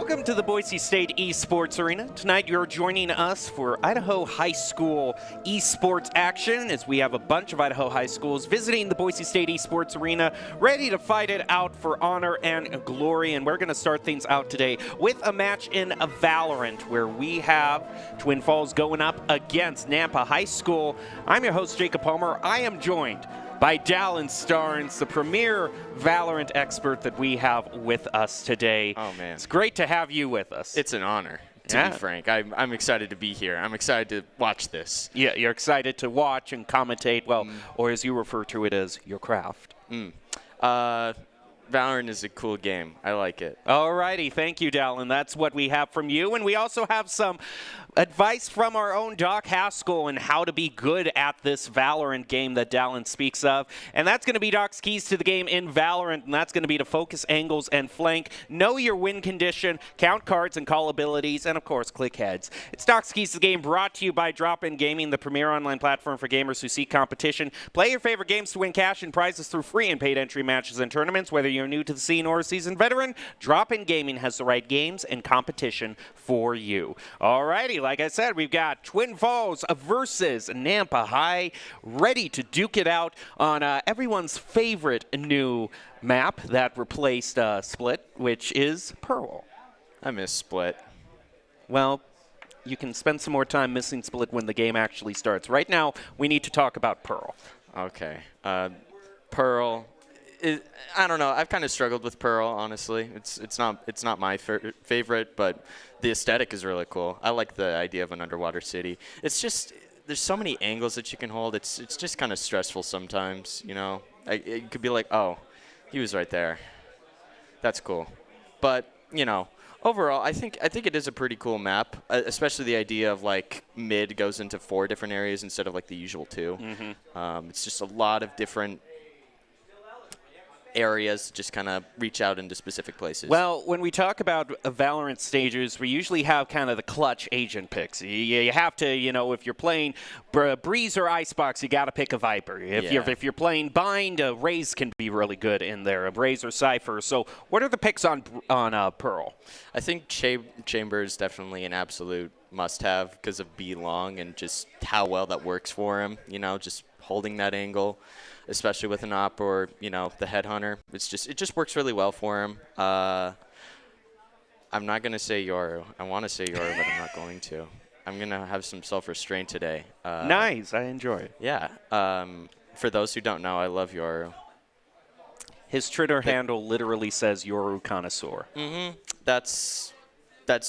Welcome to the Boise State Esports Arena. Tonight you're joining us for Idaho High School esports action as we have a bunch of Idaho high schools visiting the Boise State Esports Arena, ready to fight it out for honor and glory. And we're going to start things out today with a match in a Valorant where we have Twin Falls going up against Nampa High School. I'm your host, Jacob Palmer. I am joined by Dallin Starnes, the premier Valorant expert that we have with us today. Oh, man. It's great to have you with us. It's an honor, to be frank. I'm excited to be here. I'm excited to watch this. Yeah, you're excited to watch and commentate, well, or as you refer to it as your craft. Valorant is a cool game. I like it. All righty. Thank you, Dallin. That's what we have from you. And we also have some advice from our own Doc Haskell on how to be good at this Valorant game that Dallin speaks of. And that's going to be Doc's keys to the game in Valorant, and that's going to be to focus angles and flank, know your win condition, count cards and call abilities, and, of course, click heads. It's Doc's keys to the game brought to you by Drop-In Gaming, the premier online platform for gamers who seek competition. Play your favorite games to win cash and prizes through free and paid entry matches and tournaments. Whether you're new to the scene or a seasoned veteran, Drop-In Gaming has the right games and competition for you. All righty. Like I said, we've got Twin Falls versus Nampa High, ready to duke it out on everyone's favorite new map that replaced Split, which is Pearl. I miss Split. Well, you can spend some more time missing Split when the game actually starts. Right now, we need to talk about Pearl. Okay. Pearl. I don't know. I've kind of struggled with Pearl, honestly. It's not my favorite, but the aesthetic is really cool. I like the idea of an underwater city. It's just there's so many angles that you can hold. It's just kind of stressful sometimes, you know. It could be like, oh, he was right there. That's cool. But, you know, overall, I think it is a pretty cool map, especially the idea of, like, mid goes into 4 different areas instead of, like, the usual 2. It's just a lot of different areas just kind of reach out into specific places. Well, when we talk about Valorant stages, we usually have kind of the clutch agent picks. You have to, you know, if you're playing Breeze or Icebox, you got to pick a Viper. If you're playing Bind, Raze can be really good in there, Raze or Cypher. So what are the picks on Pearl? I think Chamber is definitely an absolute must-have because of B long and just how well that works for him, you know, just holding that angle, especially with an op or, you know, the headhunter. It just works really well for him. I'm not going to say Yoru. I want to say Yoru, but I'm not going to. I'm going to have some self-restraint today. Nice. I enjoy it. Yeah. For those who don't know, I love Yoru. His Twitter handle literally says Yoru Connoisseur. That's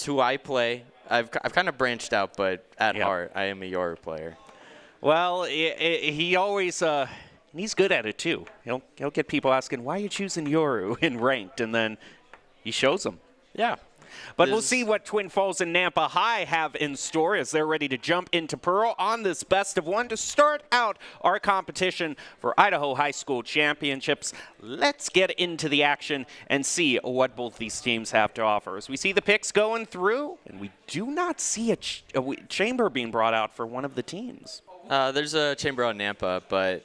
who I play. I've kind of branched out, but at heart, I am a Yoru player. Well, he always he's good at it too. He'll get people asking, "Why are you choosing Yoru in ranked?" And then he shows them. Yeah. But we'll see what Twin Falls and Nampa High have in store as they're ready to jump into Pearl on this best of 1 to start out our competition for Idaho High School Championships. Let's get into the action and see what both these teams have to offer. As we see the picks going through, and we do not see a chamber being brought out for one of the teams. There's a chamber on Nampa, but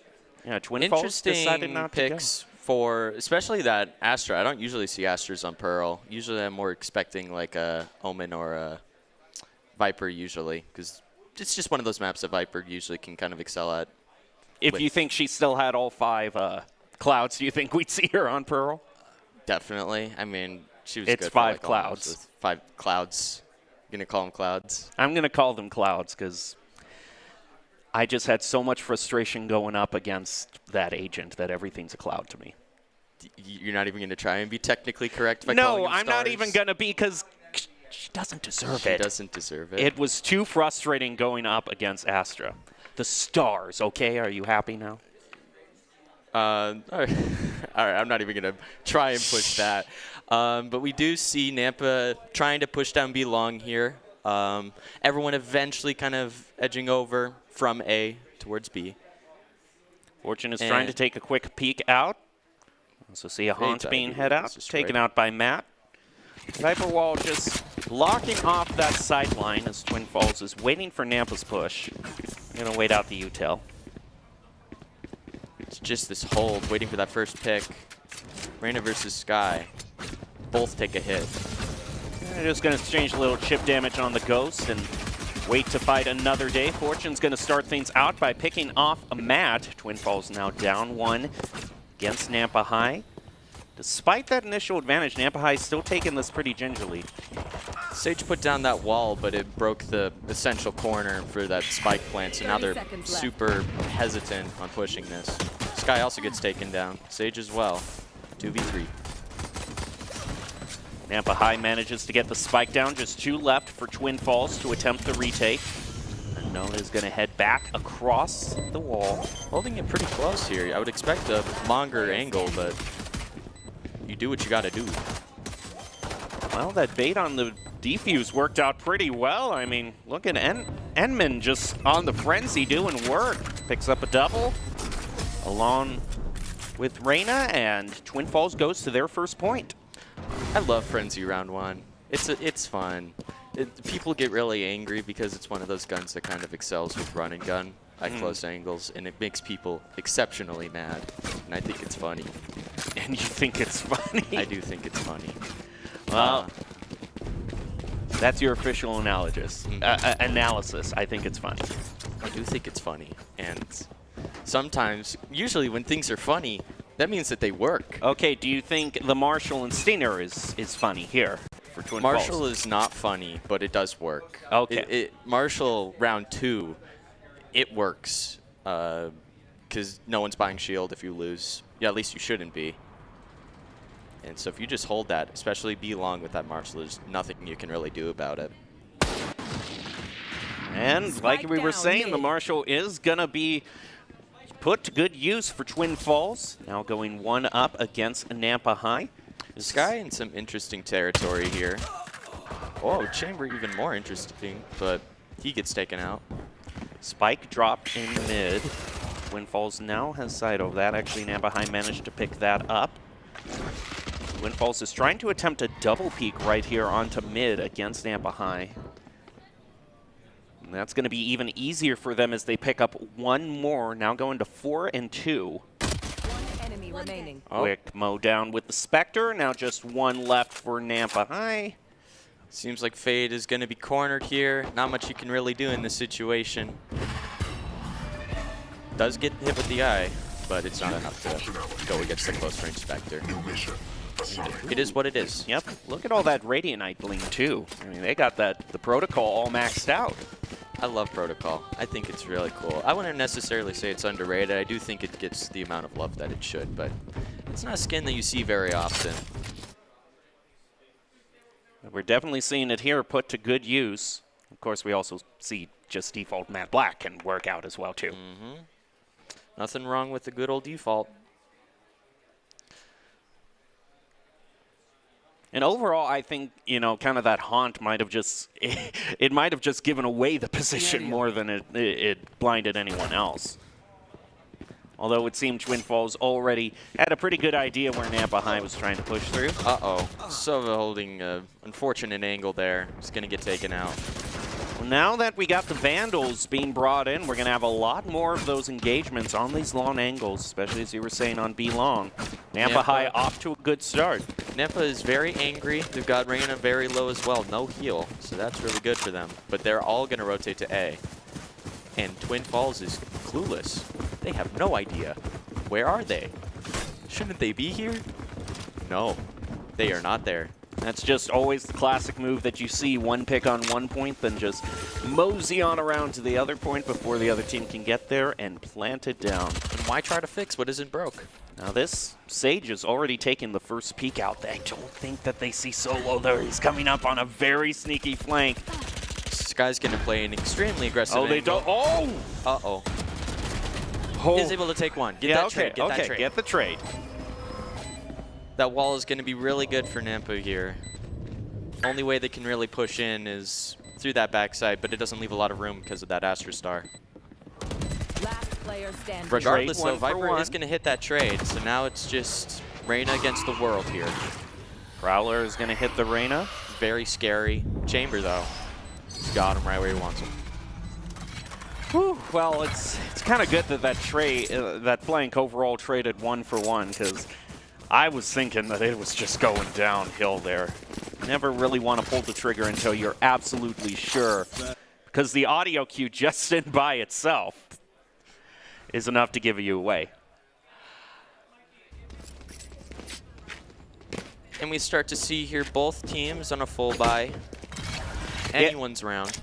Twin Falls decided not picks to go. For especially that Astra. I don't usually see Astras on Pearl. Usually I'm more expecting like a Omen or a Viper usually, because it's just one of those maps that Viper usually can kind of excel at. If you think she still had all 5 clouds, do you think we'd see her on Pearl? Definitely. I mean, she was it's good 5 for, like, clouds. With 5 clouds. You going to call them clouds? I'm going to call them clouds because I just had so much frustration going up against that agent that everything's a cloud to me. You're not even going to try and be technically correct by calling them I'm stars? not even going to be because she doesn't deserve it. She doesn't deserve it. It was too frustrating going up against Astra. The stars, okay? Are you happy now? All right, I'm not even going to try and push that. But we do see Nampa trying to push down B long here. Everyone eventually kind of edging over from A towards B. Fortune is trying to take a quick peek out. Also see a haunt being head out, taken out by Matt. Viper Wall just blocking off that sideline as Twin Falls is waiting for Nampa's push. Gonna wait out the util. It's just this hold, waiting for that first pick. Reyna versus Sky. Both take a hit. They're just going to exchange a little chip damage on the Ghost and wait to fight another day. Fortune's going to start things out by picking off a Matt. Twin Falls now down 1 against Nampa High. Despite that initial advantage, Nampa High is still taking this pretty gingerly. Sage put down that wall, but it broke the essential corner for that spike plant, so now they're super hesitant on pushing this. Sky also gets taken down. Sage as well. 2v3. Nampa High manages to get the spike down. Just 2 left for Twin Falls to attempt the retake. Unknown is going to head back across the wall. Holding it pretty close here. I would expect a longer angle, but you do what you got to do. Well, that bait on the defuse worked out pretty well. I mean, look at Enman just on the frenzy doing work. Picks up a double along with Reyna, and Twin Falls goes to their first point. I love Frenzy round 1. It's fun. People get really angry because it's one of those guns that kind of excels with run and gun at close angles, and it makes people exceptionally mad. And I think it's funny. And you think it's funny? I do think it's funny. Well, that's your official analysis. I think it's funny. I do think it's funny. And sometimes, usually when things are funny, that means that they work. Okay, do you think the Marshall and Stinger is funny here for Twin Falls? Marshall is not funny, but it does work. Okay. Marshall round 2, it works because no one's buying shield if you lose. Yeah, at least you shouldn't be. And so if you just hold that, especially be long with that Marshall, there's nothing you can really do about it. And like we were saying, the Marshall is going to be put to good use for Twin Falls. Now going 1 up against Nampa High. Sky in some interesting territory here. Oh, Chamber even more interesting, but he gets taken out. Spike dropped in mid. Twin Falls now has sight of that. Actually, Nampa High managed to pick that up. Twin Falls is trying to attempt a double peek right here onto mid against Nampa High. And that's going to be even easier for them as they pick up 1 more, now going to 4 and 2. 1 enemy remaining. Quick mow down with the Spectre. Now just 1 left for Nampa High. Seems like Fade is going to be cornered here. Not much you can really do in this situation. Does get hit with the eye, but it's not enough to go against the close range Spectre. It is what it is. Yep. Look at all that Radiantite bling too. I mean, they got the protocol all maxed out. I love Protocol. I think it's really cool. I wouldn't necessarily say it's underrated. I do think it gets the amount of love that it should, but it's not a skin that you see very often. We're definitely seeing it here put to good use. Of course, we also see just default matte black can work out as well too. Nothing wrong with the good old default. And overall, I think, you know, kind of that haunt might have just, it might have just given away the position more than it blinded anyone else. Although it seemed Twin Falls already had a pretty good idea where Nampa High was trying to push through. Sova holding an unfortunate angle there. He's going to get taken out. Well, now that we got the Vandals being brought in, we're going to have a lot more of those engagements on these long angles, especially as you were saying on B long. Nampa High off to a good start. Nampa is very angry. They've got Reyna very low as well. No heal, so that's really good for them. But they're all going to rotate to A. And Twin Falls is clueless. They have no idea. Where are they? Shouldn't they be here? No, they are not there. That's just always the classic move that you see, 1 pick on 1 point, then just mosey on around to the other point before the other team can get there and plant it down. And why try to fix what isn't broke? Now this Sage is already taking the first peek out. I don't think that they see Solo there. He's coming up on a very sneaky flank. This guy's going to play an extremely aggressive angle. They don't. Oh! Uh-oh. He's able to take 1. Get that trade. Get that trade. Get the trade. That wall is going to be really good for Nampa here. Only way they can really push in is through that backside, but it doesn't leave a lot of room because of that Astra Star. Last player standing. Regardless, though, Viper is going to hit that trade, so now it's just Reyna against the world here. Prowler is going to hit the Reyna. Very scary. Chamber, though, he's got him right where he wants him. Whew. Well, it's kind of good that that flank overall traded 1 for 1, because I was thinking that it was just going downhill there. never really want to pull the trigger until you're absolutely sure, because the audio cue just in by itself is enough to give you away. And we start to see here both teams on a full buy. Anyone's round.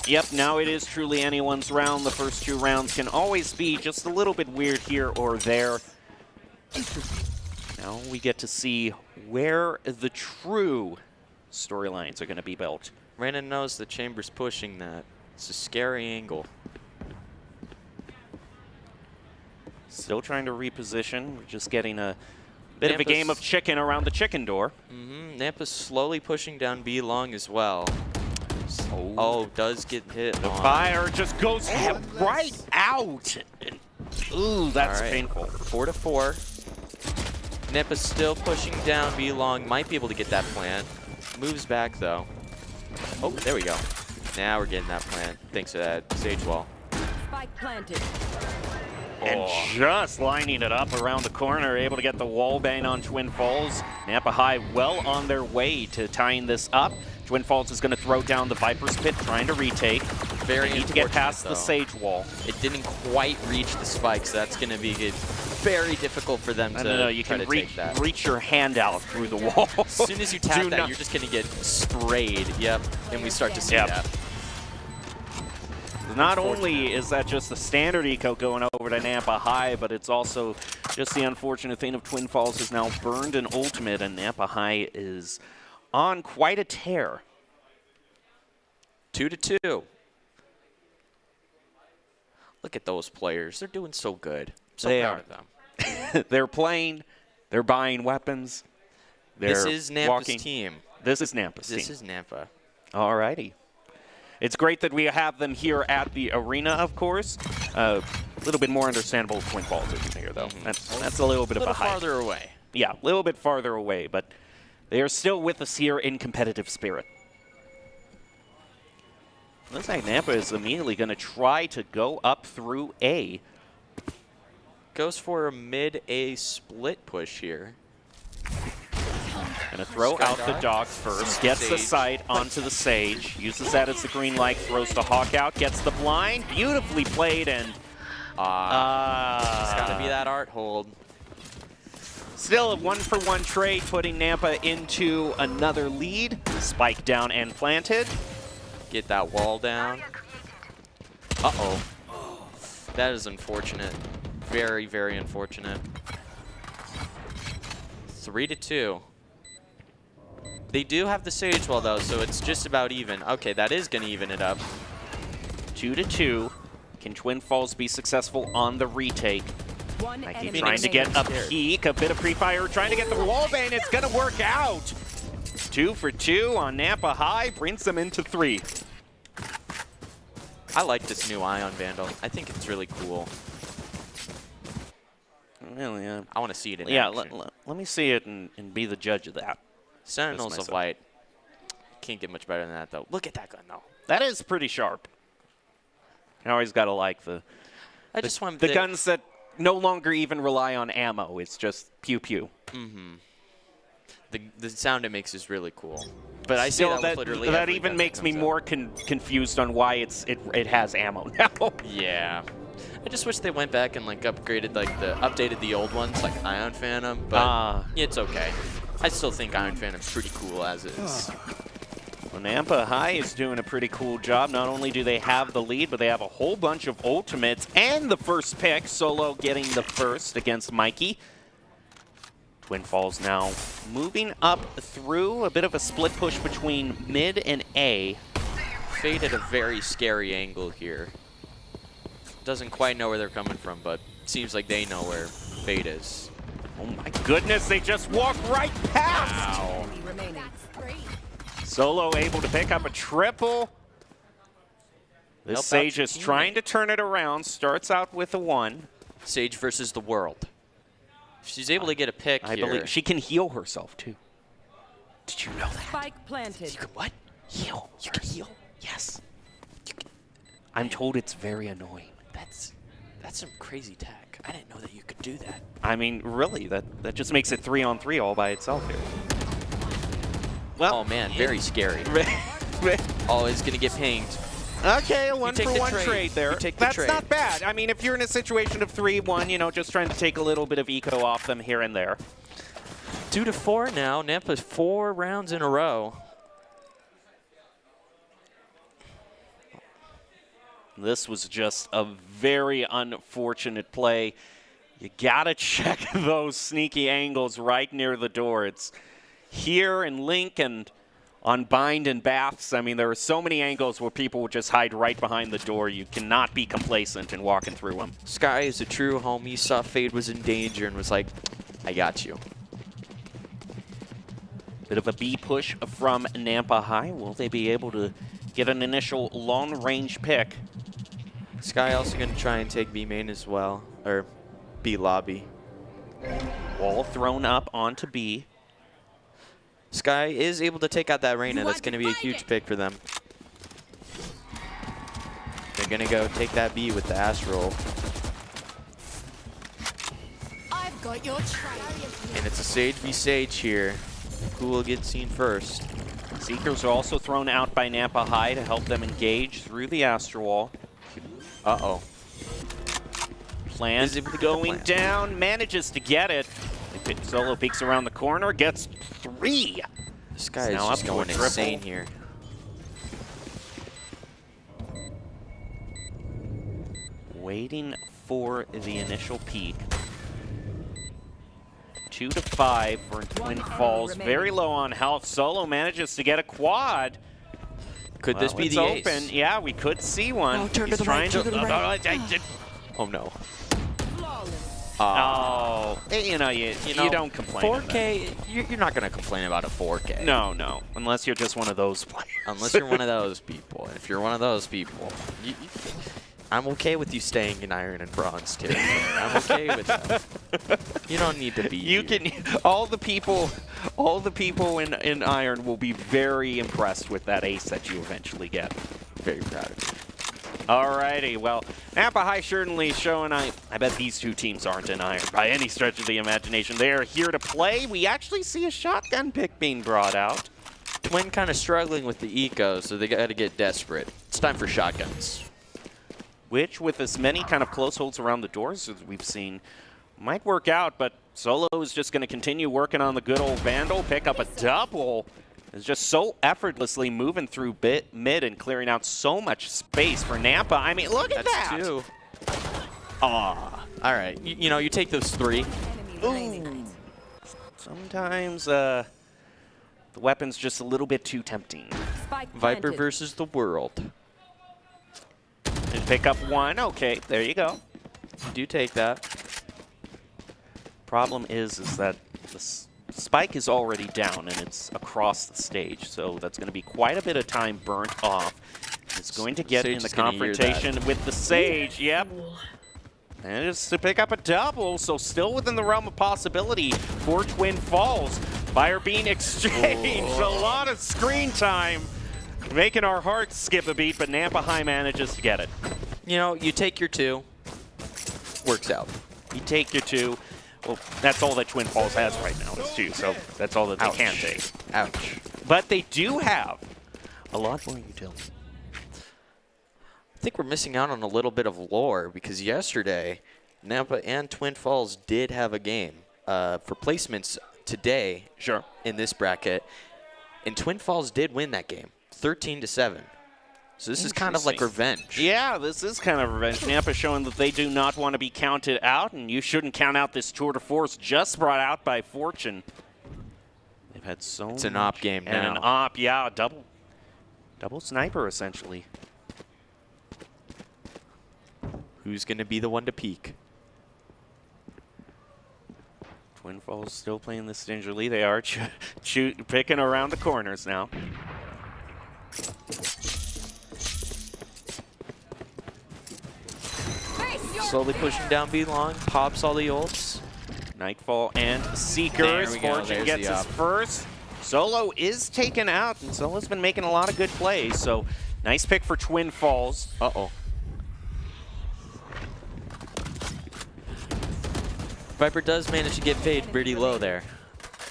Yep, now it is truly anyone's round. The first 2 rounds can always be just a little bit weird here or there. Now we get to see where the true storylines are going to be built. Brandon knows the Chamber's pushing that. It's a scary angle. Still trying to reposition. We're just getting a bit of a game of chicken around the chicken door. Nampa's slowly pushing down B long as well. Oh, does get hit. The fire just goes right out. Ooh, that's painful. 4-4. Nampa's still pushing down B long. Might be able to get that plant. Moves back though. Oh, there we go. Now we're getting that plant. Thanks to that sage wall. Spike planted. And just lining it up around the corner, able to get the wall bang on Twin Falls. Nampa High well on their way to tying this up. Twin Falls is going to throw down the Viper's Pit, trying to retake. Very need to get past the Sage wall. It didn't quite reach the spike, so that's going to be very difficult for them to you try can to take that. reach your hand out through the wall. As soon as you tap that, you're just going to get sprayed. Yep, and we start to see that. Not only is that just the standard eco going over to Nampa High, but it's also just the unfortunate thing of Twin Falls has now burned an ultimate, and Nampa High is on quite a tear. 2-2. Look at those players. They're doing so good. I'm so proud of them. They're playing. They're buying weapons. This is Nampa's team. This is Nampa's team. This is Nampa. All righty. It's great that we have them here at the arena, of course. A little bit more understandable with Twin Falls here, though. That's a little bit of a hike. Farther away. Yeah, a little bit farther away, but they are still with us here in competitive spirit. Looks like Nampa is immediately going to try to go up through A. Goes for a mid-A split push here. Going to throw out the dog first. Gets the sight onto the Sage. Uses that as the green light. Throws the Hawk out. Gets the blind. Beautifully played, and it's got to be that art hold. Still a 1-for-1 trade, putting Nampa into another lead. Spike down and planted. Get that wall down. Uh-oh. That is unfortunate. Very, very unfortunate. 3-2. They do have the Sage wall, though, so it's just about even. Okay, that is going to even it up. 2-2. Can Twin Falls be successful on the retake? Mikey trying to get a peek, a bit of pre-fire, trying to get the wall bang. It's going to work out. 2 for 2 on Nampa High, brings them into 3. I like this new Ion Vandal. I think it's really cool. Really, yeah. I want to see it in action. Let me see it and be the judge of that. Sentinels of Light. Can't get much better than that, though. Look at that gun, though. That is pretty sharp. You always got to like the guns that no longer even rely on ammo. It's just pew-pew. Mm-hmm. The sound it makes is really cool. But I see that literally that even makes me more confused on why it has ammo now. Yeah. I just wish they went back and updated the old ones like Ion Phantom, but it's okay. I still think Ion Phantom's pretty cool as is. Well, Nampa High is doing a pretty cool job. Not only do they have the lead, but they have a whole bunch of ultimates and the first pick. Solo getting the first against Mikey. Twin Falls now moving up through a bit of a split push between mid and A. Fade at a very scary angle here. Doesn't quite know where they're coming from, but seems like they know where Fade is. Oh my goodness, they just walked right past! Wow. Solo able to pick up a triple. This Sage is trying to turn it around. Starts out with a 1. Sage versus the world. She's able to get a pick here. I believe she can heal herself, too. Did you know that? Spike planted. You can what? Heal. You can heal. Yes. I'm told it's very annoying. That's some crazy tech. I didn't know that you could do that. I mean, really, that just makes it 3-on-3 all by itself here. well. Oh, man, very scary. Oh, he's going to get pinged. Okay, a one-for-one trade there. You take the That's trade. not bad. I mean, if you're in a situation of 3-1, you know, just trying to take a little bit of eco off them here and there. 2-4 now. Nampa's 4 rounds in a row. This was just a very unfortunate play. You gotta check those sneaky angles right near the door. It's here and Link and on Bind and Baths. I mean, there are so many angles where people will just hide right behind the door. You cannot be complacent in walking through them. Sky is a true homie. Saw Fade was in danger and was like, I got you. Bit of a B push from Nampa High. Will they be able to get an initial long-range pick? Sky also going to try and take B main as well, or B lobby. Wall thrown up onto B. Sky is able to take out that Reyna. That's going to be a huge pick for them. They're going to go take that B with the Astral. I've got your trail. And it's a Sage v Sage here. Who will get seen first? Seekers are also thrown out by Nampa High to help them engage through the Astral Wall. Uh-oh. Plant going down, manages to get it. Solo peeks around the corner, gets 3. This guy is now just up to a going triple. insane here. Waiting for the initial peak. 2 to 5 for Twin Falls. Very low on health. Solo manages to get a quad. Could this be it's the open. ace? Yeah, we could see one. Oh, turn to He's the trying right, turn to the right. Oh no. Oh, You know, you don't complain. 4K, you're not going to complain about a 4K. No. Unless you're just one of those players. Unless you're one of those people. And if you're one of those people, I'm okay with you staying in Iron and Bronze, too. I'm okay with that. You don't need to be You can. All the people in Iron will be very impressed with that ace that you eventually get. very proud of you. Alrighty, well, Nampa High certainly showing I bet these two teams aren't in Iron by any stretch of the imagination. They are here to play. We actually see a shotgun pick being brought out. Twin kind of struggling with the eco, so they got to get desperate. It's time for shotguns. Which, with as many kind of close holds around the doors as we've seen, might work out, but Solo is just going to continue working on the good old Vandal, pick up a double. Is just so effortlessly moving through mid and clearing out so much space for Nampa. I mean, look at that. That's 2. Aw. All right. You know, you take those 3. Ooh. Sometimes the weapon's just a little bit too tempting. Spike Viper planted. versus the world. And pick up 1. Okay, there you go. You do take that. Problem is that the spike is already down and it's across the stage, so that's going to be quite a bit of time burnt off. It's going to get Sage in the is gonna hear confrontation with the Sage. Yep. And just to pick up a double, so still within the realm of possibility for Twin Falls. Fire being exchanged, a lot of screen time, making our hearts skip a beat, but Nampa High manages to get it. You know, you take your 2. Works out. You take your 2. Well, that's all that Twin Falls has right now is 2, so that's all that they can take. Ouch. But they do have a lot more utility. I think we're missing out on a little bit of lore because yesterday, Nampa and Twin Falls did have a game for placements today. Sure. In this bracket, and Twin Falls did win that game, 13-7. So this is kind of like revenge. Yeah, this is kind of revenge. Nampa showing that they do not want to be counted out, and you shouldn't count out this tour de force just brought out by Fortune. They've had so It's an much. op game and now. an op, yeah, double sniper essentially. Who's going to be the one to peak? Twin Falls still playing this gingerly. They are picking around the corners now. Slowly pushing down B long, pops all the ults. Nightfall and Seekers. There we go. Fortune There's gets the his up. first. Solo is taken out, and Solo's been making a lot of good plays, so nice pick for Twin Falls. Uh-oh. Viper does manage to get Fade pretty low there.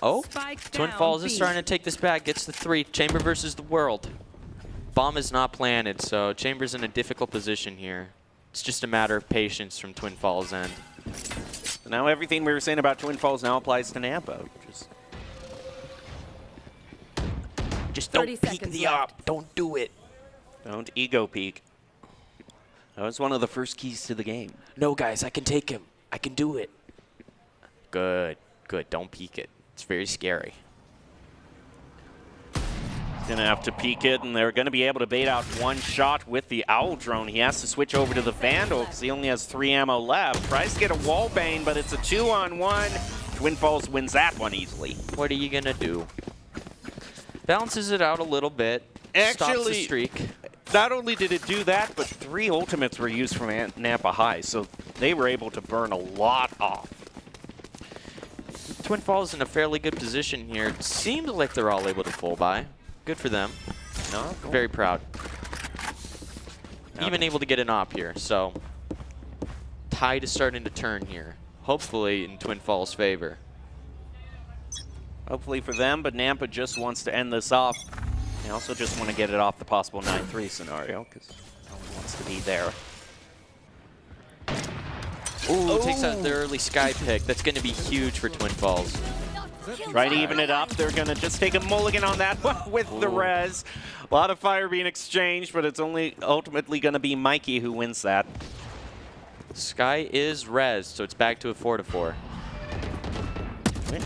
Oh, Spike Twin down, Falls is B. starting to take this back. Gets the 3. Chamber versus the world. Bomb is not planted, so Chamber's in a difficult position here. It's just a matter of patience from Twin Falls' end. Now everything we were saying about Twin Falls now applies to Nampa. Just 30 don't peek seconds the left. op. Don't do it. Don't ego peek. That was one of the first keys to the game. No, guys, I can take him. I can do it. Good. Good. Don't peek it. It's very scary. Gonna have to peek it, and they're gonna be able to bait out one shot with the Owl Drone. He has to switch over to the Vandal because he only has 3 ammo left. Tries to get a wall bang, but it's a 2-on-1. Twin Falls wins that one easily. What are you gonna do? Balances it out a little bit. Stops the Actually, streak. not only did it do that, but 3 ultimates were used from Nampa High, so they were able to burn a lot off. Twin Falls in a fairly good position here. It seems like they're all able to full buy. Good for them. No, Very proud. Yeah. Even able to get an op here, so tide is starting to turn here. Hopefully in Twin Falls' favor. Hopefully for them, but Nampa just wants to end this off. They also just want to get it off the possible 9-3 scenario because no one wants to be there. Ooh, takes out the early Sky pick. That's going to be huge for Twin Falls. Try to even it up. They're going to just take a mulligan on that one with the res. A lot of fire being exchanged, but it's only ultimately going to be Mikey who wins that. Sky is res, so it's back to a 4-4. Which,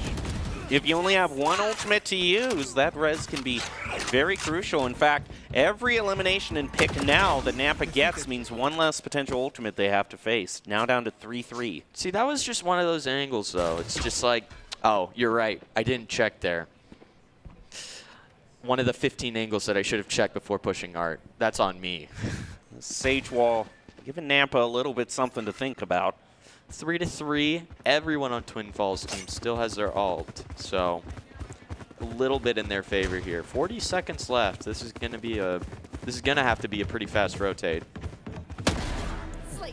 if you only have one ultimate to use, that res can be very crucial. In fact, every elimination and pick now that Nampa gets means one less potential ultimate they have to face. Now down to 3-3. See, that was just one of those angles, though. It's just like, oh, you're right. I didn't check there. One of the 15 angles that I should have checked before pushing art. That's on me. Sage Wall giving Nampa a little bit something to think about. 3-3. Everyone on Twin Falls team still has their ult, so a little bit in their favor here. 40 seconds left. This is gonna have to be a pretty fast rotate.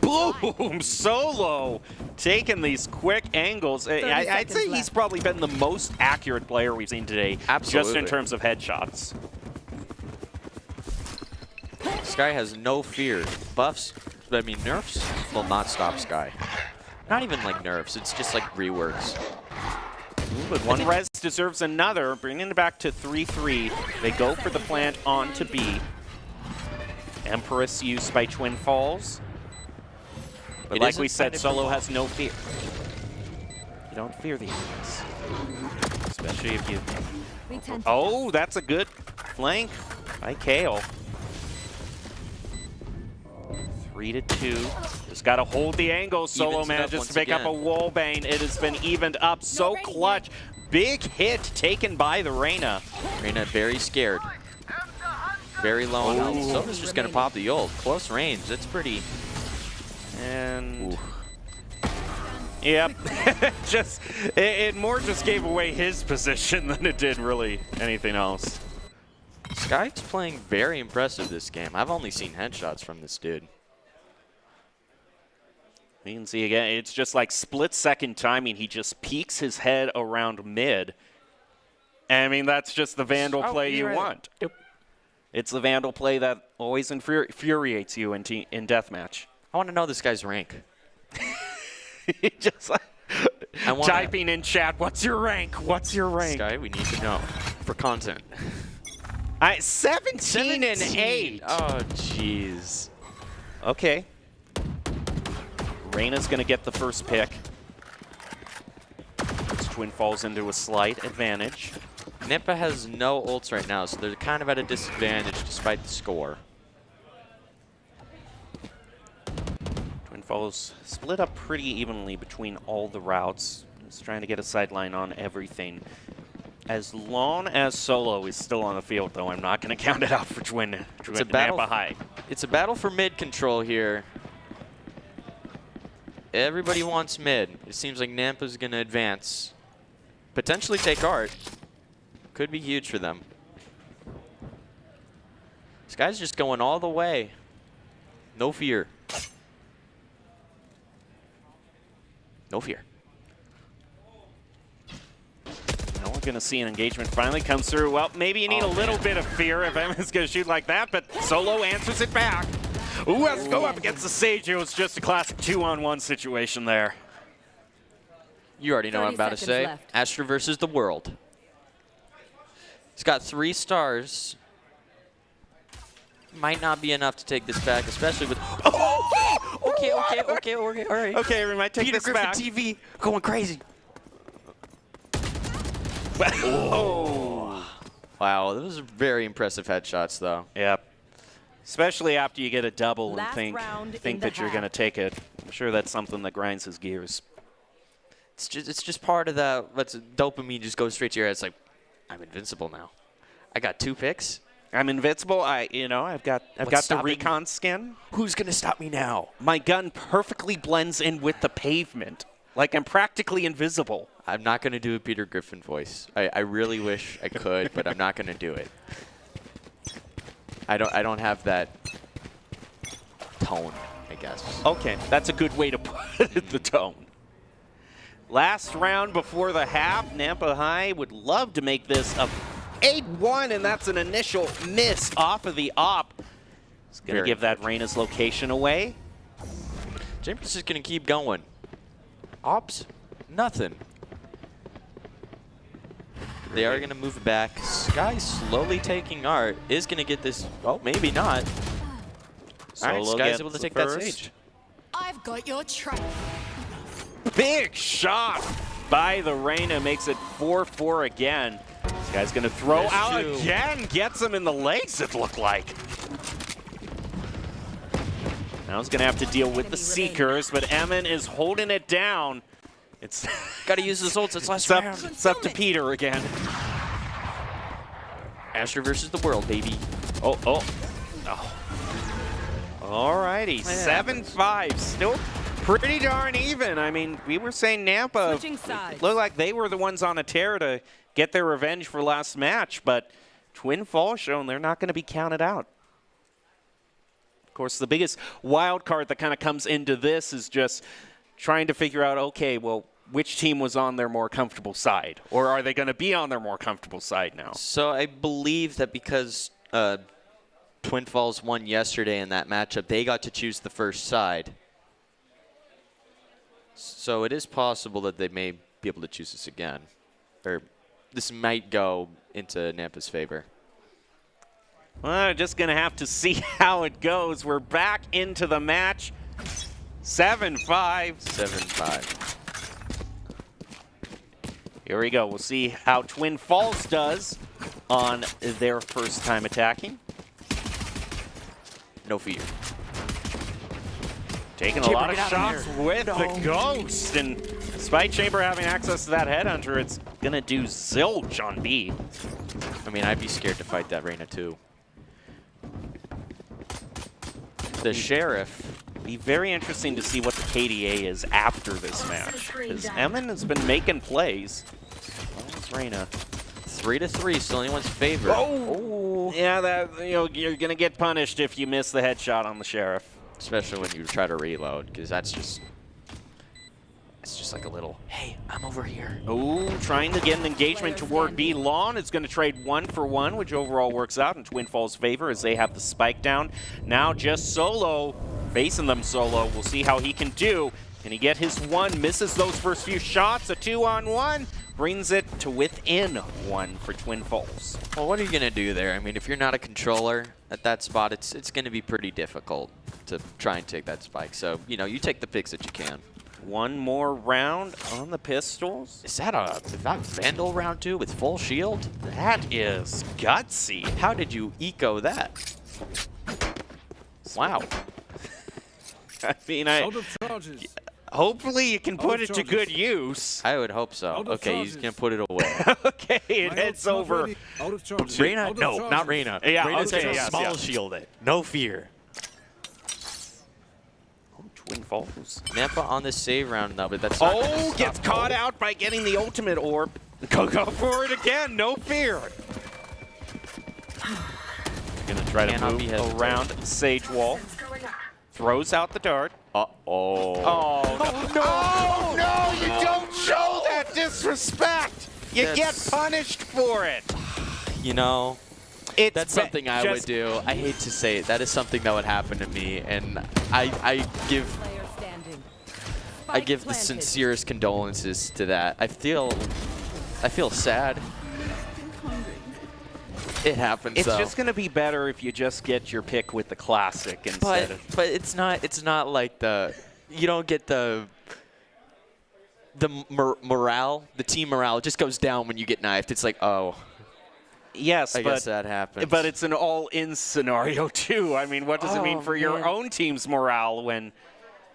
Boom! Solo taking these quick angles. I'd say he's probably been the most accurate player we've seen today. Absolutely. Just in terms of headshots. Sky has no fear. Buffs, I mean nerfs, will not stop Sky. Not even like nerfs, it's just like reworks. But one res deserves another, bringing it back to 3-3. They go for the plant on to B. Empress used by Twin Falls. But like we said, Solo has no fear. You don't fear the Empress. Especially if you... Oh, that's a good flank by Kale. 3-2. Just got to hold the angle. Solo manages to pick up a wall bane. It has been evened up so clutch. Big hit taken by the Reyna. Reyna very scared. Very low on health. Solo's just going to pop the ult. Close range. That's pretty... And... Yep. It more just gave away his position than it did really anything else. Sky's playing very impressive this game. I've only seen headshots from this dude. You can see again, it's just like split-second timing. He just peeks his head around mid. I mean, that's just the Vandal play you want. Yep. It's the Vandal play that always infuriates you in deathmatch. I want to know this guy's rank. Just like typing in chat, what's your rank? What's your rank? Sky, we need to know for content. 17 and 8. Oh, jeez. Okay. Reyna's going to get the first pick. Puts Twin Falls into a slight advantage. Nampa has no ults right now, so they're kind of at a disadvantage despite the score. Twin Falls split up pretty evenly between all the routes. Just trying to get a sideline on everything. As long as Solo is still on the field, though, I'm not going to count it out for Nampa High. It's a battle for mid control here. Everybody wants mid. It seems like Nampa's going to advance. Potentially take art. Could be huge for them. This guy's just going all the way. No fear. No fear. No we're going to see an engagement finally come through. Well, maybe you need a little bit of fear if Emma's going to shoot like that, but Solo answers it back. Ooh, has to go up against the Sage. It was just a classic 2-on-1 situation there. You already know what I'm about to say. left. Astra versus the world. He's got 3 stars. Might not be enough to take this back, especially with... Oh! Okay, all right. Okay, we might take Peter this Griffin back. TV going crazy. Oh. Wow, those are very impressive headshots, though. Yep. Especially after you get a double and Last think round in the that you're half. going to take it. I'm sure that's something that grinds his gears. It's just part of the dopamine just goes straight to your head. It's like, I'm invincible now. I got 2 picks. I'm invincible. I've got the stopping- recon skin. Who's gonna stop me now? My gun perfectly blends in with the pavement. Like I'm practically invisible. I'm not gonna do a Peter Griffin voice. I really wish I could, but I'm not gonna do it. I don't have that tone, I guess. Okay, that's a good way to put it, the tone. Last round before the half, Nampa High would love to make this a 8-1, and that's an initial miss off of the op. It's going to give that Reyna's location away. Chambers is gonna keep going. Ops, nothing. They are gonna move back. Sky slowly taking Art. Is gonna get this. Oh, maybe not. All right, Solo Sky's gets able to the take that first. Sage. I've got your trail. Big shot by the Reyna, makes it 4-4 again. This guy's going to throw There's out 2. again, gets him in the legs, it looked like. Now he's going to have to deal with the Seekers, but Emin is holding it down. It's Gotta use his ults. It's last it's up, round. it's up to Peter again. Astra versus the world, baby. Oh. Alrighty, 7-5, still pretty darn even. I mean, we were saying Nampa Switching sides. looked like they were the ones on a tear to get their revenge for last match, but Twin Falls shown they're not going to be counted out. Of course, the biggest wild card that kind of comes into this is just trying to figure out, okay, well, which team was on their more comfortable side? Or are they going to be on their more comfortable side now? So I believe that because Twin Falls won yesterday in that matchup, they got to choose the first side. So it is possible that they may be able to choose this again. Or this might go into Nampa's favor. Well, just going to have to see how it goes. We're back into the match. 7-5. 7-5. Here we go. We'll see how Twin Falls does on their first time attacking. No fear. Taking a lot of shots with the Ghost. And despite Chamber having access to that Headhunter, it's going to do zilch on B. I mean, I'd be scared to fight that Reyna too. The Sheriff. Be very interesting to see what the KDA is after this match. Because Emin has been making plays. Where's Reyna? 3-3, still anyone's favorite. Oh! Yeah, that you're going to get punished if you miss the headshot on the Sheriff. Especially when you try to reload, because it's just like a little, hey, I'm over here. Oh, trying to get an engagement toward B. Lawn is going to trade 1-for-1, which overall works out in Twin Falls' favor as they have the spike down. Now just Solo, facing them Solo. We'll see how he can do. Can he get his 1? Misses those first few shots. A 2-on-1 brings it to within 1 for Twin Falls. Well, what are you going to do there? I mean, if you're not a controller at that spot, it's going to be pretty difficult to try and take that spike. So, you take the picks that you can. One more round on the pistols. Is that Vandal round 2 with full shield? That is gutsy. How did you eco that? Wow. I mean, Out of charges. hopefully you can put of it to charges. good use. I would hope so. Out of Okay, he's charges. going to put it away. Okay, it My heads ult's not over. ready. Out of charges. Reyna? Out of No, charges. not Reyna. Yeah, Reyna's okay, gonna yes, small yes. shield it. No fear. Twin Falls. Nampa on the save round now, but that's Oh, gets caught out by getting the ultimate orb. Go for it again, no fear. Gonna try to Cannot be move hesitated. around the Sage wall. Throws out the dart. Uh-oh. Oh, no. Oh, no, you don't show that disrespect. You get punished for it. You know, that's something I would just do. I hate to say it. That is something that would happen to me, and I give Player standing. I give the Spike planted. sincerest condolences to that. I feel sad. It happens. It's though. just going to be better if you just get your pick with the classic instead of. But it's not like you don't get the morale, the team morale. It just goes down when you get knifed. It's like, oh, Yes, I guess that happens. But it's an all-in scenario too. I mean, what does it mean for your own team's morale when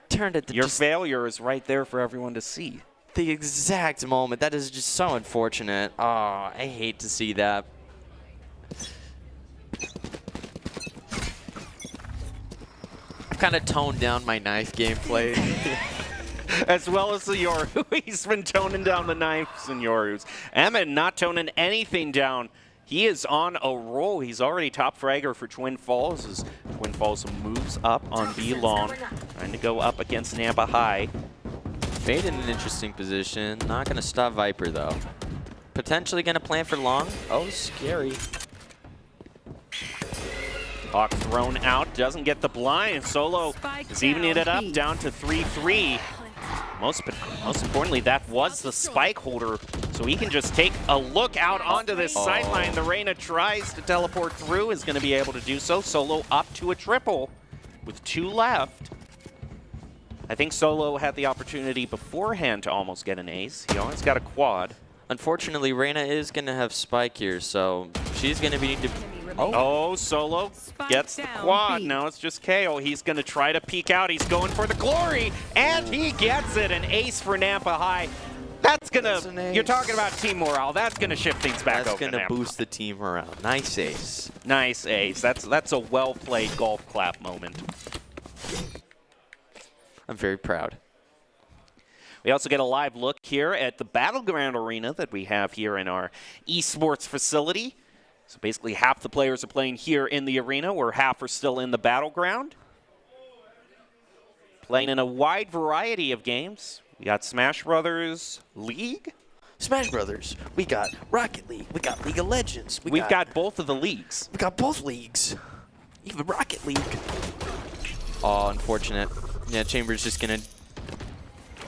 turned it your failure is right there for everyone to see? The exact moment. That is just so unfortunate. Oh, I hate to see that. I've kind of toned down my knife gameplay. As well as the Yoru. He's been toning down the knives in Yoru's. Emmett not toning anything down. He is on a roll. He's already top fragger for Twin Falls as Twin Falls moves up on B long. Trying to go up against Nampa High. Fade in an interesting position. Not going to stop Viper, though. Potentially going to plan for long. Oh, scary. Hawk thrown out. Doesn't get the blind. Solo is evening it up down to 3-3. Most importantly, that was the spike holder, so he can just take a look out onto this sideline. The Reyna tries to teleport through, is going to be able to do so. Solo up to a triple with 2 left. I think Solo had the opportunity beforehand to almost get an ace. He almost got a quad. Unfortunately, Reyna is going to have spike here, so she's going to be need to... Oh, Solo gets the quad. Now it's just KO. He's going to try to peek out. He's going for the glory, and he gets it. An ace for Nampa High. That's going to, you're talking about team morale. That's going to shift things back over to Nampa. That's going to boost the team morale. Nice ace. Nice ace. That's a well-played golf clap moment. I'm very proud. We also get a live look here at the Battleground Arena that we have here in our esports facility. So basically half the players are playing here in the arena, where half are still in the Battleground. Playing in a wide variety of games. We got Smash Brothers League. Smash Brothers. We got Rocket League. We got League of Legends. We've got both of the leagues. We got both leagues. Even Rocket League. Oh, unfortunate. Yeah, Chamber's just gonna...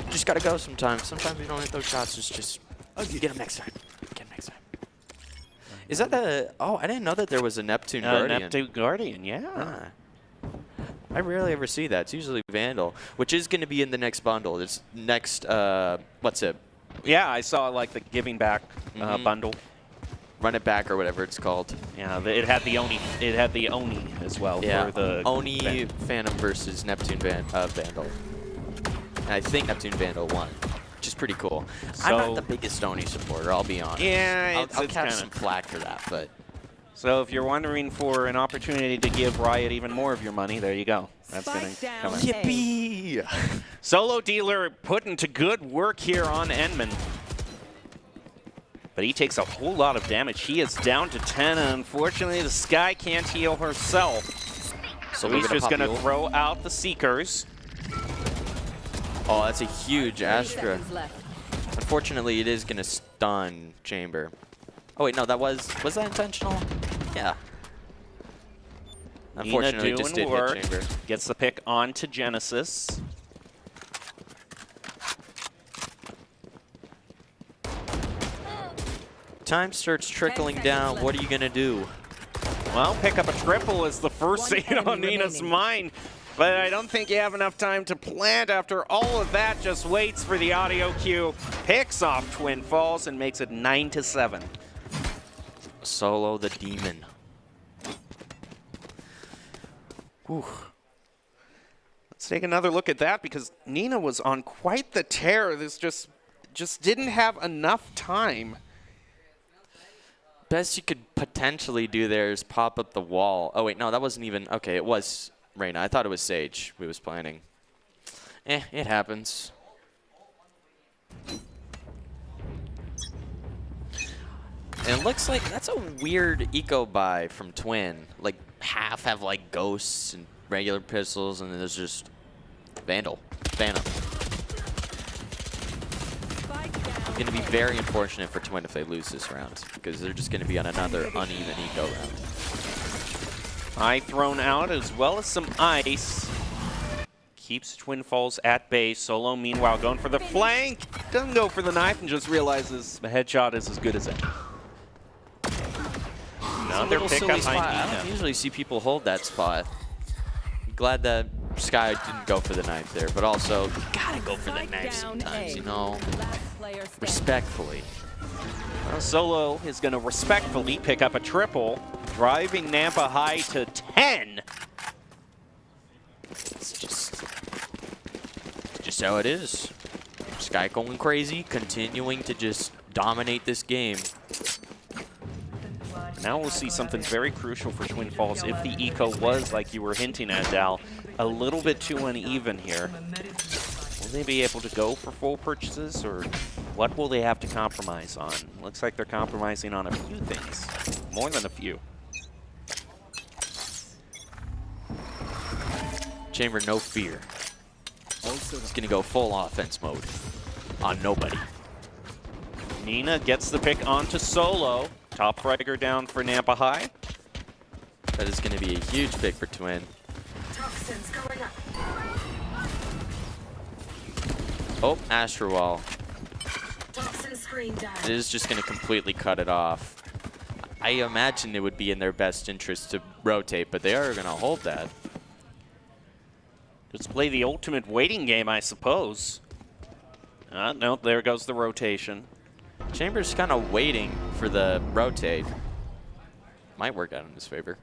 Just gotta go sometimes. Sometimes we don't hit those shots. It's just... Oh, you get them next time. Get them next time. Is that the... Oh, I didn't know that there was a Neptune Guardian. Neptune Guardian, yeah. Ah. I rarely ever see that. It's usually Vandal, which is going to be in the next bundle. This next... what's it? Yeah, I saw like the giving back bundle. Run it back or whatever it's called. Yeah, it had the Oni. It had the Oni as well. Yeah, for the Oni Phantom versus Neptune Vandal. And I think Neptune Vandal won, which is pretty cool. So, I'm not the biggest Oni supporter, I'll be honest. Yeah, I'll catch some flack for that, but... So if you're wondering for an opportunity to give Riot even more of your money, there you go. That's going to come in. Yippee! Solo Dealer putting to good work here on Enman. But he takes a whole lot of damage. He is down to 10, and unfortunately the Sky can't heal herself. So he's just going to throw out the Seekers. Oh, that's a huge Astra. Left. Unfortunately, it is going to stun Chamber. Oh, wait, no, that was that intentional? Yeah. Unfortunately, Nina just doing did work. hit Chamber. Gets the pick onto Genesis. Time starts trickling down. What are you going to do? Well, pick up a triple is the first One thing on enemy Nina's remaining. mind. But I don't think you have enough time to plant after all of that. Just waits for the audio cue. Picks off Twin Falls and makes it 9-7. Solo the Demon. Whew. Let's take another look at that because Nina was on quite the tear. This just didn't have enough time. Best you could potentially do there is pop up the wall. Oh, wait, no, that wasn't even... Okay, it was Reyna. I thought it was Sage we was planning. It happens. And it looks like that's a weird eco buy from Twin. Like, half have, like, ghosts and regular pistols, and then there's just Vandal. Phantom. Spike down going to be very unfortunate for Twin if they lose this round, because they're just going to be on another uneven eco round. Eye thrown out as well as some ice. Keeps Twin Falls at bay. Solo, meanwhile, going for the flank. Doesn't go for the knife and just realizes the headshot is as good as any. Another pick up spot. I don't usually see people hold that spot. Glad that Sky didn't go for the knife there, but also you gotta go for the knife sometimes, you know, respectfully. Well, Solo is going to respectfully pick up a triple, driving Nampa High to 10. It's just how it is. Sky going crazy, continuing to just dominate this game. Now we'll see something very crucial for Twin Falls. If the eco was, like you were hinting at, Dal, a little bit too uneven here, will they be able to go for full purchases, or what will they have to compromise on? Looks like they're compromising on a few things, more than a few. Chamber, no fear. He's going to go full offense mode on nobody. Nina gets the pick onto Solo. Top fragger down for Nampa High. That is going to be a huge pick for Twin. Toxins going up. Oh, Astro Wall. Toxin screen down. It is just going to completely cut it off. I imagine it would be in their best interest to rotate, but they are going to hold that. Just play the ultimate waiting game, I suppose. No, there goes the rotation. Chamber's kind of waiting for the rotate. Might work out in his favor.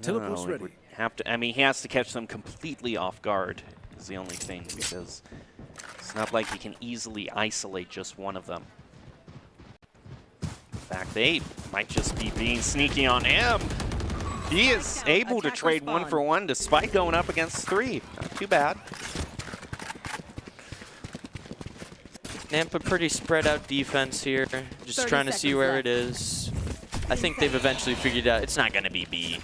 Teleport's ready. I mean, he has to catch them completely off guard is the only thing, because it's not like he can easily isolate just one of them. In fact, they might just be being sneaky on him. He is able to trade 1-for-1 despite going up against 3. Not too bad. Nampa pretty spread out defense here. Just trying to see where it is. I think they've eventually figured out it's not going to be B.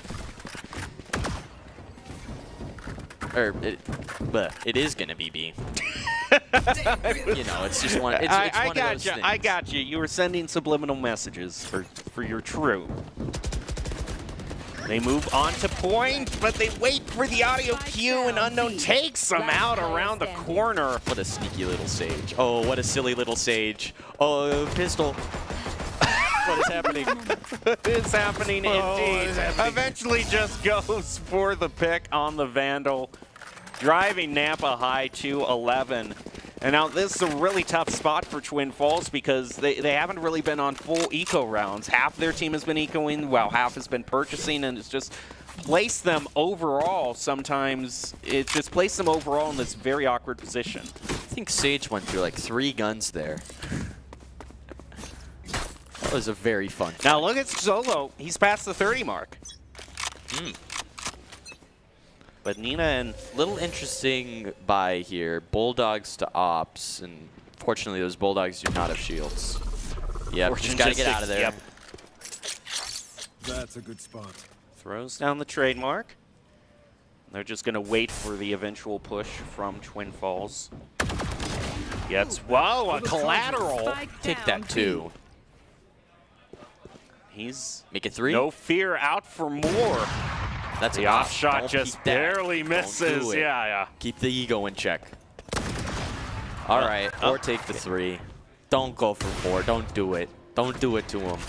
Or it is going to be B. You know, it's just one. It's one of those things. I got you. You were sending subliminal messages for your true. They move on to point, but they wait for the audio cue, and Unknown takes them out around the corner. What a sneaky little Sage. Oh, what a silly little Sage. Oh, pistol. What is happening? It's happening indeed. Eventually just goes for the pick on the Vandal, driving Nampa High to 11. And now this is a really tough spot for Twin Falls, because they haven't really been on full eco rounds. Half their team has been ecoing, while half has been purchasing, and it's just placed them overall. Sometimes it just placed them overall in this very awkward position. I think Sage went through like 3 guns there. That was a very fun time. Now look at Solo. He's past the 30 mark. But Nina and... Little interesting buy here. Bulldogs to Ops, and fortunately those Bulldogs do not have shields. Yep, just gotta get out of there. Yep. That's a good spot. Throws down the trademark. They're just gonna wait for the eventual push from Twin Falls. Gets, whoa, a collateral. Take that 2. He's Make it 3. no fear, out for more. That's The off shot just barely misses. Yeah. Keep the ego in check. All right, or take the 3. Don't go for 4. Don't do it. Don't do it to him.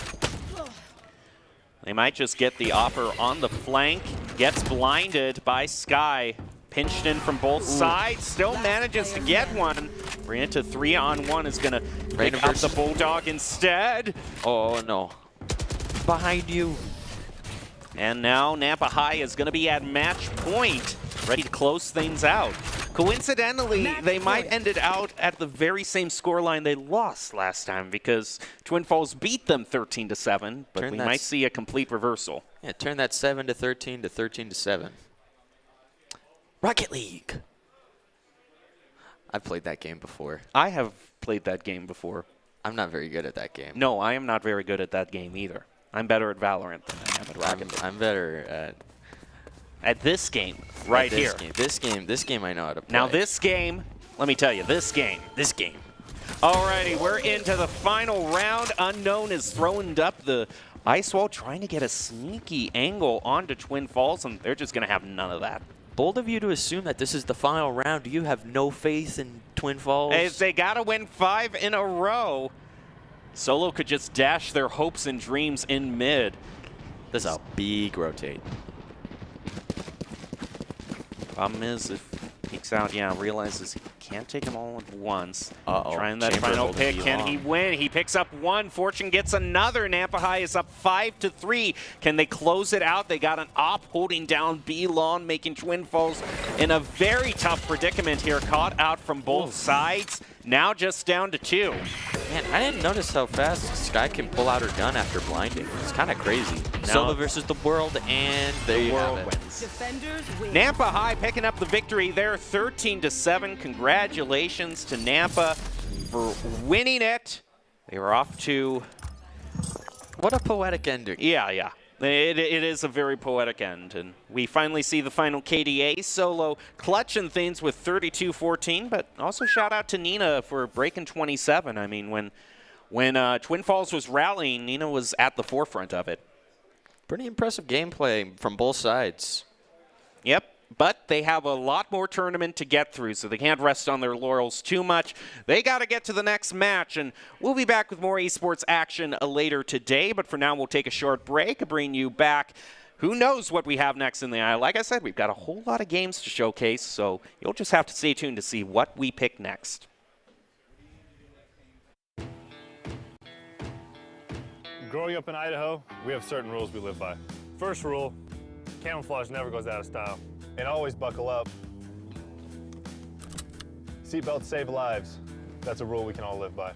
They might just get the offer on the flank. Gets blinded by Sky. Pinched in from both sides. Still manages to get one. Bring it to 3-on-1 is going to pick up the Bulldog instead. Oh, no. Behind you. And now Nampa High is going to be at match point, ready to close things out. Coincidentally, they might end it out at the very same scoreline they lost last time, because Twin Falls beat them 13-7, but we might see a complete reversal. Yeah, turn that 7 to 13 to 13 to 7. Rocket League. I've played that game before. I have played that game before. I'm not very good at that game. No, I am not very good at that game either. I'm better at Valorant than I am at Rocket League. I'm better at this game here. This game I know how to play. Now this game, let me tell you, this game Alrighty, we're into the final round. Unknown is throwing up the ice wall, trying to get a sneaky angle onto Twin Falls, and they're just going to have none of that. Bold of you to assume that this is the final round. Do you have no faith in Twin Falls? As they got to win 5 in a row, Solo could just dash their hopes and dreams in mid. This is a big rotate. Problem is, if peeks out, realizes he can't take them all at once. Trying that Chambers final holding pick. too Can long. he win? He picks up one. Fortune gets another. Nampa High is up 5-3. Can they close it out? They got an op holding down B-Lawn, making Twin Falls in a very tough predicament here. Caught out from both sides. Now just down to 2. Man, I didn't notice how fast Sky can pull out her gun after blinding. It's kind of crazy. Solo versus the world, and there you have it. Wins. Defenders win. Nampa High picking up the victory there, 13-7. Congratulations to Nampa for winning it. They were off to... What a poetic ending. Yeah. It is a very poetic end, and we finally see the final KDA. Solo clutching things with 32-14, but also shout out to Nina for breaking 27. I mean, when Twin Falls was rallying, Nina was at the forefront of it. Pretty impressive gameplay from both sides. Yep, but they have a lot more tournament to get through, so they can't rest on their laurels too much. They got to get to the next match, and we'll be back with more esports action later today. But for now, we'll take a short break and bring you back. Who knows what we have next in the eye? Like I said, we've got a whole lot of games to showcase, so you'll just have to stay tuned to see what we pick next. Growing up in Idaho, we have certain rules we live by. First rule, camouflage never goes out of style. And always buckle up. Seatbelts save lives. That's a rule we can all live by.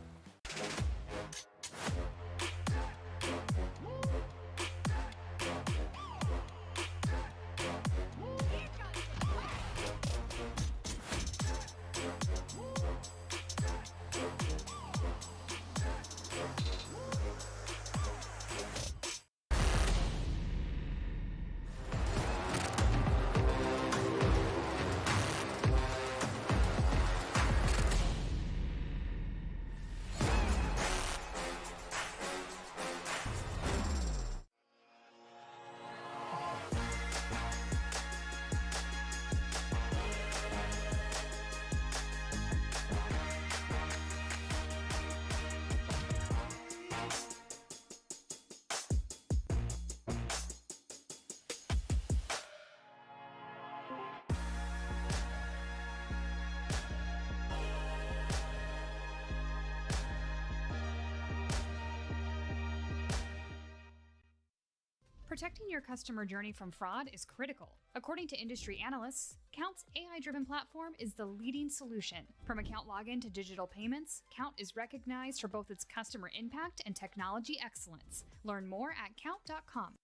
Protecting your customer journey from fraud is critical. According to industry analysts, Count's AI-driven platform is the leading solution. From account login to digital payments, Count is recognized for both its customer impact and technology excellence. Learn more at count.com.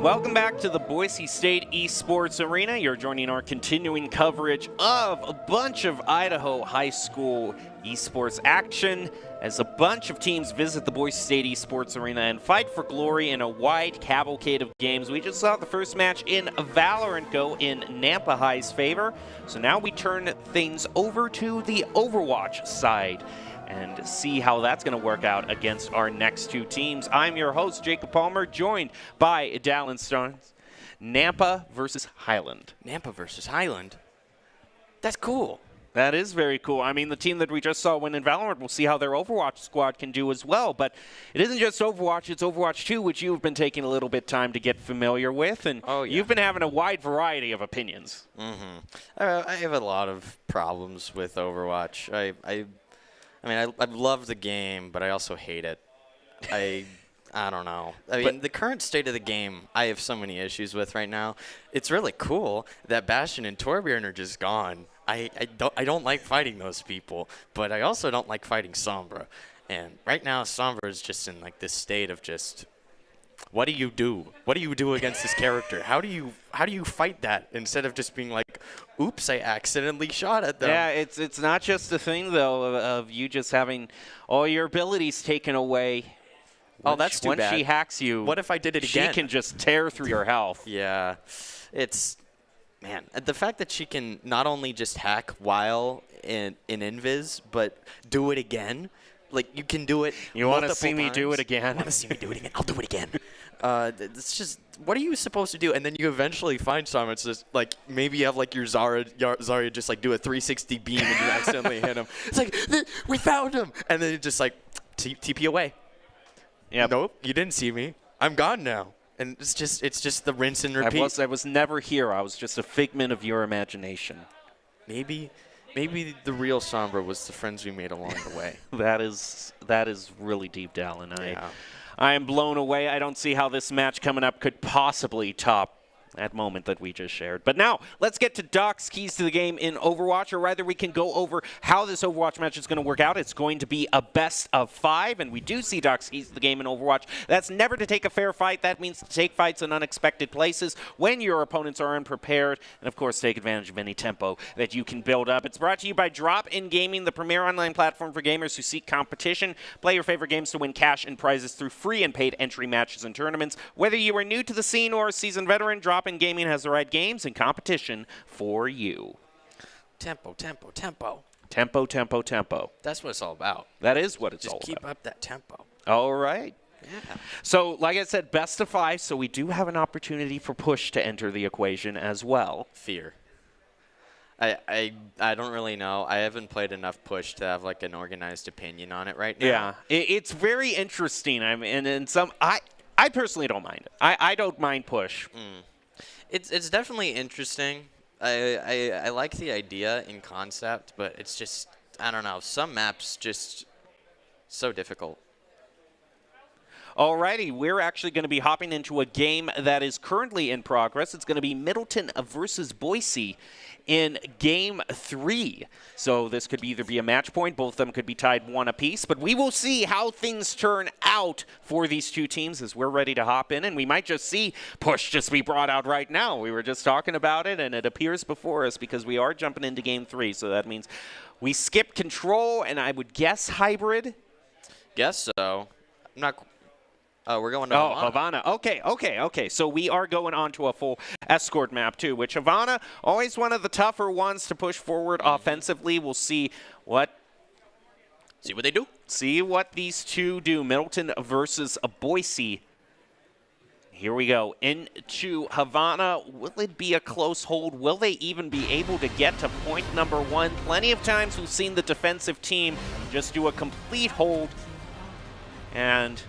Welcome back to the Boise State Esports Arena. You're joining our continuing coverage of a bunch of Idaho high school esports action as a bunch of teams visit the Boise State Esports Arena and fight for glory in a wide cavalcade of games. We just saw the first match in Valorant go in Nampa High's favor. So now we turn things over to the Overwatch side. and see how that's going to work out against our next two teams. I'm your host, Jacob Palmer, joined by Dallin Stones. Nampa versus Highland. Nampa versus Highland? That's cool. That is very cool. I mean, the team that we just saw win in Valorant, we'll see how their Overwatch squad can do as well. But it isn't just Overwatch, it's Overwatch 2, which you've been taking a little bit time to get familiar with. And you've been having a wide variety of opinions. I have a lot of problems with Overwatch. I mean, I love the game, but I also hate it. I don't know. I mean, the current state of the game, I have so many issues with right now. It's really cool that Bastion and Torbjorn are just gone. I don't like fighting those people, but I also don't like fighting Sombra. And right now, Sombra is just in like this state of just, what do you do? What do you do against this character? How do you fight that instead of just being like, oops, I accidentally shot at them? Yeah, it's not just a thing though of you just having all your abilities taken away. That's too bad. Once she hacks you, what if I did it again? She can just tear through your health. Yeah, man, the fact that she can not only just hack while in Invis, but do it again. Like, you can do it. You want to see me do it again? You want to see me do it again? I'll do it again. It's just, what are you supposed to do? And then you eventually find someone. It's just like, maybe you have like your Zarya just like do a 360 beam and you accidentally hit him. It's like, we found him. And then it just like, TP away. Yep. Nope, you didn't see me. I'm gone now. And it's just the rinse and repeat. I was never here. I was just a figment of your imagination. Maybe the real Sombra was the friends we made along the way. That is really deep, Dallin. I am blown away. I don't see how this match coming up could possibly top that moment that we just shared. But now, let's get to Doc's keys to the game in Overwatch, or rather we can go over how this Overwatch match is going to work out. It's going to be a best of 5, and we do see Doc's keys to the game in Overwatch. That's never to take a fair fight. That means to take fights in unexpected places when your opponents are unprepared, and of course take advantage of any tempo that you can build up. It's brought to you by Drop In Gaming, the premier online platform for gamers who seek competition. Play your favorite games to win cash and prizes through free and paid entry matches and tournaments. Whether you are new to the scene or a seasoned veteran, Drop In Gaming has the right games and competition for you. Tempo, tempo, tempo. Tempo, tempo, tempo. That's what it's all about. That is what it's all about. Just keep up that tempo. All right. Yeah. So, like I said, best of 5, so we do have an opportunity for Push to enter the equation as well. Fear. I don't really know. I haven't played enough Push to have like an organized opinion on it right now. Yeah, it's very interesting. I mean, and I personally don't mind it. I don't mind Push. It's definitely interesting. I like the idea in concept, but it's just, I don't know, some maps just so difficult. Alrighty, we're actually going to be hopping into a game that is currently in progress. It's going to be Middleton versus Boise in Game 3. So this could either be a match point, both of them could be tied 1 apiece, but we will see how things turn out for these two teams as we're ready to hop in, and we might just see Push just be brought out right now. We were just talking about it, and it appears before us because we are jumping into Game 3, so that means we skip Control, and I would guess Hybrid? Guess so. I'm not... Oh, we're going to Havana. Okay. So we are going on to a full escort map, too, which Havana, always one of the tougher ones to push forward offensively. We'll see what they do. See what these two do. Middleton versus Boise. Here we go. Into Havana. Will it be a close hold? Will they even be able to get to point number 1? Plenty of times we've seen the defensive team just do a complete hold. And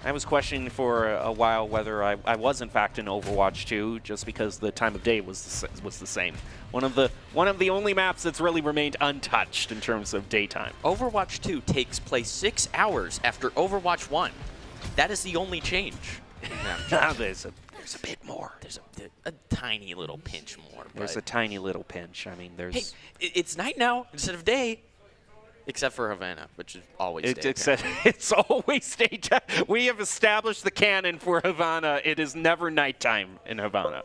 I was questioning for a while whether I was in fact in Overwatch 2, just because the time of day was the same. One of the only maps that's really remained untouched in terms of daytime. Overwatch 2 takes place 6 hours after Overwatch 1. That is the only change. There's a bit more. There's a tiny little pinch more. There's a tiny little pinch. I mean, there's. Hey, it's night now instead of day. Except for Havana, which is always day. It's always daytime. We have established the canon for Havana. It is never nighttime in Havana.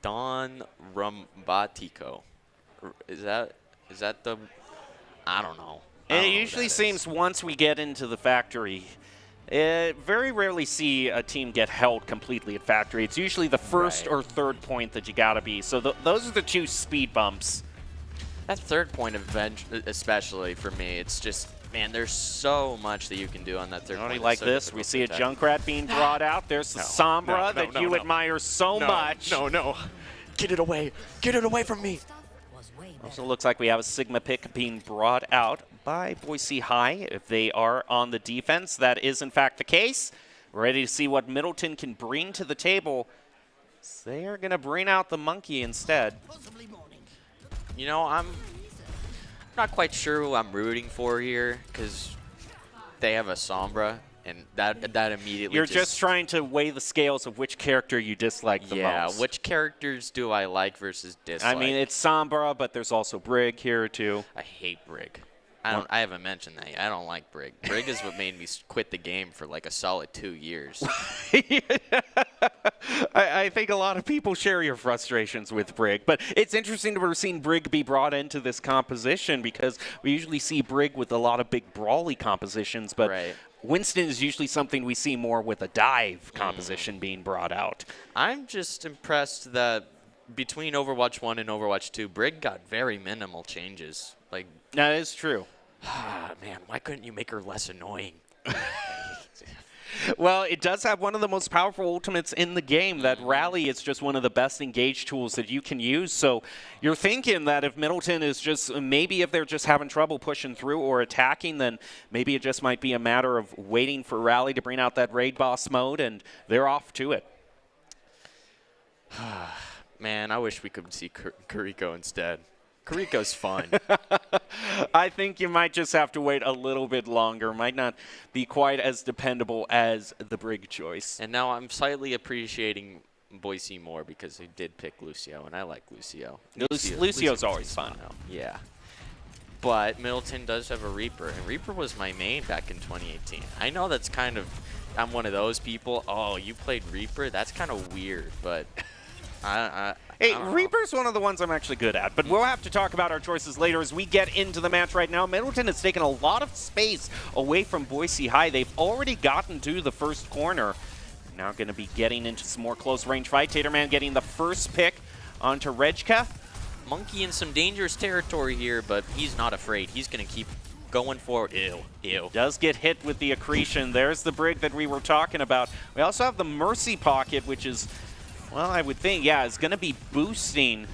Don Rumbatico. Is that the... I don't know. It usually seems once we get into the factory, very rarely see a team get held completely at factory. It's usually the first or third point that you gotta be. So those are the two speed bumps. That third point, especially for me, it's just Man, there's so much that you can do on that third Only point. like It's so this, we difficult see to a attack. Junkrat being brought out. There's the Sombra that you admire so much. No. Get it away. Get it away from me. Also looks like we have a Sigma pick being brought out by Boise High. If they are on the defense, that is in fact the case. We're ready to see what Middleton can bring to the table. They are going to bring out the monkey instead. You know, I'm not quite sure who I'm rooting for here because they have a Sombra, and that immediately You're just trying to weigh the scales of which character you dislike the most. Yeah, which characters do I like versus dislike? I mean, it's Sombra, but there's also Brig here too. I hate Brig. I haven't mentioned that yet. I don't like Brig. Brig is what made me quit the game for like a solid 2 years. I think a lot of people share your frustrations with Brig, but it's interesting that we're seeing Brig be brought into this composition because we usually see Brig with a lot of big brawly compositions, but Right. Winston is usually something we see more with a dive composition being brought out. I'm just impressed that between Overwatch 1 and Overwatch 2, Brig got very minimal changes. Like, That is true. man, why couldn't you make her less annoying? Well, it does have one of the most powerful ultimates in the game. That rally is just one of the best engage tools that you can use. So you're thinking that if Middleton is just, maybe if they're just having trouble pushing through or attacking, then maybe it just might be a matter of waiting for Rally to bring out that raid boss mode, and they're off to it. Man, I wish we could see Kuriko instead. Kuriko's fun. I think you might just have to wait a little bit longer. Might not be quite as dependable as the Brig choice. And now I'm slightly appreciating Boise more because he did pick Lucio, and I like Lucio. Lucio's always fun. Yeah. But Middleton does have a Reaper, and Reaper was my main back in 2018. I know that's kind of, I'm one of those people, oh, you played Reaper? That's kind of weird, but Hey, Reaper's one of the ones I'm actually good at, but we'll have to talk about our choices later as we get into the match right now. Middleton has taken a lot of space away from Boise High. They've already gotten to the first corner. Now going to be getting into some more close-range fight. Taterman getting the first pick onto Rejka. Monkey in some dangerous territory here, but he's not afraid. He's going to keep going forward. Ew. Does get hit with the accretion. There's the Brig that we were talking about. We also have the Mercy Pocket, which is, well, I would think, yeah, it's going to be boosting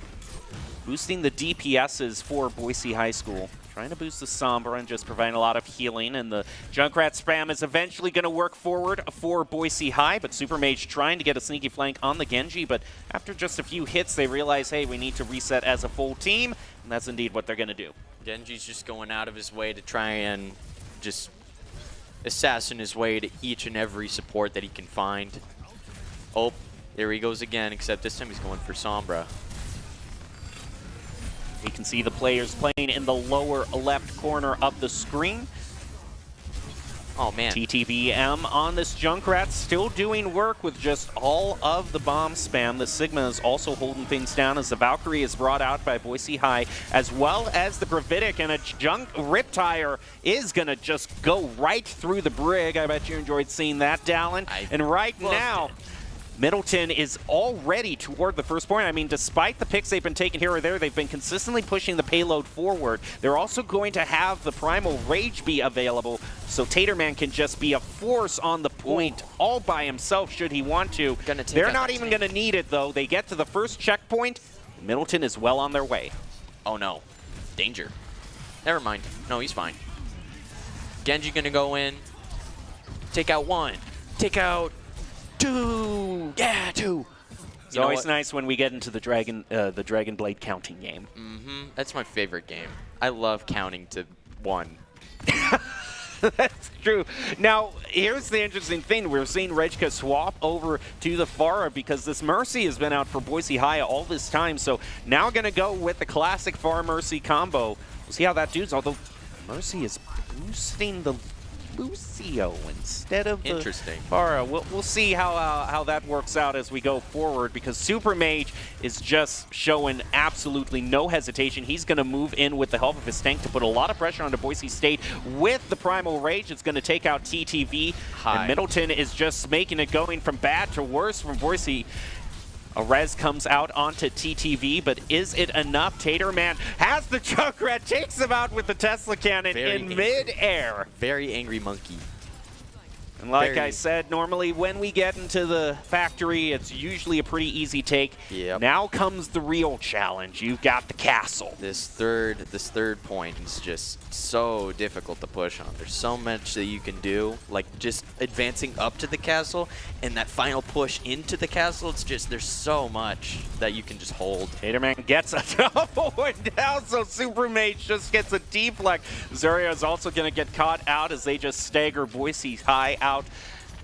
the DPSs for Boise High School. Trying to boost the Sombra and just providing a lot of healing, and the Junkrat spam is eventually going to work forward for Boise High, but Super Mage trying to get a sneaky flank on the Genji, but after just a few hits, they realize, hey, we need to reset as a full team, and that's indeed what they're going to do. Genji's just going out of his way to try and just assassin his way to each and every support that he can find. Oh, there he goes again, except this time he's going for Sombra. We can see the players playing in the lower left corner of the screen. Oh, man. TTBM on this Junkrat, still doing work with just all of the bomb spam. The Sigma is also holding things down as the Valkyrie is brought out by Boise High, as well as the Gravitic, and a Riptire is going to just go right through the Brig. I bet you enjoyed seeing that, Dallin. And right now, Middleton is already toward the first point. I mean, despite the picks they've been taking here or there, they've been consistently pushing the payload forward. They're also going to have the Primal Rage be available, so Taterman can just be a force on the point all by himself should he want to. They're not even going to need it, though. They get to the first checkpoint. Middleton is well on their way. Oh, no. Danger. Never mind. No, he's fine. Genji going to go in. Take out one. Take out two. Yeah, two. It's always nice when we get into the Dragon Blade counting game. That's my favorite game. I love counting to one. That's true. Now, here's the interesting thing. We're seeing Rejka swap over to the Pharah because this Mercy has been out for Boise High all this time. So now going to go with the classic Pharah Mercy combo. We'll see how that does, although Mercy is boosting the Lucio instead of the Pharah. We'll see how that works out as we go forward, because Super Mage is just showing absolutely no hesitation. He's going to move in with the help of his tank to put a lot of pressure onto Boise State with the Primal Rage. It's going to take out TTV. And Middleton is just making it going from bad to worse from Boise. A res comes out onto TTV, but is it enough? Taterman has the Junkrat, takes him out with the Tesla cannon in mid-air. Very angry monkey. And like I said, normally when we get into the factory, it's usually a pretty easy take. Yep. Now comes the real challenge. You've got the castle. This third point is just so difficult to push on. There's so much that you can do, like just advancing up to the castle and that final push into the castle. It's just, there's so much that you can just hold. Taterman gets a double and down, so Super Mage just gets a deflect. Zarya is also going to get caught out as they just stagger Boise High out.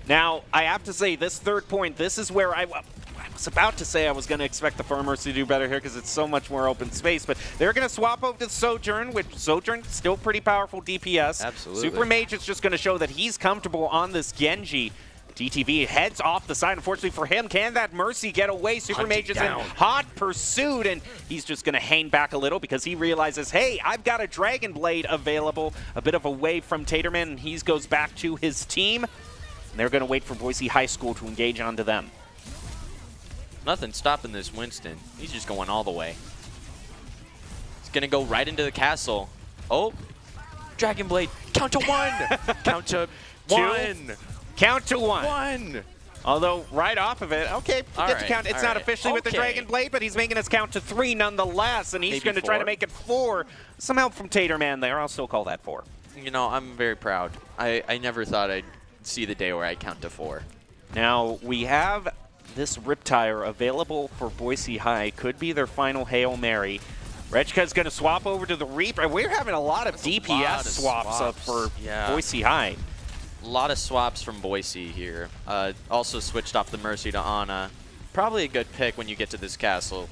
Now, I have to say, this third point, this is where I was about to say I was going to expect the Farmers to do better here because it's so much more open space, but they're going to swap over to Sojourn, which Sojourn still pretty powerful DPS. Absolutely. Super Mage is just going to show that he's comfortable on this Genji. DTV heads off the side. Unfortunately for him, can that Mercy get away? Super Mage is in hot pursuit, and he's just going to hang back a little because he realizes, hey, I've got a Dragon Blade available. A bit of a wave from Taterman, and he goes back to his team. And they're going to wait for Boise High School to engage onto them. Nothing stopping this Winston. He's just going all the way. He's going to go right into the castle. Oh, Dragon Blade. Count to one. Count to one. Count to one. One. Although, right off of it, okay, forget to count. It's not officially with the Dragon Blade, but he's making us count to 3 nonetheless, and he's going to try to make it 4. Some help from Taterman there. I'll still call that 4. You know, I'm very proud. I never thought I'd see the day where I count to 4. Now, we have this Riptire available for Boise High. Could be their final Hail Mary. Rechka's going to swap over to the Reaper. We're having a lot of DPS swaps up for Boise High. A lot of swaps from Boise here. Also switched off the Mercy to Ana. Probably a good pick when you get to this castle.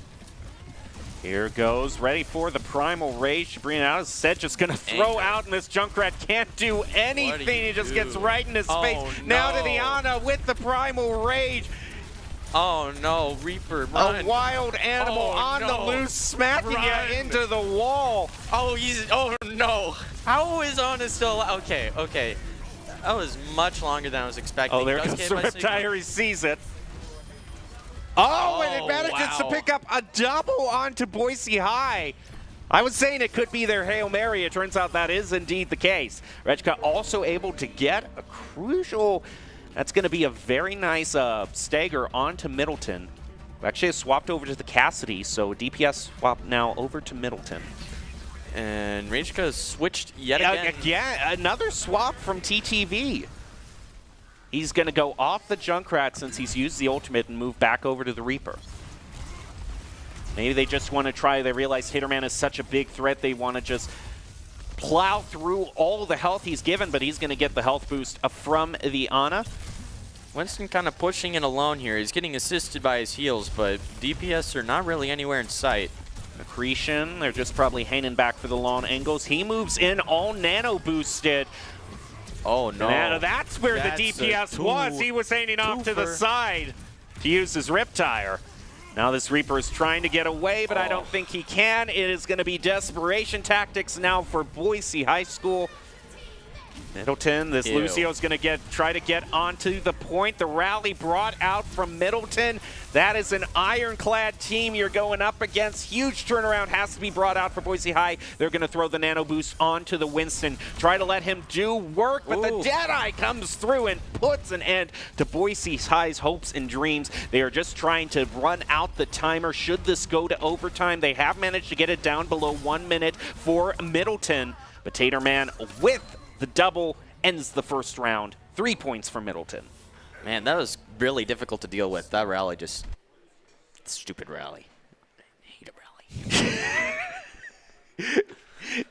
Here goes, ready for the Primal Rage. Sabrina out. Said just going to throw out, and this Junkrat can't do anything. He just gets right in his face. Now to the Ana with the Primal Rage. Oh no, Reaper, run. A wild animal on the loose, smacking you into the wall. Oh, oh no. How is Ana still alive? Okay. That was much longer than I was expecting. Oh, there goes the Riptire. He sees it. Oh, and it manages to pick up a double onto Boise High. I was saying it could be their Hail Mary. It turns out that is indeed the case. Rechka also able to get a crucial, that's going to be a very nice stagger onto Middleton. Actually has swapped over to the Cassidy, so DPS swap now over to Middleton. And Rechka switched yet again. Yeah, another swap from TTV. He's going to go off the Junkrat since he's used the ultimate and move back over to the Reaper. Maybe they just want to try, they realize Taterman is such a big threat, they want to just plow through all the health he's given, but he's going to get the health boost from the Ana. Winston kind of pushing it alone here. He's getting assisted by his heals, but DPS are not really anywhere in sight. Accretion, they're just probably hanging back for the long angles. He moves in, all nano boosted. Oh no. And that's where the DPS was. He was hanging off to the side to use his Riptire. Now this Reaper is trying to get away, but I don't think he can. It is going to be desperation tactics now for Boise High School. Middleton, this Lucio is going to try to get onto the point. The rally brought out from Middleton. That is an ironclad team you're going up against. Huge turnaround has to be brought out for Boise High. They're going to throw the nano boost onto the Winston. Try to let him do work, but the Deadeye comes through and puts an end to Boise High's hopes and dreams. They are just trying to run out the timer. Should this go to overtime, they have managed to get it down below 1 minute for Middleton. But Taterman with the double ends the first round. 3 points for Middleton. Man, that was really difficult to deal with. That rally just, stupid rally. I hate a rally.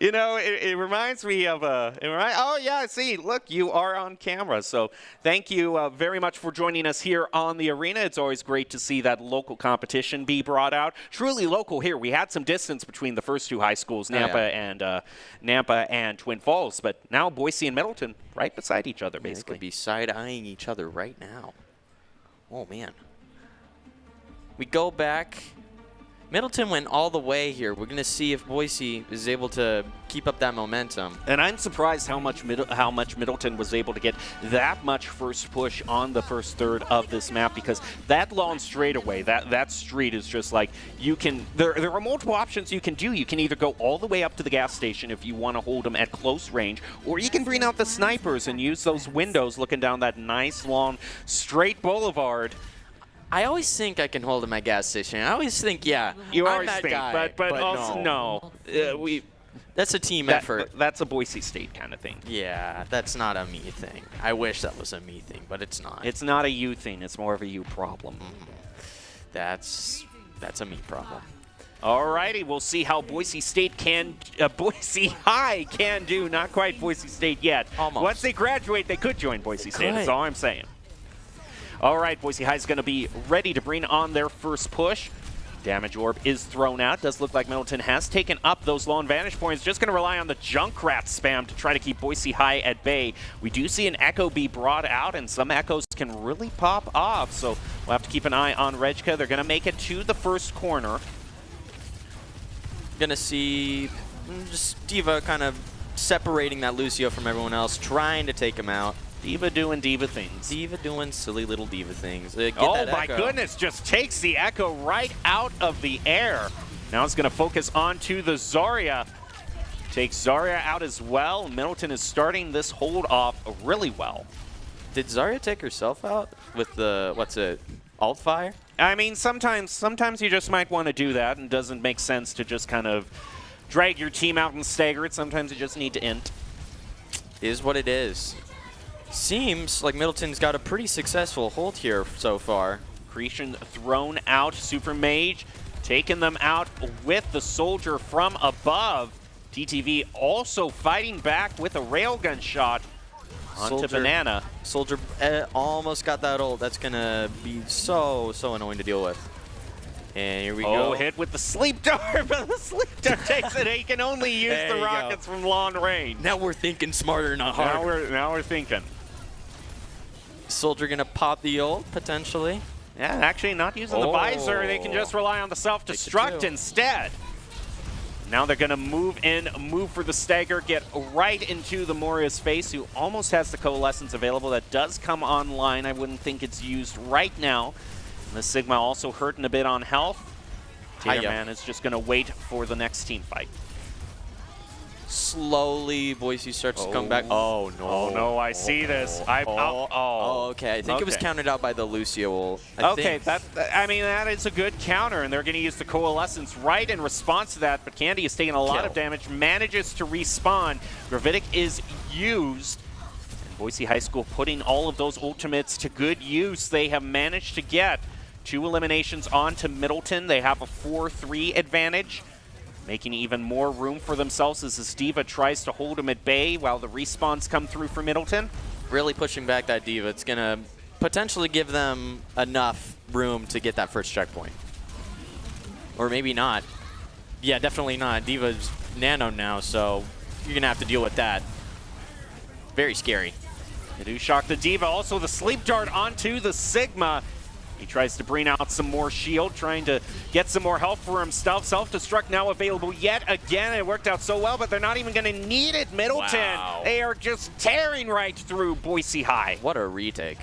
You know, it reminds me of oh yeah, see, look, you are on camera. So thank you very much for joining us here on the arena. It's always great to see that local competition be brought out. Truly local here. We had some distance between the first 2 high schools, Nampa and Twin Falls, but now Boise and Middleton right beside each other, basically. They could be side-eyeing each other right now. Oh man. We go back Middleton went all the way here. We're going to see if Boise is able to keep up that momentum. And I'm surprised how much Middleton was able to get that much first push on the first third of this map, because that long straightaway, that street is just like, you can, there are multiple options you can do. You can either go all the way up to the gas station if you want to hold them at close range, or you can bring out the snipers and use those windows looking down that nice long straight boulevard. I always think I can hold him at gas station. I always think, yeah, You I'm always that think, guy, but also no. That's a team effort. That's a Boise State kind of thing. Yeah, that's not a me thing. I wish that was a me thing, but it's not. It's not a you thing. It's more of a you problem. That's a me problem. Alrighty, we'll see how Boise High can do. Not quite Boise State yet. Almost. Once they graduate, they could join Boise State. That's all I'm saying. All right, Boise High is going to be ready to bring on their first push. Damage orb is thrown out. Does look like Middleton has taken up those long vantage points. Just going to rely on the Junkrat spam to try to keep Boise High at bay. We do see an Echo be brought out, and some Echoes can really pop off. So we'll have to keep an eye on Regka. They're going to make it to the first corner. Gonna see just D.Va kind of separating that Lucio from everyone else, trying to take him out. D.Va doing D.Va things. D.Va doing silly little D.Va things. Get Oh that my Echo. goodness, just takes the Echo right out of the air. Now it's going to focus onto the Zarya. Takes Zarya out as well. Middleton is starting this hold off really well. Did Zarya take herself out with the, what's it, alt fire? I mean, sometimes you just might want to do that, and it doesn't make sense to just kind of drag your team out and stagger it. Sometimes you just need to int. Is what it is. Seems like Middleton's got a pretty successful hold here so far. Cretion thrown out. Super Mage taking them out with the Soldier from above. TTV also fighting back with a railgun shot onto Banana. Soldier almost got that ult. That's going to be so annoying to deal with. And here we go. Oh, hit with the sleep dart, but the sleep dart takes it. He can only use the rockets from long range. Now we're thinking smarter, not harder. Now we're thinking. Soldier gonna pop the ult potentially. Yeah, actually not using the visor. They can just rely on the self-destruct instead. Now they're gonna move for the stagger, get right into the Moria's face, who almost has the coalescence available. That does come online. I wouldn't think it's used right now. And the Sigma also hurting a bit on health. Taterman is just gonna wait for the next team fight. Slowly, Boise starts to come back. Oh, no. Oh, no, I see this. Okay. I think it was countered out by the Lucio ult. I mean, that is a good counter, and they're going to use the Coalescence right in response to that, but Candy is taking a lot of damage, manages to respawn. Gravitic is used. And Boise High School putting all of those ultimates to good use. They have managed to get 2 eliminations onto Middleton. They have a 4-3 advantage, making even more room for themselves as this D.Va tries to hold him at bay while the respawns come through for Middleton. Really pushing back that D.Va. It's going to potentially give them enough room to get that first checkpoint. Or maybe not. Yeah, definitely not. D.Va's nano now, so you're going to have to deal with that. Very scary. They do shock the D.Va. Also the sleep dart onto the Sigma. He tries to bring out some more shield, trying to get some more health for himself. Self-destruct now available yet again. It worked out so well, but they're not even going to need it. Middleton, they are just tearing right through Boise High. What a retake.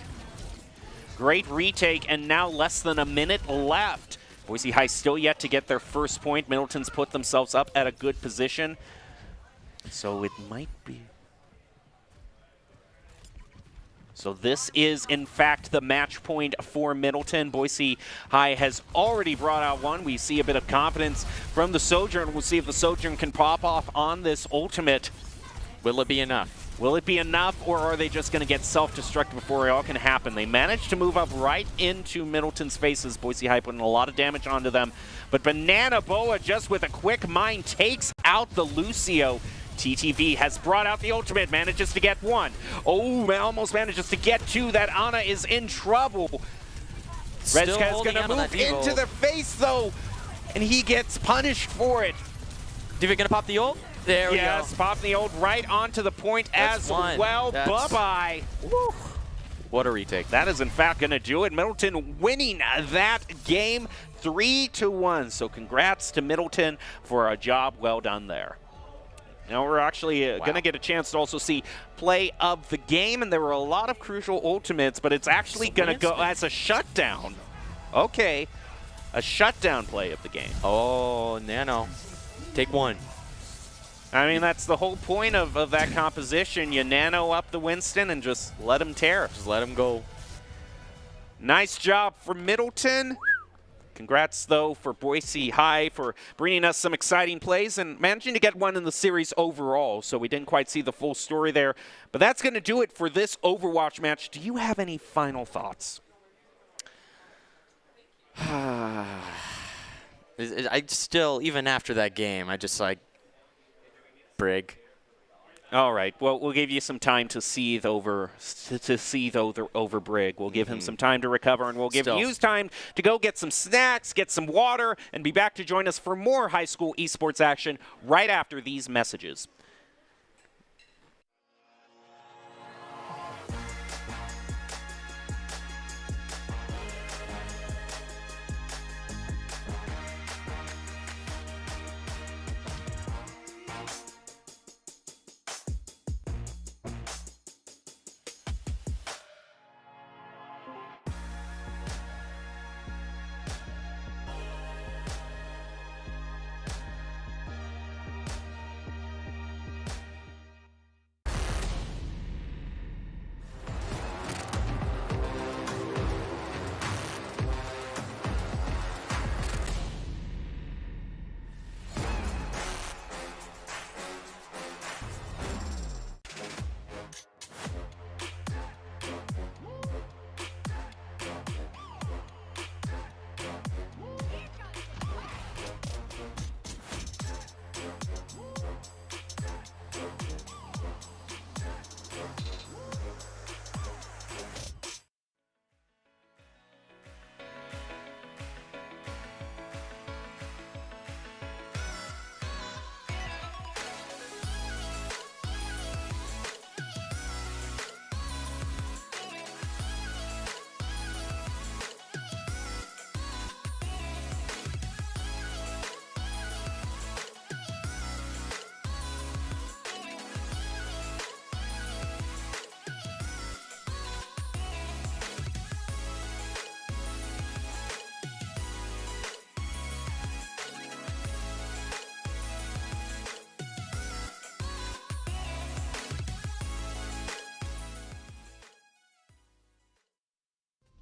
Great retake, and now less than a minute left. Boise High still yet to get their first point. Middleton's put themselves up at a good position. So it might be... So this is, in fact, the match point for Middleton. Boise High has already brought out one. We see a bit of confidence from the Sojourn. We'll see if the Sojourn can pop off on this ultimate. Will it be enough? Will it be enough, or are they just going to get self-destruct before it all can happen? They managed to move up right into Middleton's faces. Boise High putting a lot of damage onto them. But Banana Boa, just with a quick mine, takes out the Lucio. TTV has brought out the ultimate, manages to get one. Oh, almost manages to get two. That Ana is in trouble. Rezka is going to move into the face, though, and he gets punished for it. D.Va going to pop the ult? There we go. Yes, pop the ult right onto the point as well. Bye-bye. What a retake. That is, in fact, going to do it. Middleton winning that game 3-1. So congrats to Middleton for a job well done there. Now we're actually going to get a chance to also see play of the game, and there were a lot of crucial ultimates, but it's actually going to go as a shutdown. Okay, a shutdown play of the game. Oh, Nano. Take one. I mean, that's the whole point of that composition. You nano up the Winston and just let him tear. Just let him go. Nice job for Middleton. Congrats, though, for Boise High for bringing us some exciting plays and managing to get one in the series overall. So we didn't quite see the full story there. But that's going to do it for this Overwatch match. Do you have any final thoughts? I still, even after that game, I just like, Brig. All right. Well, we'll give you some time to seethe over Brig. We'll give him some time to recover, and we'll give you time to go get some snacks, get some water, and be back to join us for more high school esports action right after these messages.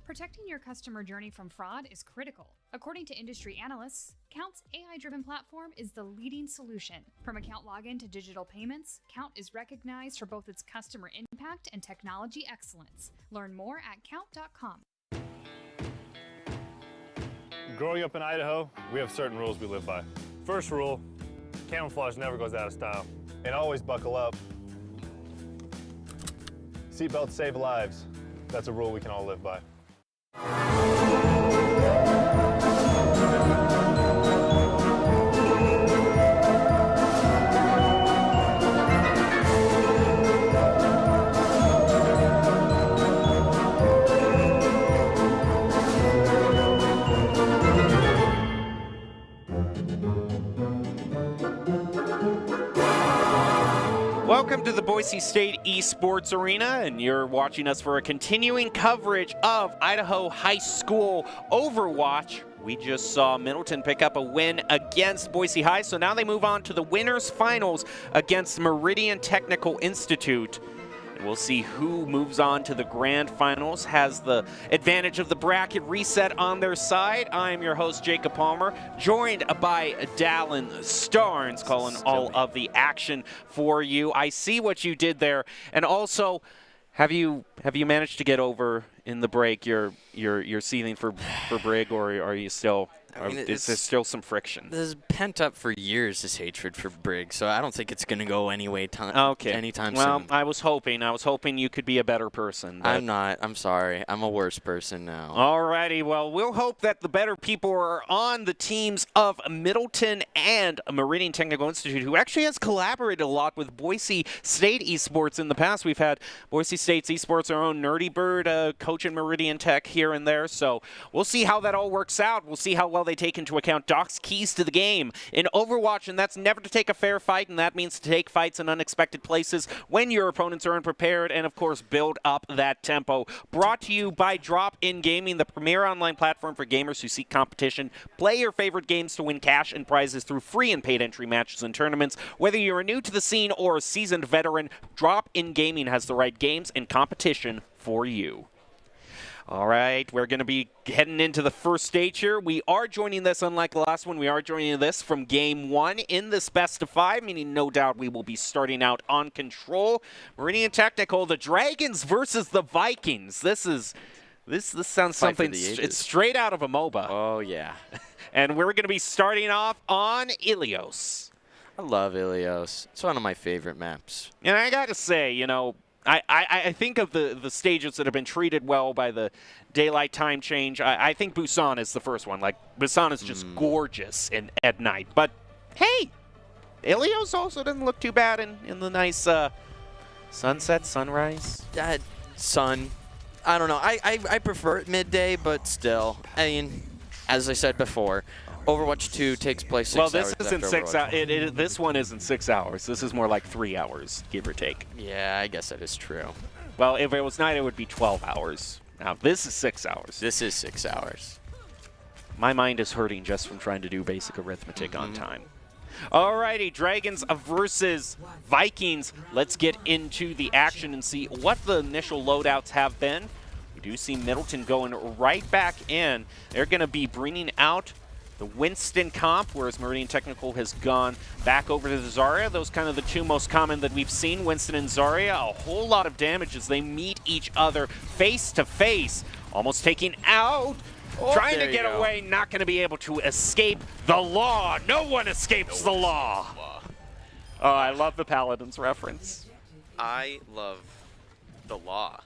Protecting your customer journey from fraud is critical. According to industry analysts, Count's AI-driven platform is the leading solution. From account login to digital payments, Count is recognized for both its customer impact and technology excellence. Learn more at count.com. Growing up in Idaho, we have certain rules we live by. First rule, camouflage never goes out of style. And always buckle up. Seatbelts save lives. That's a rule we can all live by. Welcome to the Boise State Esports Arena, and you're watching us for a continuing coverage of Idaho High School Overwatch. We just saw Middleton pick up a win against Boise High, so now they move on to the winners finals against Meridian Technical Institute. And we'll see who moves on to the grand finals, has the advantage of the bracket reset on their side. I'm your host, Jacob Palmer, joined by Dallin Starnes, calling all of the action for you. I see what you did there. And also, have you managed to get over in the break your seething for Brig, or are you still... is there still some friction? This is pent up for years, this hatred for Brig, so I don't think it's going to go anytime soon. Well, I was hoping you could be a better person. I'm not. I'm sorry. I'm a worse person now. Alrighty, well, we'll hope that the better people are on the teams of Middleton and Meridian Technical Institute, who actually has collaborated a lot with Boise State Esports in the past. We've had Boise State's Esports, our own Nerdy Bird, coach at Meridian Tech here here and there. So we'll see how that all works out. We'll see how well they take into account Doc's keys to the game in Overwatch, and that's never to take a fair fight, and that means to take fights in unexpected places when your opponents are unprepared, and of course build up that tempo. Brought to you by Drop In Gaming, the premier online platform for gamers who seek competition. Play your favorite games to win cash and prizes through free and paid entry matches and tournaments. Whether you're new to the scene or a seasoned veteran, Drop In Gaming has the right games and competition for you. All right, we're going to be heading into the first stage here. We are joining this, unlike the last one, we are joining this from Game 1 in this best of 5, meaning no doubt we will be starting out on Control. Meridian Technical, the Dragons versus the Vikings. This sounds something, it's straight out of a MOBA. Oh, yeah. And we're going to be starting off on Ilios. I love Ilios. It's one of my favorite maps. And I got to say, you know, I think of the stages that have been treated well by the daylight time change. I think Busan is the first one. Like, Busan is just gorgeous at night. But, hey, Ilios also doesn't look too bad in the nice sunset, sunrise. Sun. I don't know. I prefer it midday, but still. I mean, as I said before, Overwatch 2 takes place 6 hours. Well, this isn't 6 hours. Overwatch. This one isn't 6 hours. This is more like 3 hours, give or take. Yeah, I guess that is true. Well, if it was night, it would be 12 hours. Now, this is 6 hours. This is 6 hours. My mind is hurting just from trying to do basic arithmetic on time. Alrighty, Dragons versus Vikings. Let's get into the action and see what the initial loadouts have been. We do see Middleton going right back in. They're going to be bringing out the Winston comp, whereas Meridian Technical has gone back over to the Zarya. Those kind of the two most common that we've seen, Winston and Zarya. A whole lot of damage as they meet each other face to face, almost taking out. Trying to get away, not going to be able to escape the law. No one escapes the law. Oh, I love the Paladins reference. I love the law.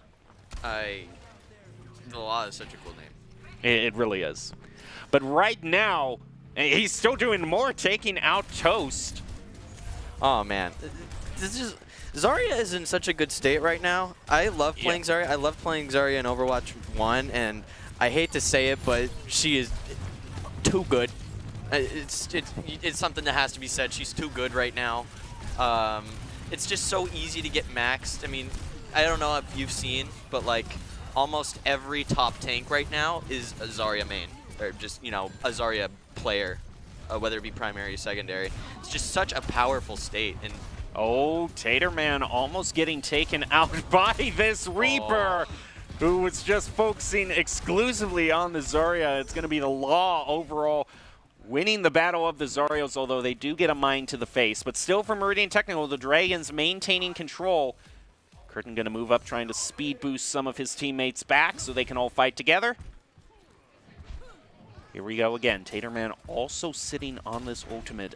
The law is such a cool name. It really is. But right now, he's still doing more, taking out Toast. Oh, man. Zarya is in such a good state right now. I love playing Zarya. I love playing Zarya in Overwatch 1, and I hate to say it, but she is too good. It's something that has to be said. She's too good right now. It's just so easy to get maxed. I mean, I don't know if you've seen, but like almost every top tank right now is a Zarya main, or just, you know, a Zarya player, whether it be primary or secondary. It's just such a powerful state. And oh, Taterman almost getting taken out by this Reaper. Who was just focusing exclusively on the Zarya. It's going to be the Law overall winning the battle of the Zaryas, although they do get a mine to the face. But still for Meridian Technical, the Dragons maintaining control. Curtin going to move up, trying to speed boost some of his teammates back so they can all fight together. Here we go again. Taterman also sitting on this ultimate.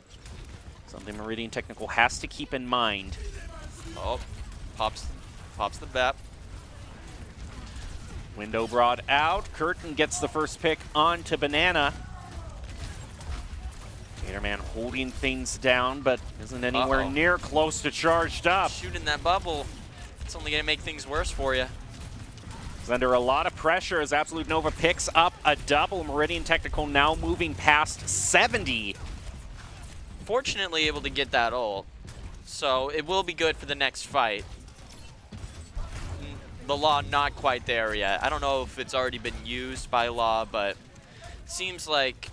Something Meridian Technical has to keep in mind. oh, pops the BAP. Window brought out. Curtin gets the first pick onto Banana. Taterman holding things down, but isn't anywhere near close to charged up. Shooting that bubble, it's only going to make things worse for you. He's under a lot of pressure as Absolute Nova picks up a double. Meridian Technical now moving past 70. Fortunately able to get that ult, so it will be good for the next fight. The Law not quite there yet. I don't know if it's already been used by Law, but seems like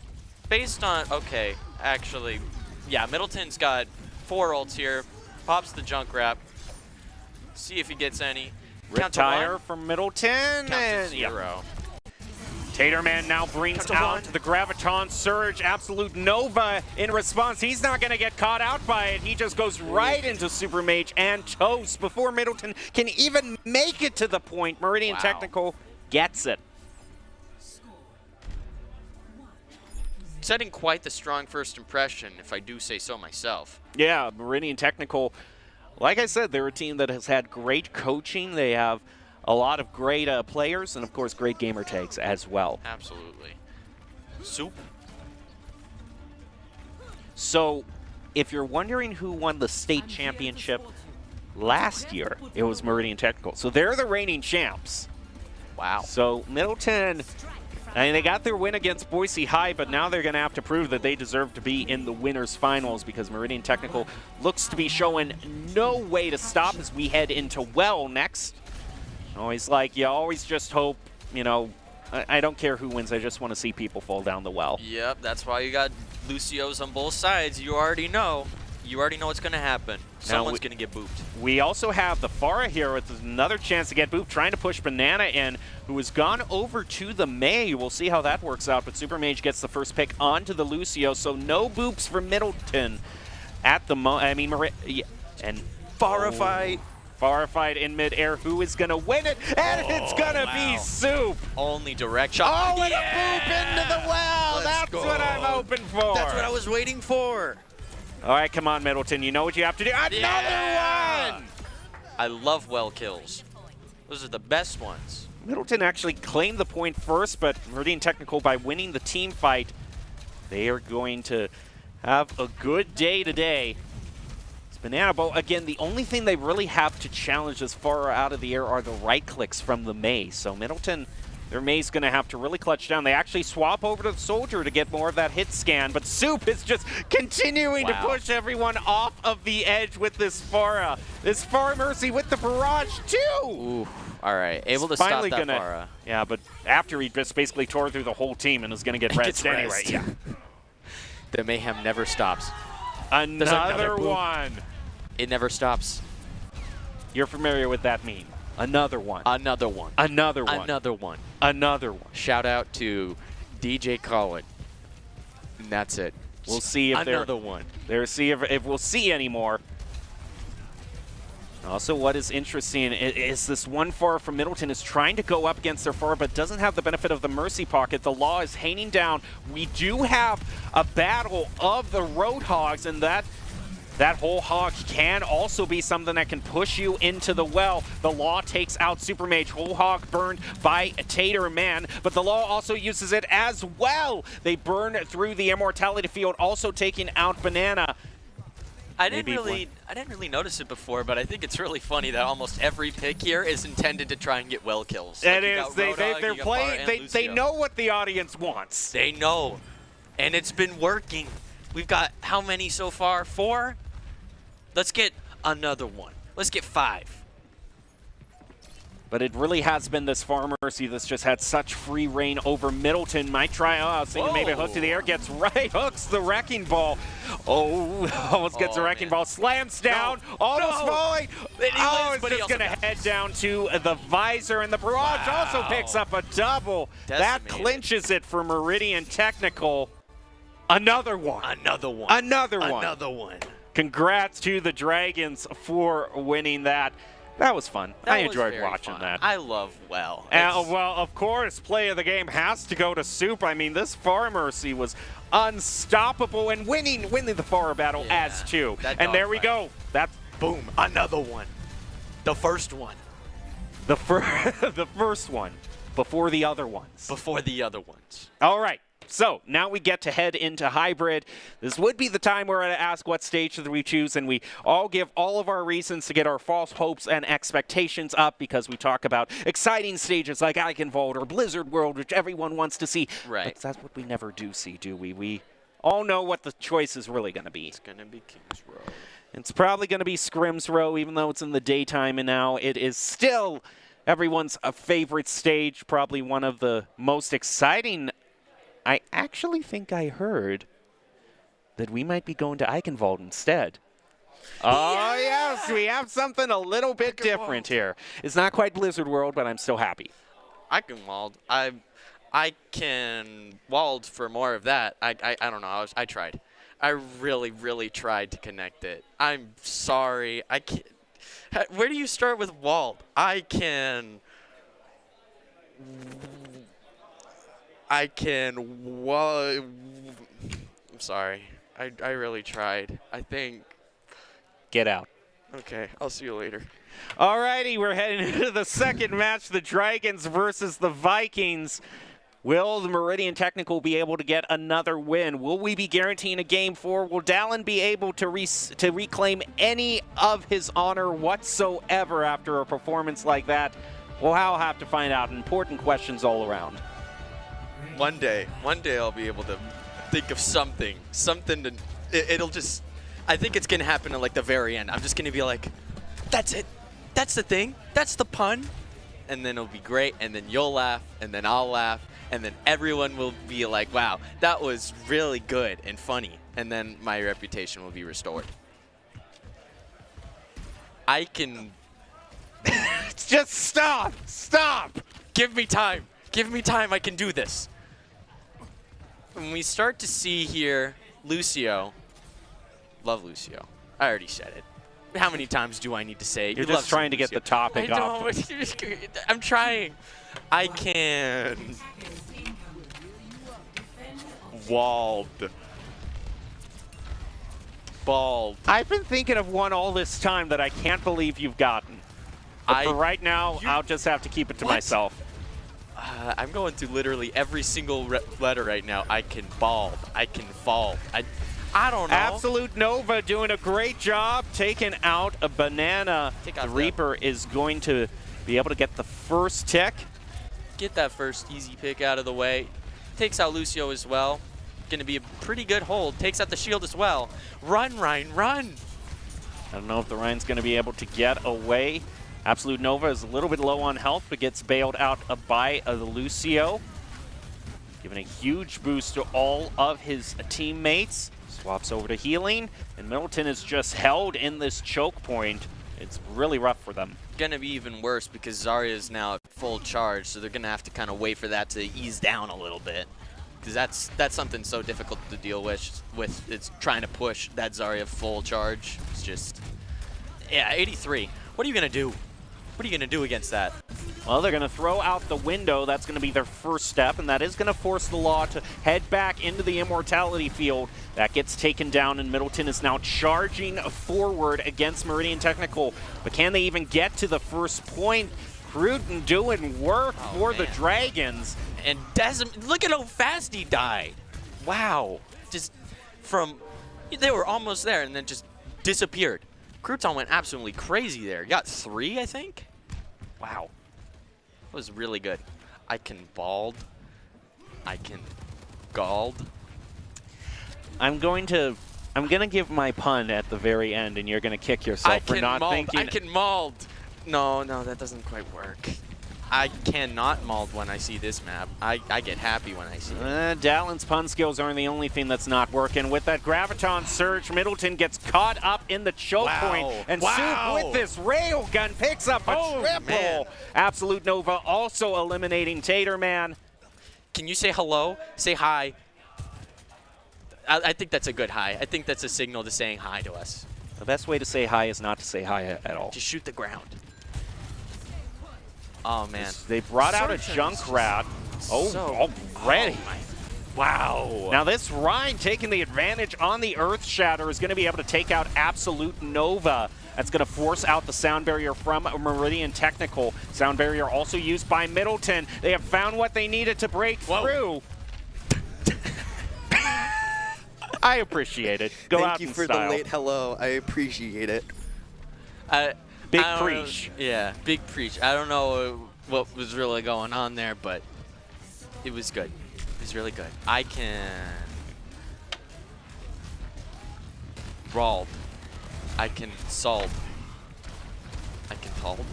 based on, okay, actually, yeah, Middleton's got 4 ults here. Pops the junk wrap. See if he gets any. Retire from Middleton. Count to 0. Taterman now brings out the Graviton Surge. Absolute Nova in response. He's not going to get caught out by it. He just goes right into Super Mage and Toast before Middleton can even make it to the point. Meridian Technical gets it. Setting quite the strong first impression, if I do say so myself. Yeah, Meridian Technical, like I said, they're a team that has had great coaching. They have a lot of great players, and of course, great gamer tags as well. Absolutely. Soup. So, if you're wondering who won the state championship last year, it was Meridian Technical. So they're the reigning champs. Wow. So Middleton, I mean, they got their win against Boise High, but now they're going to have to prove that they deserve to be in the winners finals because Meridian Technical looks to be showing no way to stop as we head into Well next. Always like, you always just hope, you know, I don't care who wins, I just want to see people fall down the well. Yep, that's why you got Lucio's on both sides. You already know. You already know what's going to happen. Someone's going to get booped. We also have the Farah here with another chance to get booped, trying to push Banana in, who has gone over to the May. We'll see how that works out, but Super Mage gets the first pick onto the Lucio, so no boops for Middleton at the moment. I mean, and Farah fight. Farah fight in midair. Who is going to win it? And it's going to be Soup. Only direct shot. Oh, and a boop into the well. That's what I'm hoping for. That's what I was waiting for. All right, come on, Middleton. You know what you have to do. Another one! I love well kills. Those are the best ones. Middleton actually claimed the point first, but Meridian Technical, by winning the team fight, they are going to have a good day today. It's Banana Boat. Again, the only thing they really have to challenge as far out of the air are the right clicks from the maze. So Middleton, their maze going to have to really clutch down. They actually swap over to the Soldier to get more of that hit scan, but Soup is just continuing to push everyone off of the edge with this Farah. This Farah Mercy with the barrage too! Ooh, all right, able to Finally stop that Farah. Yeah, but after he just basically tore through the whole team and is going to get rezzed anyway. Yeah. The mayhem never stops. Another one. It never stops. You're familiar with that meme. Another one. Another one. Another one. Another one. Another one. Shout out to DJ Colin. And that's it. We'll see if another one. See if we'll see any more. Also, what is interesting is this one Farah from Middleton is trying to go up against their Farah, but doesn't have the benefit of the Mercy Pocket. The Law is hanging down. We do have a battle of the Roadhogs, and that whole hog can also be something that can push you into the well. The Law takes out Super Mage. Whole hog burned by Tater Man, but the Law also uses it as well. They burn through the Immortality Field, also taking out Banana. I didn't really notice it before, but I think it's really funny that almost every pick here is intended to try and get well kills. It is. They're playing. They know what the audience wants. They know, and it's been working. We've got how many so far? 4? Let's get another one. Let's get 5. But it really has been this Farah Mercy that's just had such free reign over Middleton. Might try, I was thinking maybe a hook to the air, gets right, hooks the Wrecking Ball. Oh, almost gets the Wrecking Ball, slams down, almost falling. Oh, it's just gonna head down to the visor, and the barrage also picks up a double. That clinches it for Meridian Technical. Another one. Another one. Another one. Another one. Congrats to the Dragons for winning that. That was fun. I enjoyed watching that. I love well. Well, of course, play of the game has to go to Soup. I mean, this Farah Mercy was unstoppable and winning the Farah battle as two. And there we go. That's boom. Another one. The first one. The first one before the other ones. Before the other ones. All right. So now we get to head into hybrid. This would be the time where I ask what stage should we choose, and we all give all of our reasons to get our false hopes and expectations up because we talk about exciting stages like Eichenwald or Blizzard World, which everyone wants to see. Right. But that's what we never do see, do we? We all know what the choice is really going to be. It's going to be King's Row. It's probably going to be Scrim's Row, even though it's in the daytime, and now it is still everyone's favorite stage, probably one of the most exciting. I actually think I heard that we might be going to Eichenwald instead. Oh, yes, we have something a little bit different here. It's not quite Blizzard World, but I'm still happy. Eichenwald. I can wald for more of that. I don't know. I tried. I really, really tried to connect it. I'm sorry. I can't. Where do you start with wald? I'm sorry. I really tried. I think. Get out. Okay, I'll see you later. All righty, we're heading into the second match, the Dragons versus the Vikings. Will the Meridian Technical be able to get another win? Will we be guaranteeing a Game 4? Will Dallin be able to reclaim any of his honor whatsoever after a performance like that? Well, I'll have to find out. Important questions all around. One day I'll be able to think of something to, it'll just, I think it's gonna happen at like the very end. I'm just gonna be like, that's it, that's the thing, that's the pun, and then it'll be great, and then you'll laugh, and then I'll laugh, and then everyone will be like, wow, that was really good and funny, and then my reputation will be restored. I can Just stop! Stop! give me time, I can do this. When we start to see here, Lucio, love Lucio. I already said it. How many times do I need to say it? You're You love just trying to get Lucio. the topic I off. know. I'm trying. I can. Walled. Bald. I've been thinking of one all this time that I can't believe you've gotten. But for right now, I'll just have to keep it to myself. I'm going through literally every single letter right now. I can bald. I can fall. I don't know. Absolute Nova doing a great job taking out a banana. The Reaper is going to be able to get the first tick. Get that first easy pick out of the way. Takes out Lucio as well. Going to be a pretty good hold. Takes out the shield as well. Run, Ryan, run. I don't know if the Ryan's going to be able to get away. Absolute Nova is a little bit low on health, but gets bailed out by the Lucio. Giving a huge boost to all of his teammates. Swaps over to healing, and Middleton is just held in this choke point. It's really rough for them. Gonna be even worse because Zarya is now at full charge, so they're gonna have to kind of wait for that to ease down a little bit. Because that's something so difficult to deal with it's trying to push that Zarya full charge. It's just, yeah, 83. What are you gonna do? What are you going to do against that? Well, they're going to throw out the window. That's going to be their first step, and that is going to force the Law to head back into the Immortality field. That gets taken down, and Middleton is now charging forward against Meridian Technical. But can they even get to the first point? Cruden doing work for the Dragons. And look at how fast he died. Wow. Just they were almost there and then just disappeared. Crouton went absolutely crazy there. Got 3, I think. Wow. That was really good. I can bald. I can gald. I'm gonna give my pun at the very end, and you're gonna kick yourself for not thinking. I can mauled. No, that doesn't quite work. I cannot mauled when I see this map. I get happy when I see it. Dallin's pun skills aren't the only thing that's not working. With that Graviton Surge, Middleton gets caught up in the choke point. And Soup with this railgun picks up a triple. Man. Absolute Nova also eliminating Taterman. Can you say hello? Say hi. I think that's a good hi. I think that's a signal to saying hi to us. The best way to say hi is not to say hi at all. Just shoot the ground. Oh, man. They brought out a Junkrat. Already. Wow. Now this Rhine taking the advantage on the Earth Shatter is going to be able to take out Absolute Nova. That's going to force out the Sound Barrier from Meridian Technical. Sound Barrier also used by Middleton. They have found what they needed to break through. I appreciate it. Thank you for the late hello. I appreciate it. Big preach. Yeah, big preach. I don't know what was really going on there, but it was good. It was really good. I can brawled. I can solve. I can hold.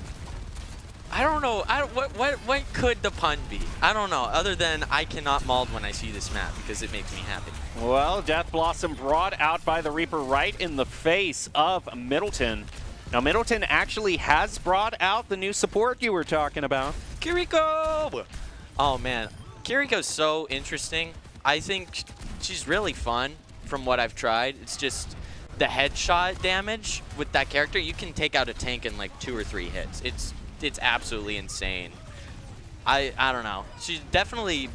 I don't know. What could the pun be? I don't know. Other than I cannot mauled when I see this map because it makes me happy. Well, Death Blossom brought out by the Reaper right in the face of Middleton. Now, Middleton actually has brought out the new support you were talking about. Kiriko! Oh, man. Kiriko's so interesting. I think she's really fun from what I've tried. It's just the headshot damage with that character. You can take out a tank in like 2 or 3 hits. It's absolutely insane. I don't know. She's definitely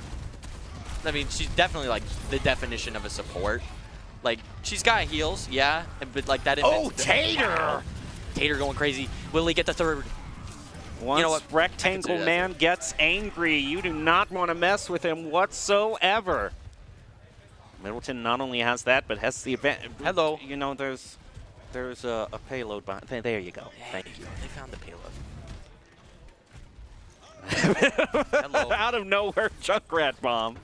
like the definition of a support. Like, she's got heals, yeah, but like that. Oh, Tater! Wow. Tater going crazy. Will he get the 3rd? Once you know what? Rectangle Man gets angry, you do not want to mess with him whatsoever. Middleton not only has that, but has the event. Hello. You know, there's a payload behind. There you go. Yeah, Thank you. They found the payload. Hello. Out of nowhere, Junkrat bomb.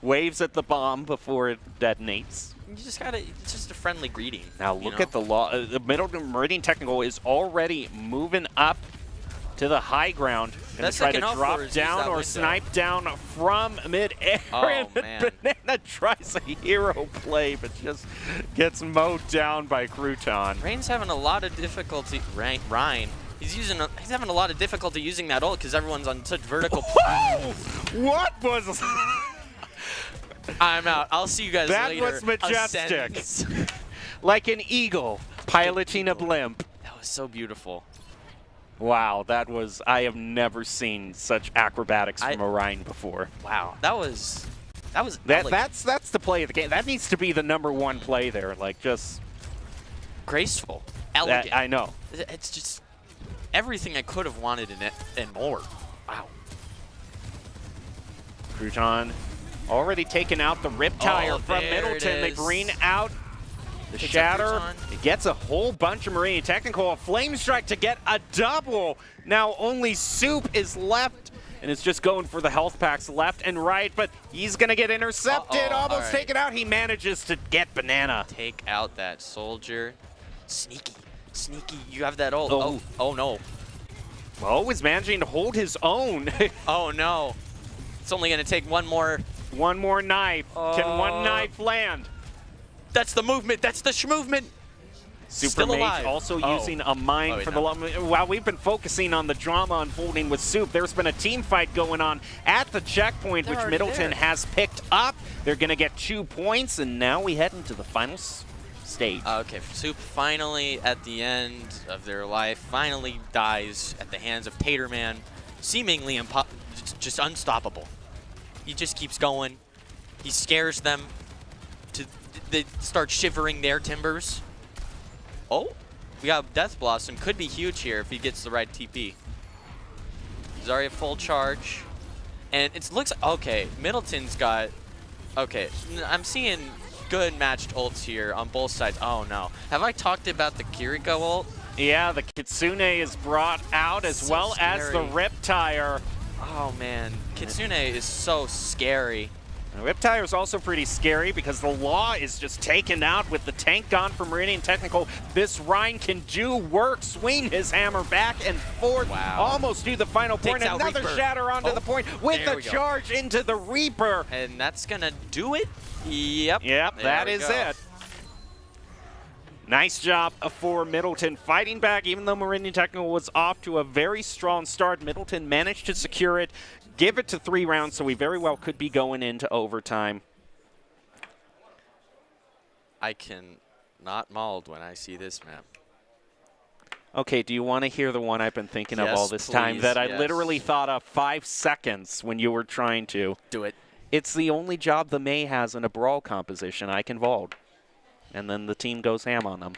Waves at the bomb before it detonates. You just gotta, it's just a friendly greeting. Now look at the law. The Middleton Meridian Technical is already moving up to the high ground. Gonna try to drop down or snipe down from mid-air. Oh, man. Banana tries a hero play, but just gets mowed down by Crouton. Rain's having a lot of difficulty. Ryan. He's having a lot of difficulty using that ult because everyone's on such vertical. What was? I'm out. I'll see you guys later. That was majestic. Like an eagle piloting a blimp. That was so beautiful. Wow, that was, I have never seen such acrobatics from Orion before. Wow, that was that's the play of the game. That needs to be the #1 play there, like just graceful, elegant. I know. It's just everything I could have wanted in it and more. Wow. Crouton already taken out the Riptire from Middleton. They bring out the Shatter. It gets a whole bunch of Meridian Technical. A Flame Strike to get a double. Now only Soup is left, and it's just going for the health packs left and right, but he's going to get intercepted. Almost taken out. He manages to get Banana. Take out that soldier. Sneaky. Sneaky. You have that ult. Oh no. Oh, is managing to hold his own. Oh no. It's only going to take one more knife. Can one knife land? That's the movement. That's the movement. Super Mage also using a mine for the long. While we've been focusing on the drama unfolding with Soup, there's been a team fight going on at the checkpoint, which Middleton has picked up. They're going to get 2 points, and now we head into the final stage. Okay, Soup finally at the end of their life finally dies at the hands of Taterman, seemingly just unstoppable. He just keeps going. He scares them. They start shivering their timbers. Oh, we got Death Blossom. Could be huge here if he gets the right TP. Zarya full charge. And it looks, okay, Middleton's got, okay, I'm seeing good matched ults here on both sides. Oh no. Have I talked about the Kiriko ult? Yeah, the Kitsune is brought out as well as the Riptire. Oh man, Kitsune is so scary. Riptire is also pretty scary because the Law is just taken out with the tank gone from Meridian Technical. This Rhine can do work, swing his hammer back and forth, almost do the final point. Another Shatter onto the point with the charge into the Reaper. And that's going to do it? Yep. Yep, that is it. Nice job for Middleton fighting back, even though Meridian Technical was off to a very strong start. Middleton managed to secure it, give it to 3 rounds, so we very well could be going into overtime. I can not mauled when I see this map. Okay, do you want to hear the one I've been thinking of all this time that I literally thought of 5 seconds when you were trying to? Do it. It's the only job the May has in a brawl composition. I can vault. And then the team goes ham on them.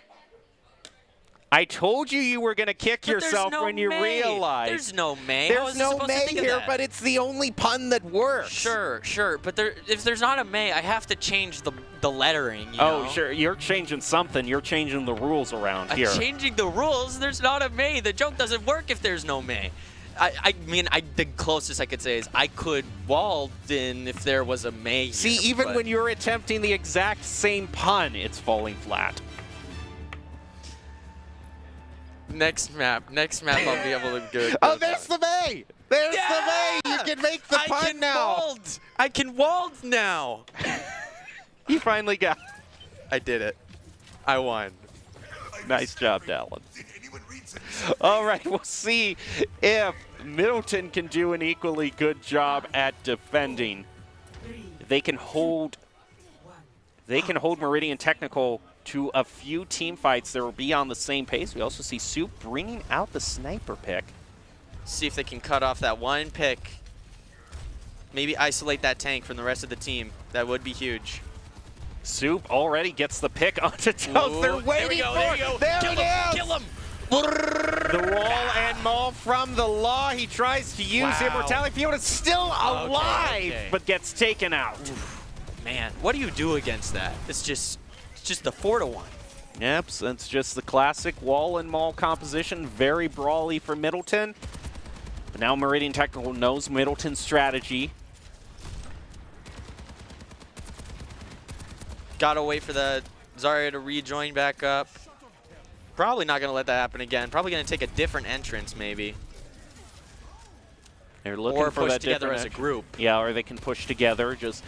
I told you were going to kick yourself when you realized. There's no May. There's no May here, but it's the only pun that works. Sure, sure. But if there's not a May, I have to change the lettering, you know? Sure. You're changing something. You're changing the rules around here. I'm changing the rules? There's not a May. The joke doesn't work if there's no May. I mean, the closest I could say is I could walled in if there was a May here. See, even when you're attempting the exact same pun, it's falling flat. Next map I'll be able to go. Oh, there's the May! There's the May! You can make the pun now! I can walled now! You finally got it. I did it. I won. Nice job, Dallin. All right, we'll see if Middleton can do an equally good job at defending. They can hold Meridian Technical to a few team fights that will be on the same pace. We also see Soup bringing out the sniper pick. See if they can cut off that one pick. Maybe isolate that tank from the rest of the team. That would be huge. Soup already gets the pick onto Toast. They're waiting for it. There it is. Kill him. The wall and maul from the Law. He tries to use Immortality Field. It's still alive, but gets taken out. Oof. Man, what do you do against that? It's just the 4-to-1. Yep, so it's just the classic wall and maul composition. Very brawly for Middleton. Now Meridian Technical knows Middleton's strategy. Gotta wait for the Zarya to rejoin back up. Probably not gonna let that happen again. Probably gonna take a different entrance maybe. They're looking Or for push that together different as a group. Yeah, or they can push together. Just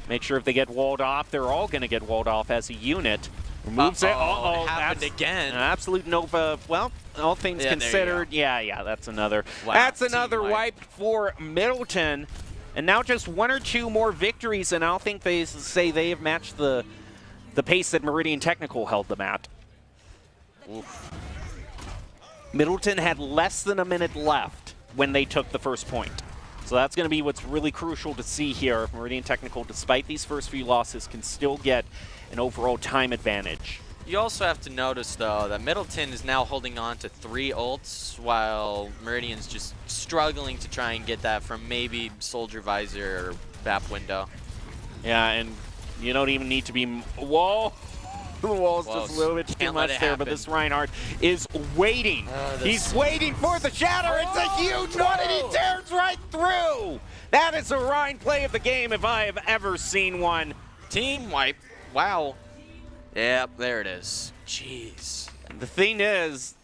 make sure if they get walled off, they're all going to get walled off as a unit. Removes it. Uh-oh, it happened again. An absolute Nova. Well, all things Yeah, there you considered, yeah, that's another. Wow, That's another team wipe. wipe for Middleton. And now just 1 or 2 more victories, and I don't think they say they have matched the pace that Meridian Technical held them at. Oof. Middleton had less than a minute left when they took the first point. So that's going to be what's really crucial to see here. If Meridian Technical, despite these first few losses, can still get an overall time advantage. You also have to notice, though, that Middleton is now holding on to 3 ults, while Meridian's just struggling to try and get that from maybe Soldier Visor or VAP window. Yeah, and you don't even need to be... Whoa! The wall's just a little bit too much there, but this Reinhardt is waiting. He's waiting for the shatter. It's a huge one, and he tears right through. That is a Rein play of the game if I have ever seen one. Team wipe. Wow. Yep, there it is. Jeez. The thing is,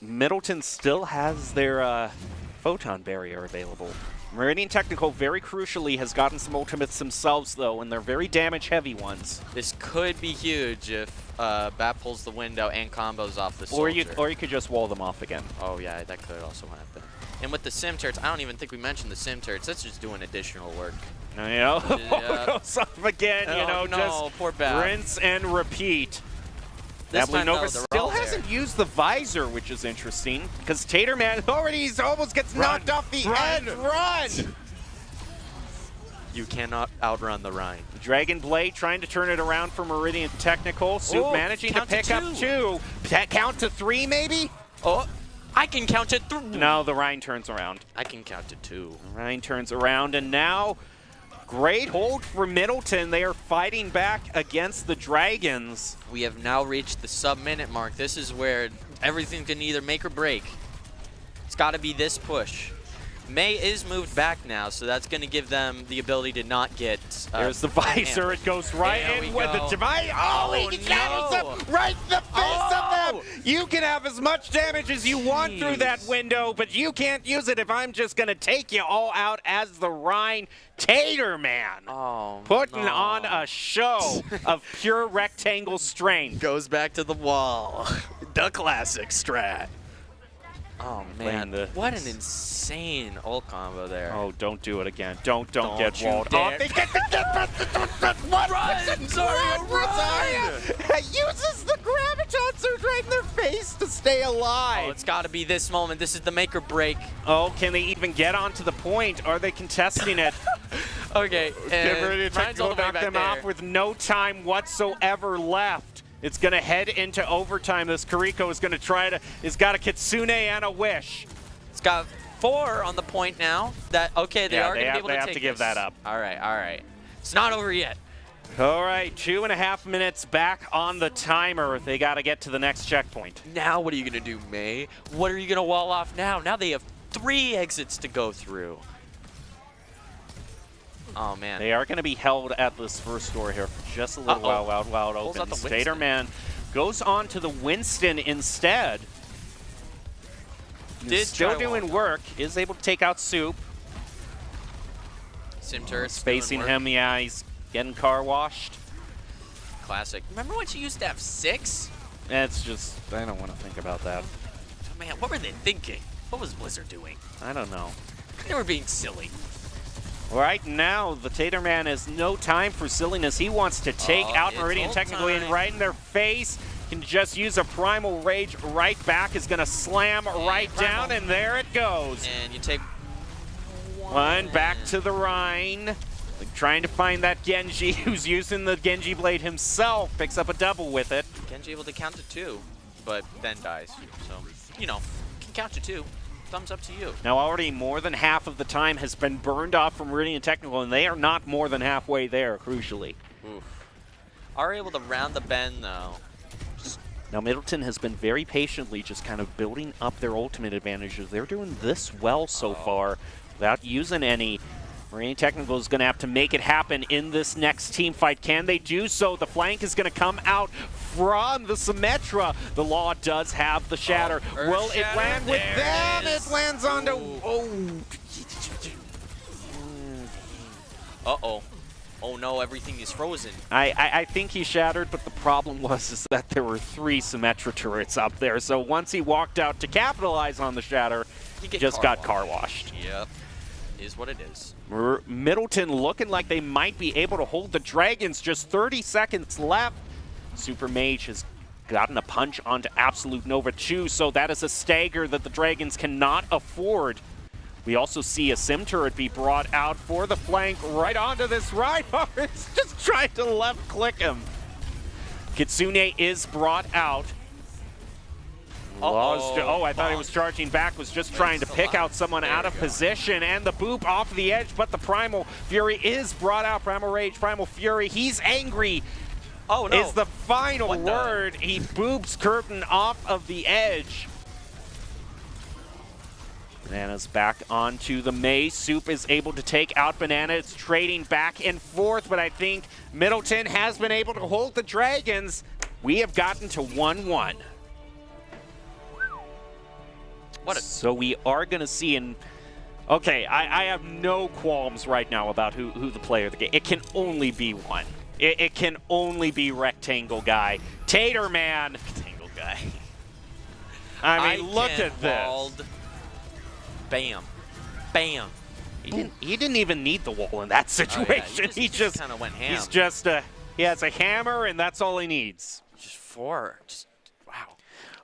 Middleton still has their photon barrier available. Meridian Technical, very crucially, has gotten some ultimates themselves, though, and they're very damage-heavy ones. This could be huge if BAP pulls the window and combos off the Soldier. Or you could just wall them off again. Oh, yeah, that could also happen. And with the sim turrets, I don't even think we mentioned the sim turrets. That's just doing additional work. You know, goes off again, you know, no, poor BAP. Rinse and repeat. This Diablo time, Nova though, they're still all there. hasn't used the visor, which is interesting, because Taterman already almost gets knocked off the edge. Run! You cannot outrun the Rein. Dragon Blade trying to turn it around for Meridian Technical. Soup managing to pick up 2. Count to 3, maybe? Oh, I can count to 3. No, the Rein turns around. I can count to 2. The Rein turns around, and now great hold for Middleton. They are fighting back against the Dragons. We have now reached the sub-minute mark. This is where everything can either make or break. It's got to be this push. May is moved back now, so that's going to give them the ability to not get... There's the visor. It goes right in with the device. Oh, he shatters them right in the face of them. You can have as much damage as you want through that window, but you can't use it if I'm just going to take you all out as the Rein Taterman. Oh, Putting on a show of pure rectangle strength. Goes back to the wall. The classic strat. Oh, man. What an insane ult combo there. Oh, don't do it again. Don't get you walled dare. off. They get what? Run, Zarya, run! Uses the graviton surge right in their face to stay alive. Oh, it's got to be this moment. This is the make or break. Oh, can they even get onto the point? Are they contesting it? Okay, Meridian Technical knock them off with no time whatsoever left. It's going to head into overtime. This Kariko is going to try to, it's got a Kitsune and a Wish. It's got 4 on the point now. That okay, they are going to be able to take They have to give that up. All right. It's not over yet. All right, 2.5 minutes back on the timer. They got to get to the next checkpoint. Now what are you going to do, May? What are you going to wall off now? Now they have 3 exits to go through. Oh, man. They are going to be held at this first door here for just a little while. Wild open. Staterman goes on to the Winston instead. Still doing work. Is able to take out Soup. Sim turrets facing him. Yeah, he's getting car washed. Classic. Remember when she used to have 6? It's just, I don't want to think about that. Man, what were they thinking? What was Blizzard doing? I don't know. They were being silly. Right now, the Taterman has no time for silliness. He wants to take out Meridian Technically and right in their face. Can just use a Primal Rage right back. Is going to slam right down, and there it goes. And you take one back to the Rein. Trying to find that Genji, who's using the Genji Blade himself. Picks up a double with it. Genji able to count to 2, but then dies. So, you know, can count to 2. Thumbs up to you. Now already more than half of the time has been burned off from Meridian Technical, and they are not more than halfway there, crucially. Oof. Are able to round the bend, though. Just Now, Middleton has been very patiently just kind of building up their ultimate advantages. They're doing this well so far without using any. Marine Technical is going to have to make it happen in this next team fight. Can they do so? The flank is going to come out from the Symmetra. The Law does have the Shatter. Will it land with them? It lands onto... Uh-oh. Oh no, everything is frozen. I think he shattered, but the problem is that there were 3 Symmetra turrets up there. So once he walked out to capitalize on the shatter, he just got car washed. Yep, is what it is. Middleton looking like they might be able to hold the Dragons. Just 30 seconds left. Super Mage has gotten a punch onto Absolute Nova 2, so that is a stagger that the Dragons cannot afford. We also see a Sim turret be brought out for the flank right onto this Reinhardt. It's just trying to left click him. Kitsune is brought out. Oh, I thought he was charging back, was just trying to pick out someone out of position, and the boop off the edge, but the Primal Fury is brought out. Primal Rage, Primal Fury, he's angry. Oh no. Is the final word. He boops Curtain off of the edge. Banana's back onto the maze. Soup is able to take out Banana. It's trading back and forth, but I think Middleton has been able to hold the Dragons. We have gotten to 1-1. So we are going to see in... Okay, I have no qualms right now about who the player of the game. It can only be one. It can only be Rectangle Guy. Tater Man. Rectangle Guy. I mean, look at this. Bam. Bam. He didn't even need the wall in that situation. Oh, yeah. He just kind of went ham. He's just he has a hammer and that's all he needs. Just 4. Just wow.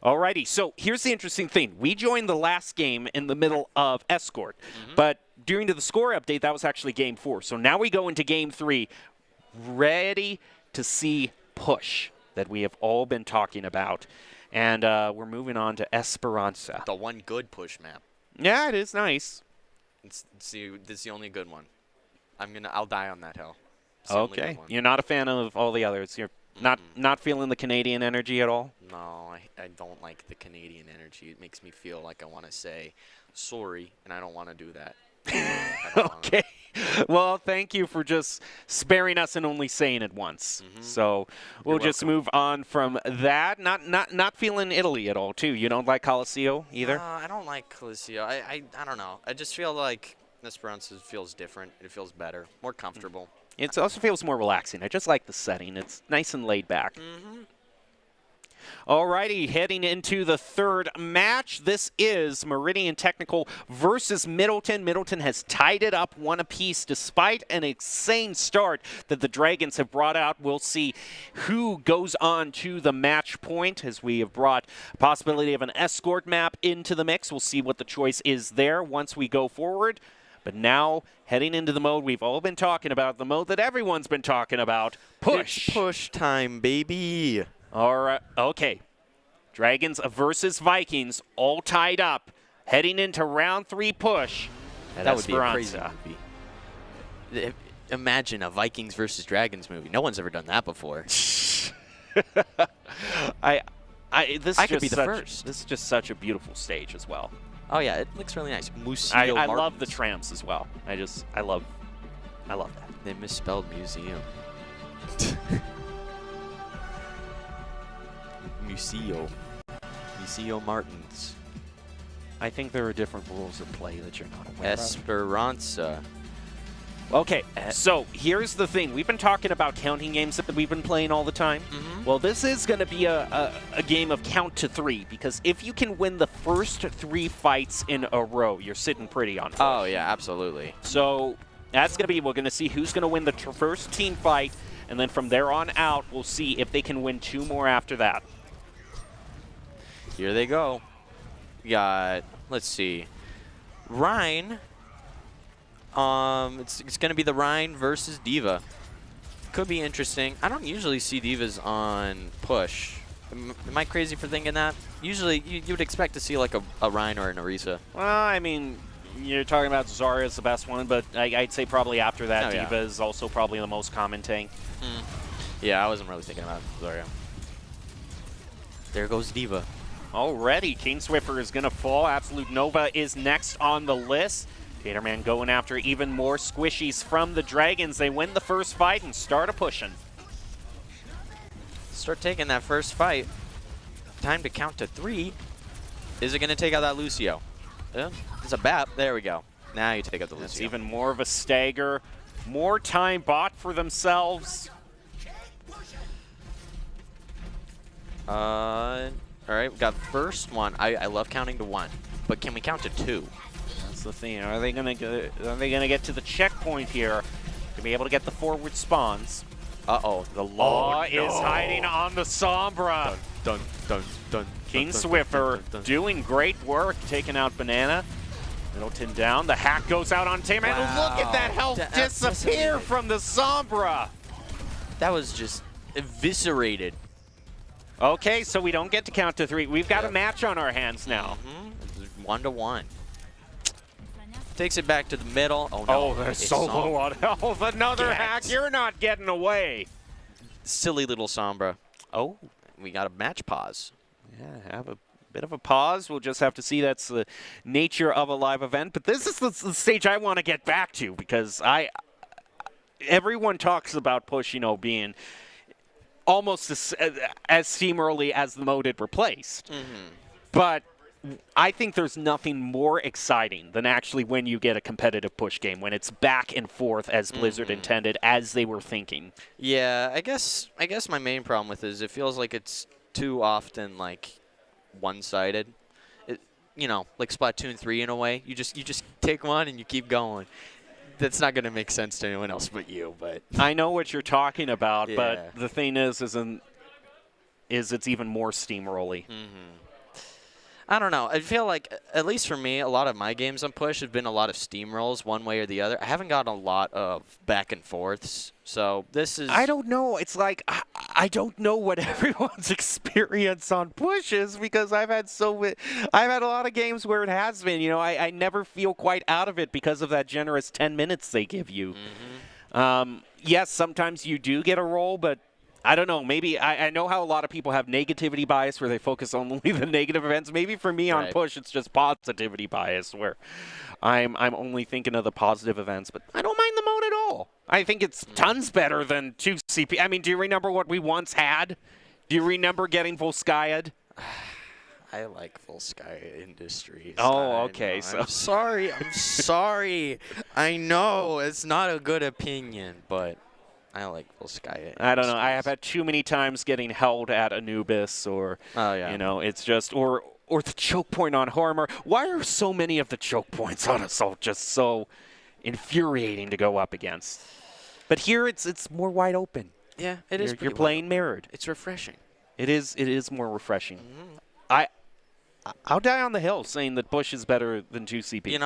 Alrighty, so here's the interesting thing. We joined the last game in the middle of Escort, but during the score update, that was actually game 4. So now we go into game 3, ready to see push that we have all been talking about. And we're moving on to Esperanza. The one good push map. Yeah, it is nice. This is the only good one. I'll die on that hill. Okay, you're not a fan of all the others. You're not feeling the Canadian energy at all? No, I don't like the Canadian energy. It makes me feel like I want to say sorry, and I don't want to do that. Okay. Well, thank you for just sparing us and only saying it once. So we'll just move on from that. Not feeling Italy at all, too. You don't like Colosseo either? I don't like Colosseo. I don't know. I just feel like Esperanza feels different. It feels better, more comfortable. It also feels more relaxing. I just like the setting. It's nice and laid back. Alrighty, heading into the third match. This is Meridian Technical versus Middleton. Middleton has tied it up 1 apiece despite an insane start that the Dragons have brought out. We'll see who goes on to the match point as we have brought a possibility of an escort map into the mix. We'll see what the choice is there once we go forward. But now, heading into the mode we've all been talking about, the mode that everyone's been talking about, push. It's push time, baby. All right, okay. Dragons versus Vikings, all tied up, heading into round 3 push. That would be a crazy movie. Imagine a Vikings versus Dragons movie. No one's ever done that before. This could be the first. This is just such a beautiful stage as well. Oh yeah, it looks really nice. I love the tramps as well. I love that. They misspelled museum. Museo Martins. I think there are different rules of play that you're not aware of. Esperanza. Okay, so here's the thing. We've been talking about counting games that we've been playing all the time. Well, this is going to be a game of count to 3, because if you can win the first 3 fights in a row, you're sitting pretty on push. Oh, yeah, absolutely. So that's going to be, we're going to see who's going to win the first team fight, and then from there on out, we'll see if they can win 2 more after that. Here they go. We got, let's see, Rhine. It's going to be the Rhine versus Diva. Could be interesting. I don't usually see Divas on push. Am I crazy for thinking that? Usually, you would expect to see like a Rhine or an Orisa. Well, I mean, you're talking about Zarya is the best one, but I'd say probably after that, Diva is also probably the most common tank. Yeah, I wasn't really thinking about Zarya. There goes Diva. Already, King Swiffer is going to fall. Absolute Nova is next on the list. Taterman going after even more squishies from the Dragons. They win the first fight and start a pushing. Start taking that first fight. Time to count to 3. Is it going to take out that Lucio? Yeah, it's a BAP. There we go. Now you take out the Lucio. It's even more of a stagger. More time bought for themselves. All right, we got first one. I love counting to 1, but can we count to 2? That's the thing. Are they gonna get to the checkpoint here to be able to get the forward spawns? Uh-oh. The Law is hiding on the Sombra. Dun, dun, dun, King dun, Swiffer dun, dun, dun. doing great work taking out Banana. Middleton down. The hack goes out on Taterman. Wow. Look at that health disappear from the Sombra. That was just eviscerated. Okay, so we don't get to count to 3. We've got a match on our hands now. 1-1. Takes it back to the middle. Oh, no. Oh, they're so low on health. Another Get. hack. You're not getting away. Silly little Sombra. Oh. We got a match pause. Yeah, have a bit of a pause. We'll just have to see. That's the nature of a live event. But this is the stage I want to get back to because everyone talks about Push, being almost as steamrolly as the mode it replaced. But I think there's nothing more exciting than actually when you get a competitive Push game, when it's back and forth as Blizzard intended, as they were thinking. Yeah, I guess my main problem with it is it feels like it's too often like one-sided. Like Splatoon 3 in a way. You just take one and you keep going. That's not going to make sense to anyone else but you. But I know what you're talking about, Yeah. but the thing is it's even more steamrolly. I don't know. I feel like, at least for me, a lot of my games on Push have been a lot of steamrolls one way or the other. I haven't gotten a lot of back and forths. So this is... I don't know. It's like I don't know what everyone's experience on Push is because I've had a lot of games where it has been. I never feel quite out of it because of that generous 10 minutes they give you. Yes, sometimes you do get a roll, but I don't know. Maybe I know how a lot of people have negativity bias where they focus on only the negative events. Maybe for me on Push, it's just positivity bias where I'm only thinking of the positive events. But I don't mind the mode at all. I think it's tons better than 2 CP. I mean, do you remember what we once had? Do you remember getting Volskaya'd? I like Volskaya Industries. Oh, okay. I'm sorry. I'm sorry. I know it's not a good opinion, but I like Volskaya. I don't know. I have had too many times getting held at Anubis or, it's just, or the choke point on Hormer. Why are so many of the choke points on Assault just so infuriating to go up against? But here it's more wide open. Yeah, it is. You're playing mirrored. It's refreshing. It is more refreshing. I'll die on the hill saying that Push is better than 2 CP.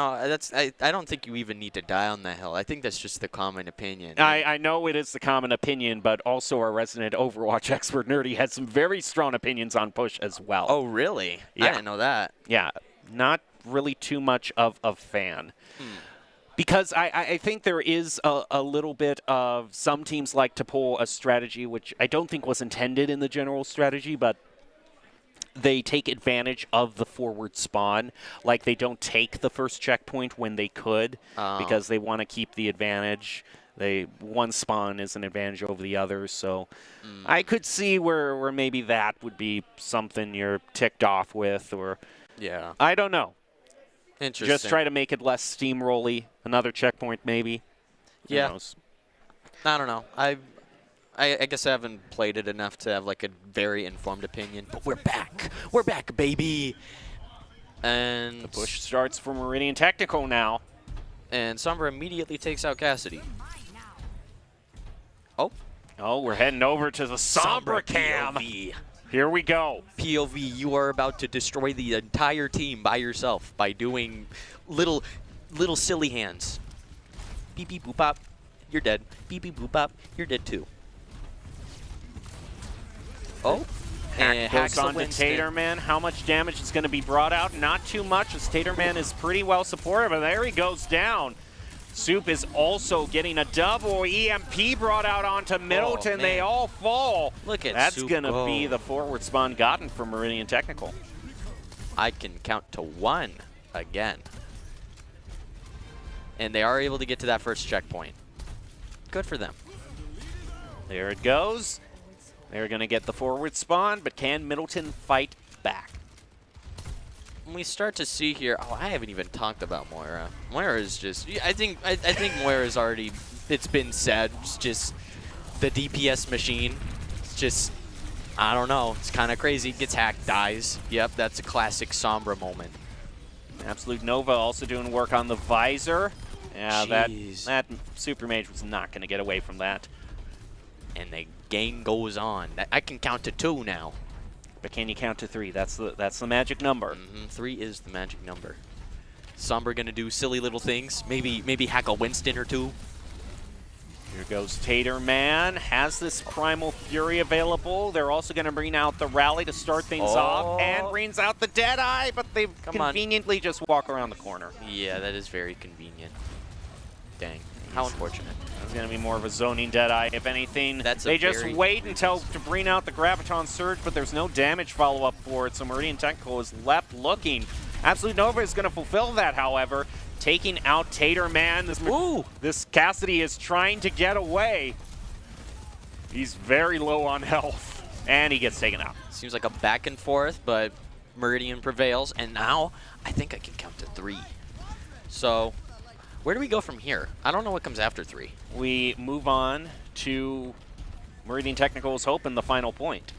I don't think you even need to die on the hill. I think that's just the common opinion. I know it is the common opinion, but also our resident Overwatch expert, Nerdy, has some very strong opinions on Push as well. Oh, really? Yeah. I didn't know that. Yeah, not really too much of a fan. Because I think there is a little bit of some teams like to pull a strategy, which I don't think was intended in the general strategy, but they take advantage of the forward spawn. Like they don't take the first checkpoint when they could because they want to keep the advantage. One spawn is an advantage over the other. So I could see where maybe that would be something you're ticked off with, or I don't know. Interesting. Just try to make it less steamrolly. Another checkpoint maybe. Who knows? I don't know. I guess I haven't played it enough to have like a very informed opinion, but we're back. We're back, baby. And the push starts for Meridian Technical now. And Sombra immediately takes out Cassidy. Oh, we're heading over to the Sombra cam. POV. Here we go. POV, you are about to destroy the entire team by yourself by doing little silly hands. Beep beep boop pop, you're dead. Beep beep boop pop, you're dead too. Oh, and Goes on to Taterman. How much damage is going to be brought out? Not too much, as Taterman is pretty well supported, but there he goes down. Soup is also getting a double EMP brought out onto Middleton. They all fall. Look at That's Soup going to go. be the forward spawn gotten for Meridian Technical. I can count to 1 again. And they are able to get to that first checkpoint. Good for them. There it goes. They're going to get the forward spawn, but can Middleton fight back? When we start to see here, I haven't even talked about Moira. Moira is just, I think Moira's already, it's been said, it's just the DPS machine. It's just, I don't know, it's kind of crazy. Gets hacked, dies. Yep, that's a classic Sombra moment. Absolute Nova also doing work on the visor. Yeah, Jeez. that Super Mage was not going to get away from that. And the game goes on. I can count to 2 now. But can you count to 3? That's the magic number. 3 is the magic number. Sombra gonna do silly little things. Maybe hack a Winston or 2. Here goes Tater Man. Has this Primal Fury available. They're also going to bring out the Rally to start things off. And brings out the Deadeye, but they conveniently just walk around the corner. Yeah, that is very convenient. Dang. How unfortunate. It's going to be more of a zoning Deadeye, if anything. That's they just wait until to bring out the Graviton Surge, but there's no damage follow-up for it, so Meridian Technical is left looking. Absolute Nova is going to fulfill that, however, taking out Tater Man. This Cassidy is trying to get away. He's very low on health, and he gets taken out. Seems like a back and forth, but Meridian prevails, and now I think I can count to 3. So where do we go from here? I don't know what comes after 3. We move on to Meridian Technical's hope in the final point.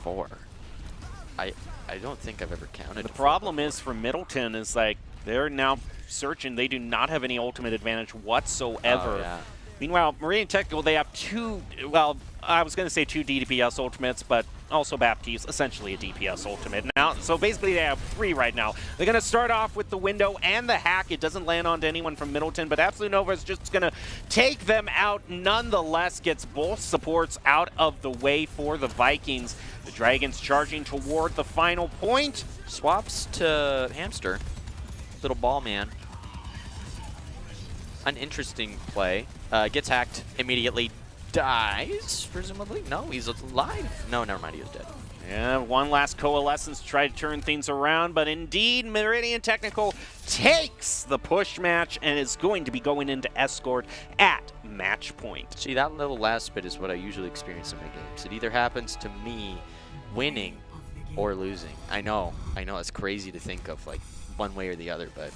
4. I don't think I've ever counted. The problem is for Middleton is like they're now searching. They do not have any ultimate advantage whatsoever. Oh, yeah. Meanwhile, Meridian Technical, they have 2, well, I was going to say 2 DPS ultimates, but also Baptiste, essentially a DPS ultimate now. So basically they have 3 right now. They're going to start off with the window and the hack. It doesn't land onto anyone from Middleton, but Absolute Nova is just going to take them out nonetheless, gets both supports out of the way for the Vikings. The Dragons charging toward the final point. Swaps to Hamster. Little ball man. An interesting play. Gets hacked immediately. Dies, presumably? No, he's alive. No, never mind, he was dead. Yeah, one last coalescence to try to turn things around, but indeed Meridian Technical takes the push match and is going to be going into Escort at match point. See, that little last bit is what I usually experience in my games. It either happens to me winning or losing. I know, it's crazy to think of like one way or the other, but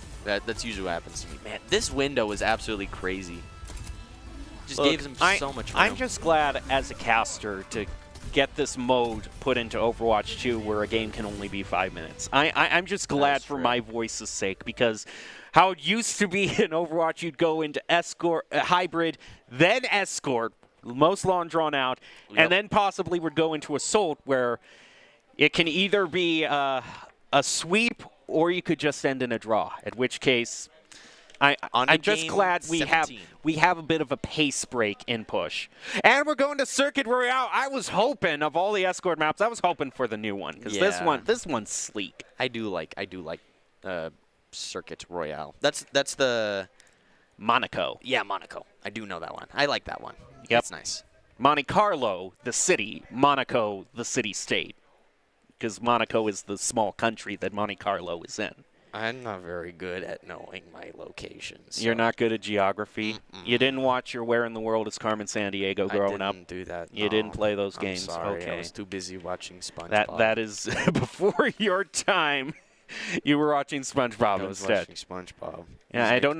that's usually what happens to me. Man, this window was absolutely crazy. Just gave them so much room. I'm just glad as a caster to get this mode put into Overwatch 2 where a game can only be 5 minutes. I'm just glad for my voice's sake, because how it used to be in Overwatch, you'd go into Escort, Hybrid, then Escort, most long drawn out, and then possibly would go into Assault where it can either be a sweep or you could just end in a draw, at which case I'm just glad we have a bit of a pace break in push. And we're going to Circuit Royale. I was hoping, of all the Escort maps, I was hoping for the new one, because this one's sleek. I do like Circuit Royale. That's the Monaco. Yeah, Monaco. I do know that one. I like that one. Yep. That's nice. Monte Carlo, the city. Monaco, the city-state. Because Monaco is the small country that Monte Carlo is in. I'm not very good at knowing my locations. You're not good at geography? You didn't watch your Where in the World is Carmen Sandiego growing up? I didn't do that. You didn't play those games? I'm sorry. Okay. I was too busy watching SpongeBob. That is before your time. You were watching SpongeBob I was instead. watching SpongeBob. Yeah, I don't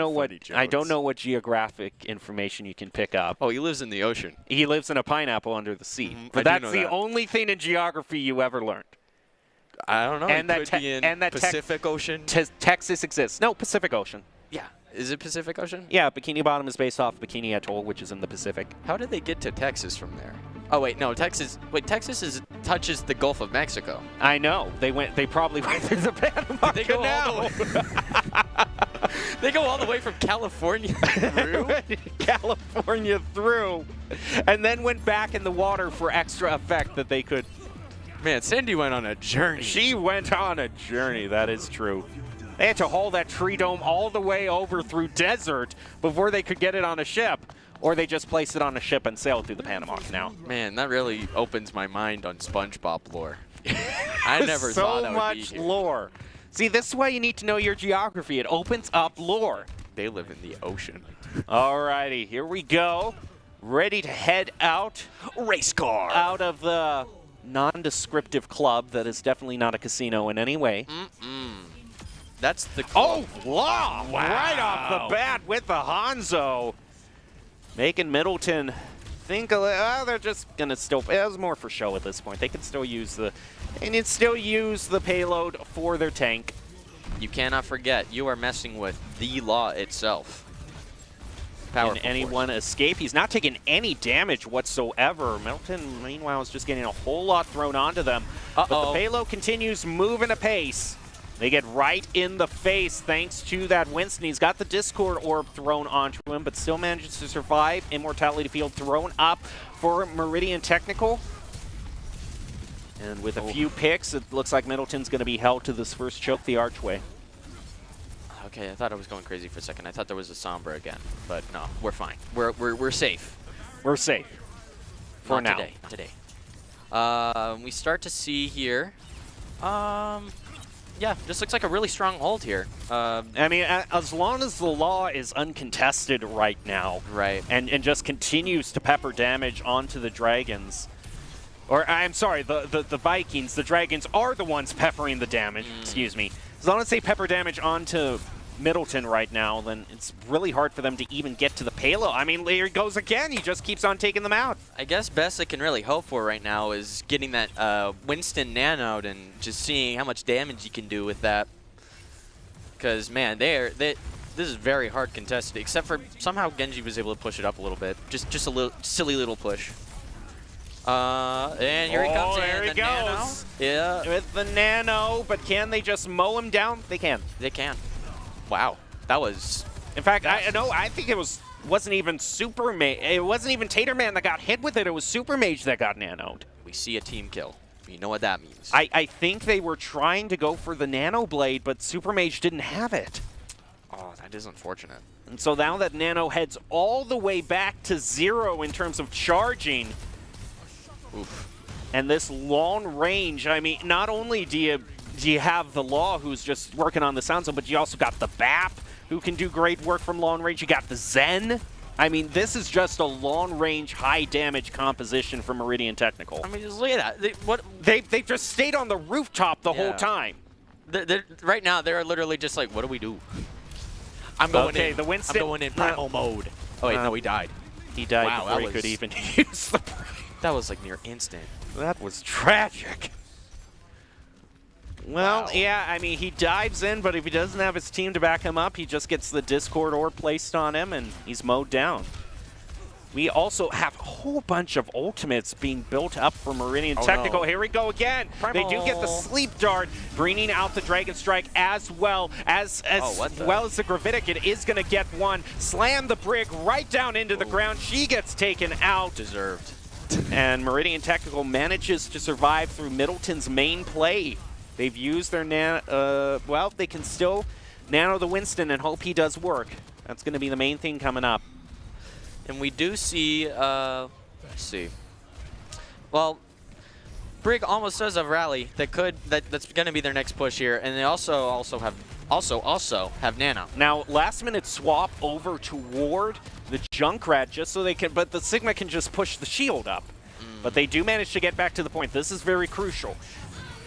know what geographic information you can pick up. Oh, he lives in the ocean. He lives in a pineapple under the sea. But that's the only thing in geography you ever learned. I don't know. And it could be in Pacific Ocean. Texas exists. No, Pacific Ocean. Yeah. Is it Pacific Ocean? Yeah, Bikini Bottom is based off Bikini Atoll, which is in the Pacific. How did they get to Texas from there? Oh wait, no, Texas. Wait, Texas touches the Gulf of Mexico. I know. They probably went through the Panama Canal. They go all the way from California through. California through, and then went back in the water for extra effect that they could. Man, Sandy went on a journey. She went on a journey. That is true. They had to haul that tree dome all the way over through desert before they could get it on a ship. Or they just place it on a ship and sail through the Panama Canal. Man, that really opens my mind on SpongeBob lore. I never so thought I would much be here. lore. See, this is why you need to know your geography. It opens up lore. They live in the ocean. Alrighty, here we go. Ready to head out. Race car. Out of the nondescriptive club that is definitely not a casino in any way. That's the club. Oh, wow. Right off the bat with the Hanzo. Making Middleton think a little, they're just going to still, it was more for show at this point. They can still use the, payload for their tank. You cannot forget, you are messing with the law itself. Can anyone escape? He's not taking any damage whatsoever. Middleton, meanwhile, is just getting a whole lot thrown onto them. But the payload continues moving apace. They get right in the face thanks to that Winston. He's got the Discord orb thrown onto him, but still manages to survive. Immortality field thrown up for Meridian Technical. And with a few picks, it looks like Middleton's going to be held to this first choke, the Archway. Okay, I thought I was going crazy for a second. I thought there was a Sombra again, but no, we're fine. We're safe. We're safe. For now. Not today. We start to see here. Yeah, just looks like a really strong hold here. I mean, as long as the law is uncontested right now, right, and just continues to pepper damage onto the Dragons, or I'm sorry, the Vikings, the Dragons are the ones peppering the damage, excuse me. As long as they pepper damage onto Middleton right now, then it's really hard for them to even get to the payload. I mean, there he goes again. He just keeps on taking them out. I guess best I can really hope for right now is getting that Winston nanoed and just seeing how much damage you can do with that. Because, man, this is very hard contested, except for somehow Genji was able to push it up a little bit. Just a little silly little push. And here he comes. There he the goes. Nano. Yeah. With the nano, but can they just mow him down? They can. They can. Wow, that was. In fact, I think it wasn't even it wasn't even Taterman that got hit with it. It was Super Mage that got nanoed. We see a team kill. You know what that means. I think they were trying to go for the Nano Blade, but Super Mage didn't have it. Oh, that is unfortunate. And so now that Nano heads all the way back to 0 in terms of charging. Oof. And this long range, I mean, not only do you have the Law, who's just working on the sound zone, but you also got the BAP, who can do great work from long range. You got the Zen. I mean, this is just a long-range, high-damage composition for Meridian Technical. I mean, just look at that. They've just stayed on the rooftop the whole time. Right now, they're literally just like, what do we do? I'm going in. The Winston. I'm going in primal mode. Oh, wait, no, he died. He died before he could even use the That was like near instant. That was tragic. Well, yeah, I mean, he dives in, but if he doesn't have his team to back him up, he just gets the Discord orb placed on him, and he's mowed down. We also have a whole bunch of ultimates being built up for Meridian Technical. No. Here we go again. Primal. They do get the Sleep Dart, bringing out the Dragon Strike as well as the Gravitic. It is going to get one. Slam the Brig right down into the ground. She gets taken out. Deserved. And Meridian Technical manages to survive through Middleton's main play. They've used their well, they can still nano the Winston and hope he does work. That's going to be the main thing coming up. And we do see, let's see. Well, Brig almost does have rally that's going to be their next push here, and they also have nano. Now, last minute swap over toward the Junkrat just so they can, but the Sigma can just push the shield up. But they do manage to get back to the point. This is very crucial.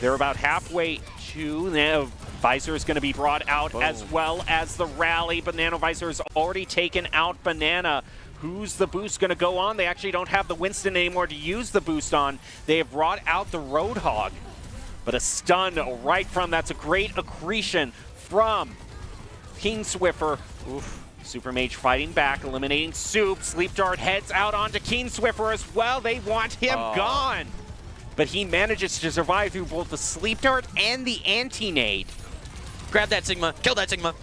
They're about halfway to, Nano Visor is going to be brought out as well as the rally, but Nano Visor has already taken out Banana. Who's the boost going to go on? They actually don't have the Winston anymore to use the boost on. They have brought out the Roadhog, but a stun right from, that's a great accretion from King Swiffer. Oof. Super Mage fighting back, eliminating Soup. Sleep Dart heads out onto King Swiffer as well. They want him gone. But he manages to survive through both the Sleep Dart and the Anti-Nade. Grab that Sigma. Kill that Sigma.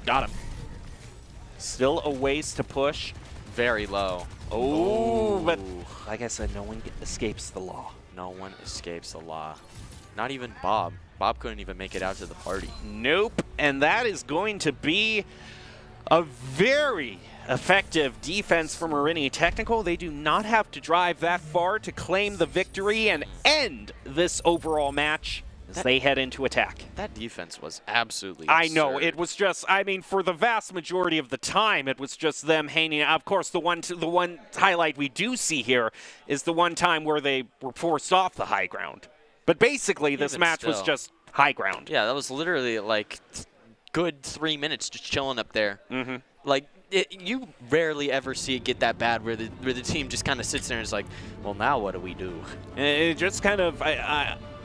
Got him. Still a ways to push. Very low. Oh, but like I said, no one escapes the law. No one escapes the law. Not even Bob. Bob couldn't even make it out to the party. Nope. And that is going to be a very effective defense for Meridian Technical. They do not have to drive that far to claim the victory and end this overall match as they head into attack. That defense was absolutely I know. absurd. It was just, I mean, for the vast majority of the time, it was just them hanging out. Of course, the one highlight we do see here is the one time where they were forced off the high ground. But basically, this match was just high ground. Yeah, that was literally like good 3 minutes just chilling up there. Mm-hmm. Like, you rarely ever see it get that bad where the team just kind of sits there and is like, well, now what do we do? It just kind of,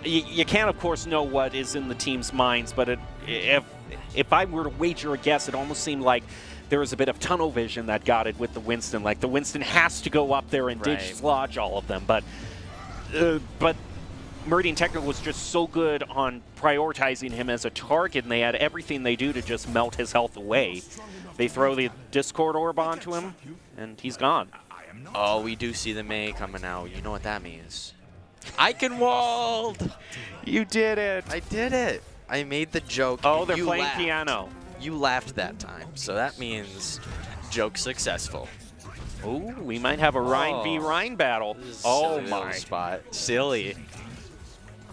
you can't, of course, know what is in the team's minds, but if I were to wager a guess, it almost seemed like there was a bit of tunnel vision that got it with the Winston. Like, the Winston has to go up there and dislodge all of them. But Meridian Technical was just so good on prioritizing him as a target, and they had everything they do to just melt his health away. They throw the Discord Orb onto him, and he's gone. Oh, we do see the May coming out. You know what that means. Eichenwald! You did it. I did it. I made the joke. Oh, they're playing laughed. piano. You laughed that time, so that means joke successful. Ooh, we might have a Rhine v. Rhine battle. Oh my. Spot. Silly.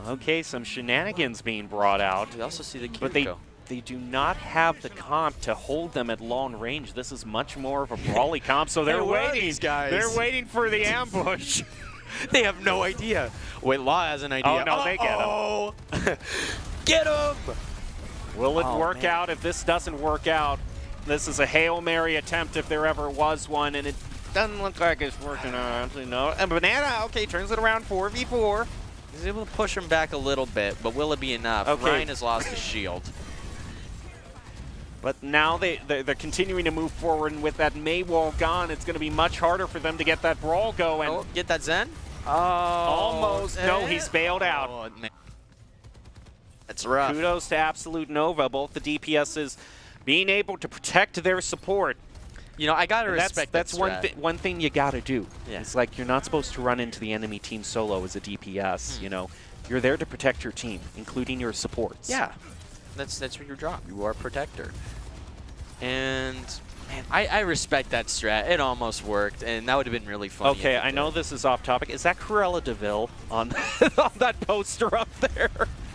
Okay, some shenanigans being brought out. We also see the But Kiriko. they do not have the comp to hold them at long range. This is much more of a brawly comp, so they're where are waiting. these guys? They're waiting for the ambush. They have no idea. Wait, Law has an idea. Oh, no, they get him. Get him! Will it work man. out? If this doesn't work out, this is a Hail Mary attempt if there ever was one, and it doesn't look like it's working out. No. And Banana, okay, turns it around 4v4. He's able to push him back a little bit, but will it be enough? Okay. Ryan has lost his shield. But now they're continuing to move forward, and with that May wall gone, it's going to be much harder for them to get that brawl going. Oh, get that Zen? Oh. Almost. No, he's bailed out. Oh, man. That's rough. Kudos to Absolute Nova, both the DPSs being able to protect their support. You know, I got to respect that's that one thing you got to do. Yeah. It's like you're not supposed to run into the enemy team solo as a DPS, you know. You're there to protect your team, including your supports. Yeah. That's your job. You are a protector. And man, I respect that strat. It almost worked, and that would have been really funny. Okay, I know this is off topic. Is that Cruella DeVille on on that poster up there?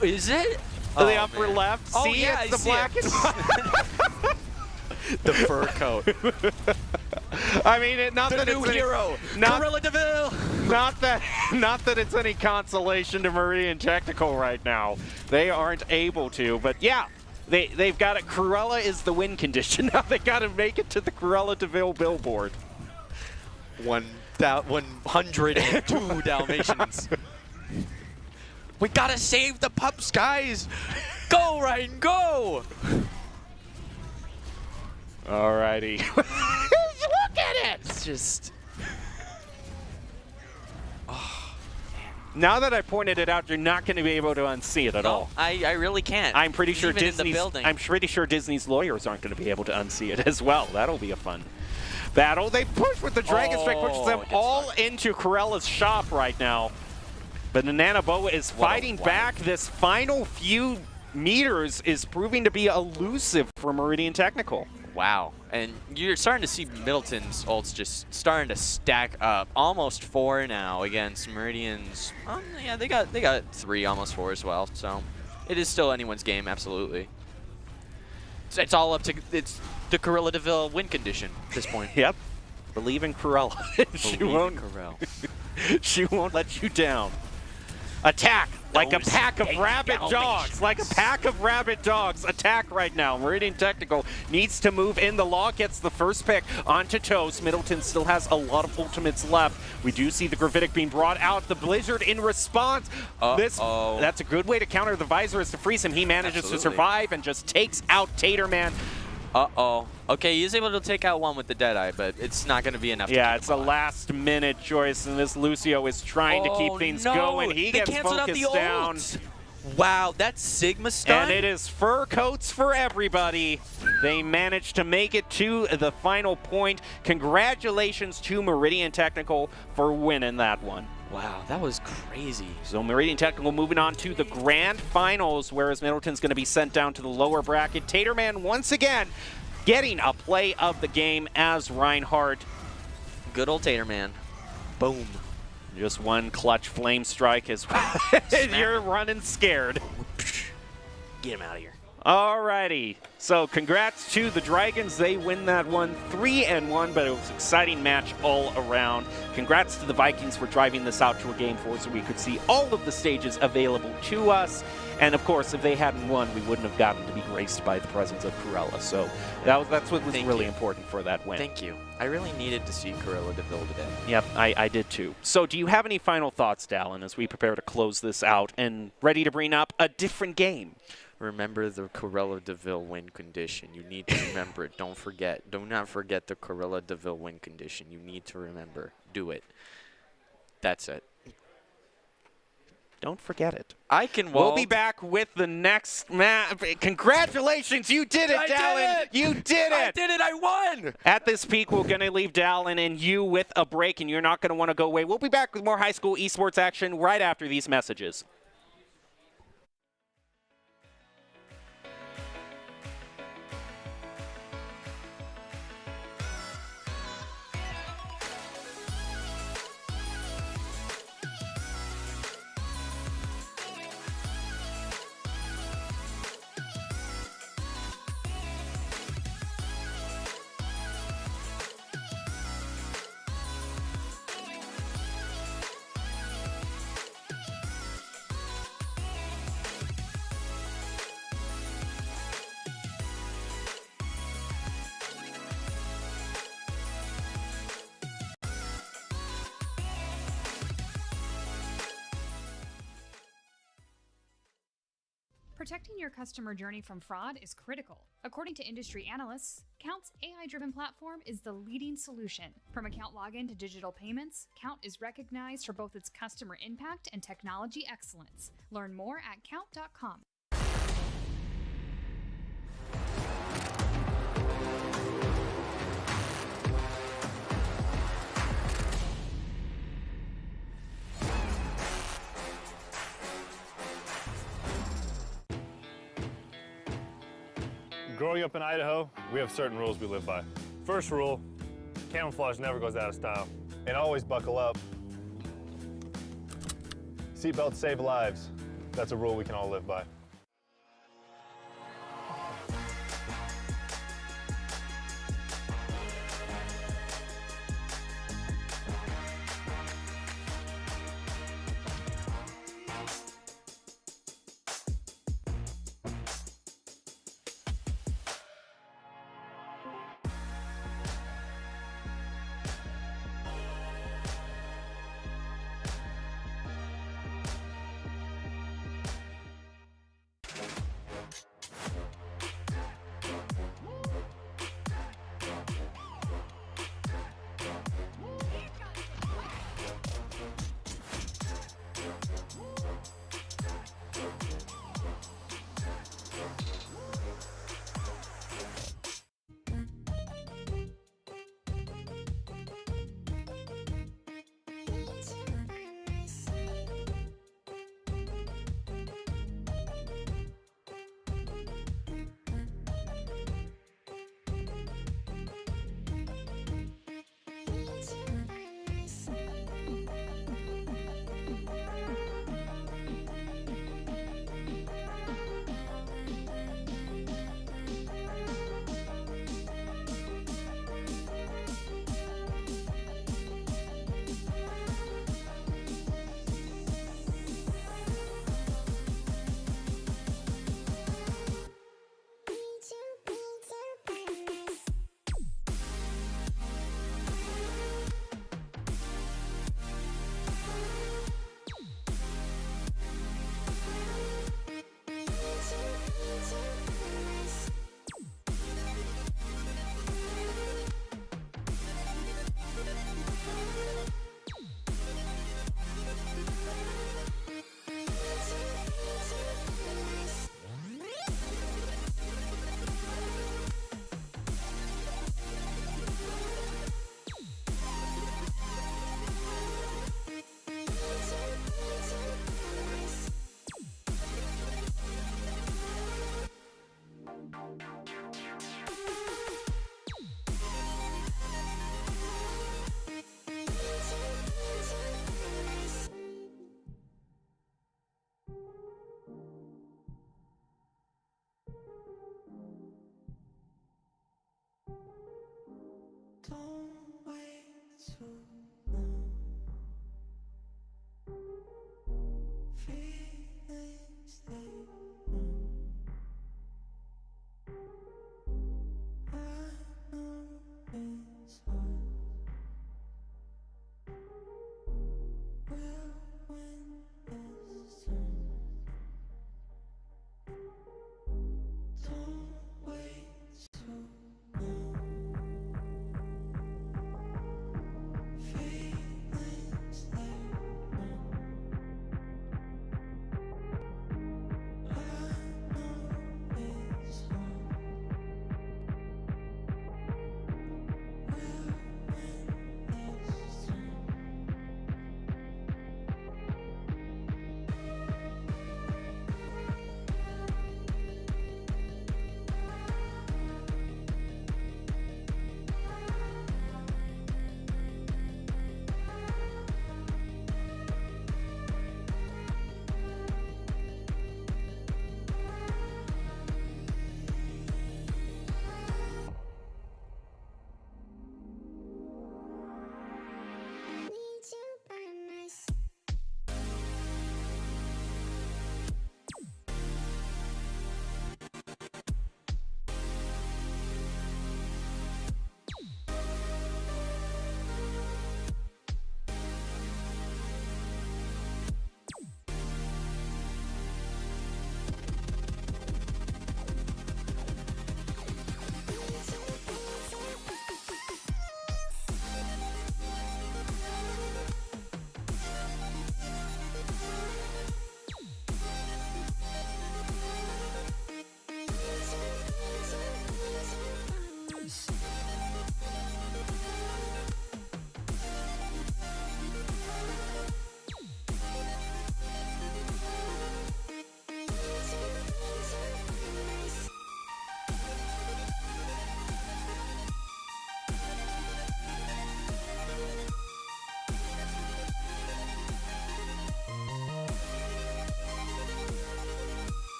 Is it? The upper left? Oh, See, yeah, it's the I see black it. and white. The fur coat. I mean, not The that new it's hero. not, Cruella DeVille. not that it's any consolation to Meridian Technical right now. They aren't able to, but yeah. They've got it. Cruella is the win condition. Now they got to make it to the Cruella DeVille billboard. 102 Dalmatians. We gotta save the pups, guys. Go, Ryan, go. Alrighty. Look at it. It's just. Now that I pointed it out, you're not going to be able to unsee it at all. I really can't. I'm pretty sure Even in the Disney's. building. I'm pretty sure Disney's lawyers aren't going to be able to unsee it as well. That'll be a fun battle. They push with the Dragon Strike, pushes them all into Corella's shop right now. But Nananaboa is fighting back. This final few meters is proving to be elusive for Meridian Technical. Wow. And you're starting to see Middleton's ults just starting to stack up. Almost 4 now against Meridian's. Yeah, they got 3, almost 4 as well. So it is still anyone's game, absolutely. It's all up to it's the Cruella DeVille win condition at this point. Yep. Believe in Cruella. She won't let you down. Attack like a pack of rabid dogs. Like a pack of rabid dogs. Attack right now. Meridian Technical needs to move in. The Law gets the first pick onto Toast. Middleton still has a lot of ultimates left. We do see the Gravitic being brought out. The Blizzard in response. That's a good way to counter the Visor is to freeze him. He manages to survive and just takes out Taterman. Uh-oh. Okay, he's able to take out one with the Deadeye, but it's not going to be enough. Yeah, it's a last-minute choice, and this Lucio is trying to keep things going. He gets focused down. Wow, that's Sigma stun? And it is fur coats for everybody. They managed to make it to the final point. Congratulations to Meridian Technical for winning that one. Wow, that was crazy. So Meridian Technical moving on to the grand finals, whereas Middleton's going to be sent down to the lower bracket. Taterman once again getting a play of the game as Reinhardt. Good old Taterman. Boom. Just one clutch flame strike as you're running scared. Get him out of here. Alrighty, so congrats to the Dragons. They win that one 3-1, but it was an exciting match all around. Congrats to the Vikings for driving this out to a game 4 so we could see all of the stages available to us. And of course, if they hadn't won, we wouldn't have gotten to be graced by the presence of Corella. So that's what was really important for that win. Thank you. I really needed to see Corella DeVille today. Yep, I did too. So do you have any final thoughts, Dallin, as we prepare to close this out and ready to bring up a different game? Remember the Corella DeVille win condition. You need to remember it. Don't forget. Do not forget the Corella DeVille win condition. You need to remember. Do it. That's it. Don't forget it. I can We'll be back with the next match. Congratulations, you did it, Dallin. You did it. I did it. I won. At this peak, we're going to leave Dallin and you with a break, and you're not going to want to go away. We'll be back with more high school esports action right after these messages. Protecting your customer journey from fraud is critical. According to industry analysts, Count's AI-driven platform is the leading solution. From account login to digital payments, Count is recognized for both its customer impact and technology excellence. Learn more at count.com. Growing up in Idaho, we have certain rules we live by. First rule, camouflage never goes out of style. And always buckle up. Seatbelts save lives. That's a rule we can all live by.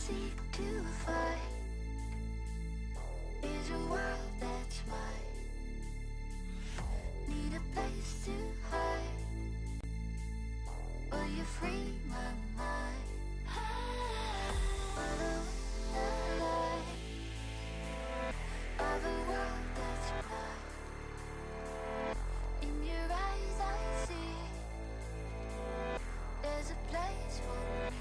seek to find is a world that's mine. Need a place to hide. Will you free my mind? Follow the light of a world that's blind. In your eyes I see there's a place for me.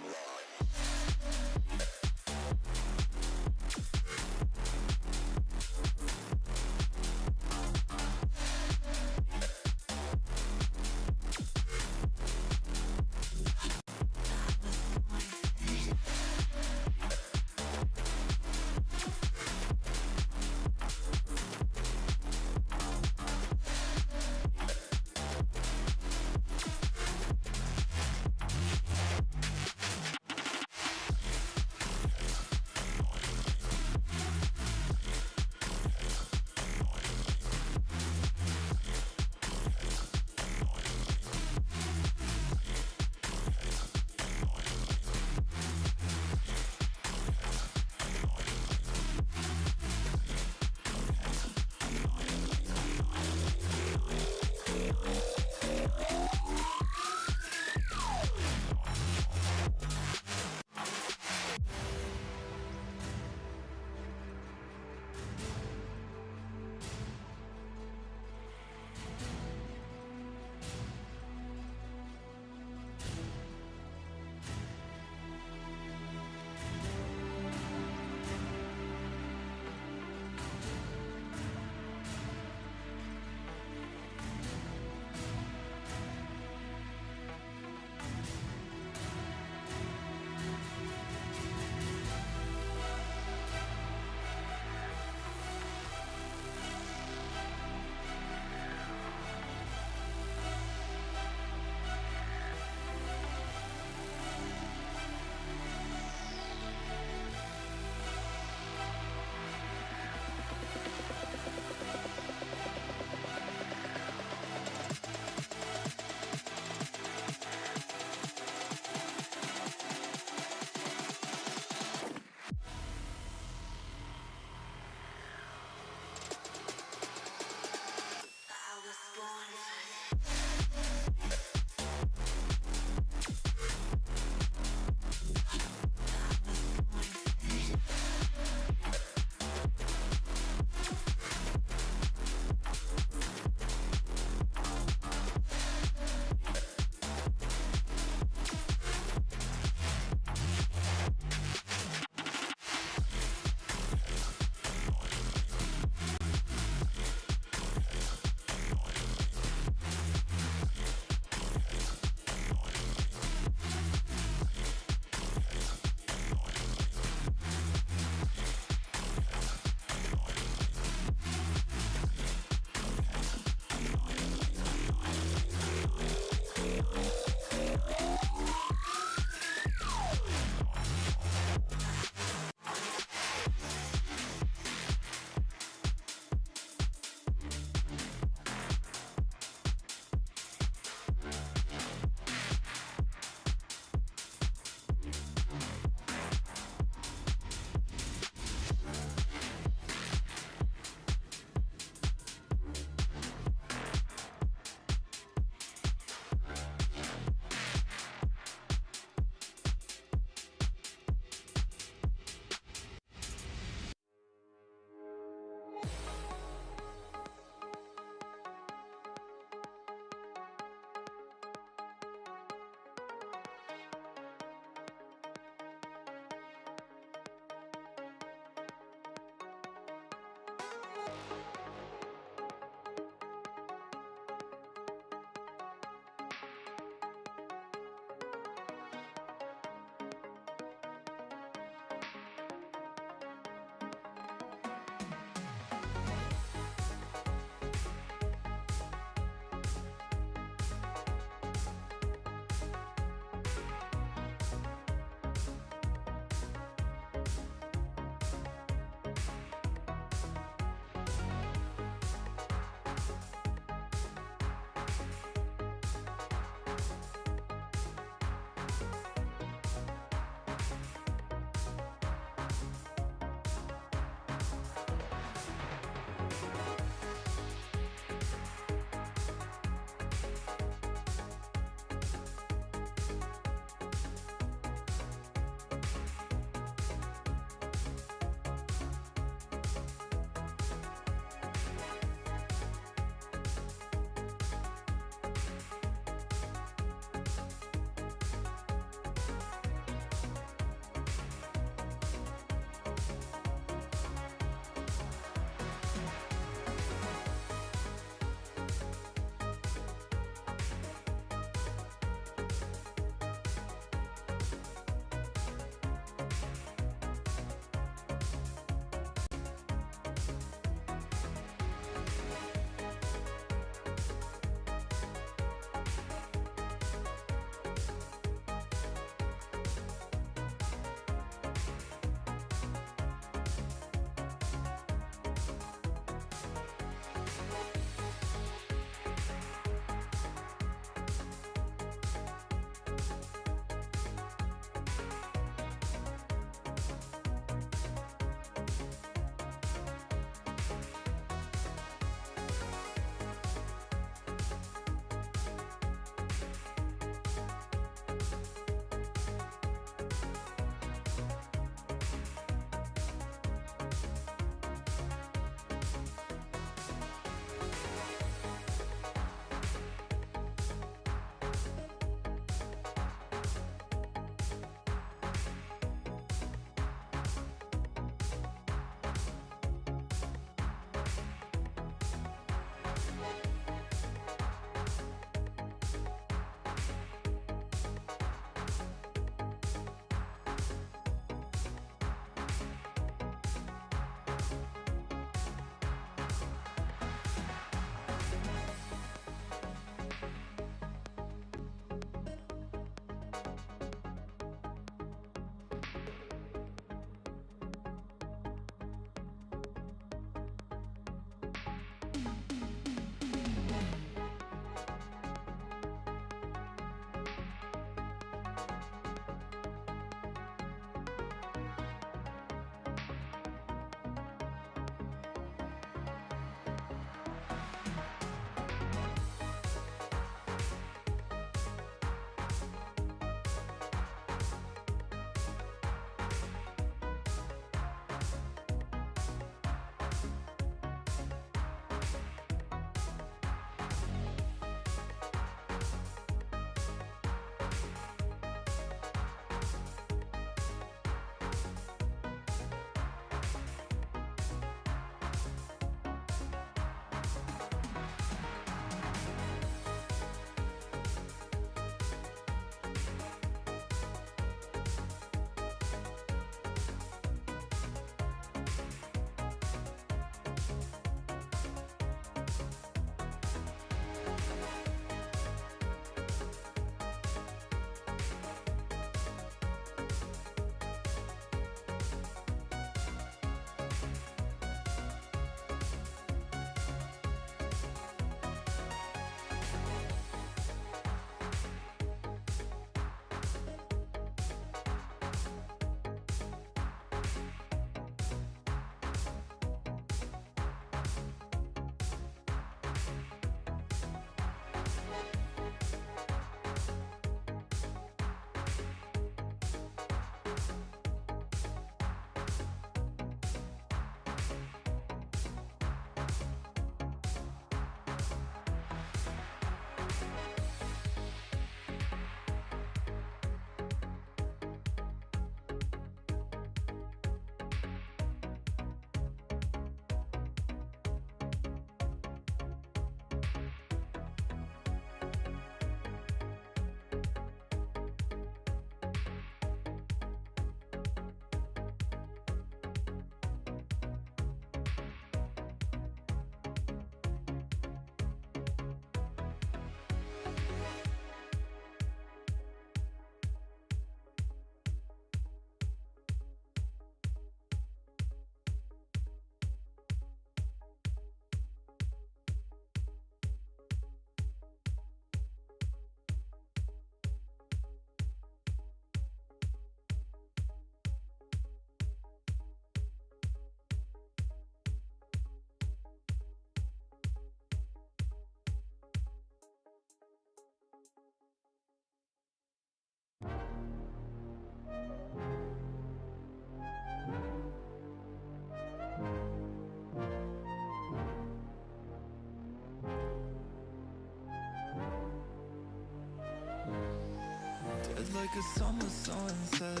like a summer sunset.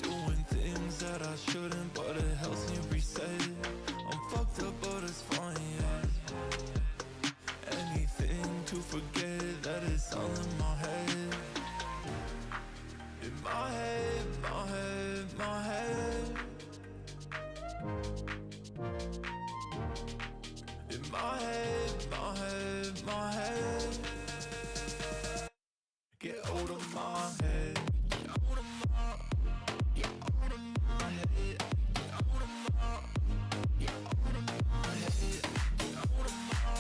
Doing things that I shouldn't, but it helps me reset. I'm fucked up, but it's fine, yeah. Anything to forget that it's all in my head. In my head, my head, my head. In my head, my head, my head. Get out of my head. Get out of my, get out of my head. Get out of my, get out of my head. Get out of my,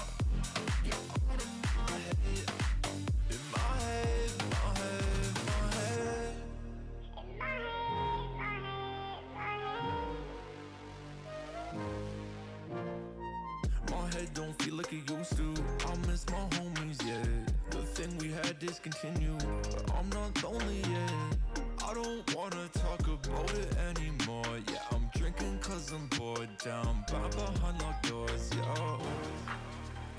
get out of my head. In my head, my head, my head. My head don't feel like it used to. I miss my homies, yeah. The thing we had discontinued, but I'm not lonely yet. I don't wanna talk about it anymore. Yeah, I'm drinking cause I'm bored. Down back behind locked doors, yeah.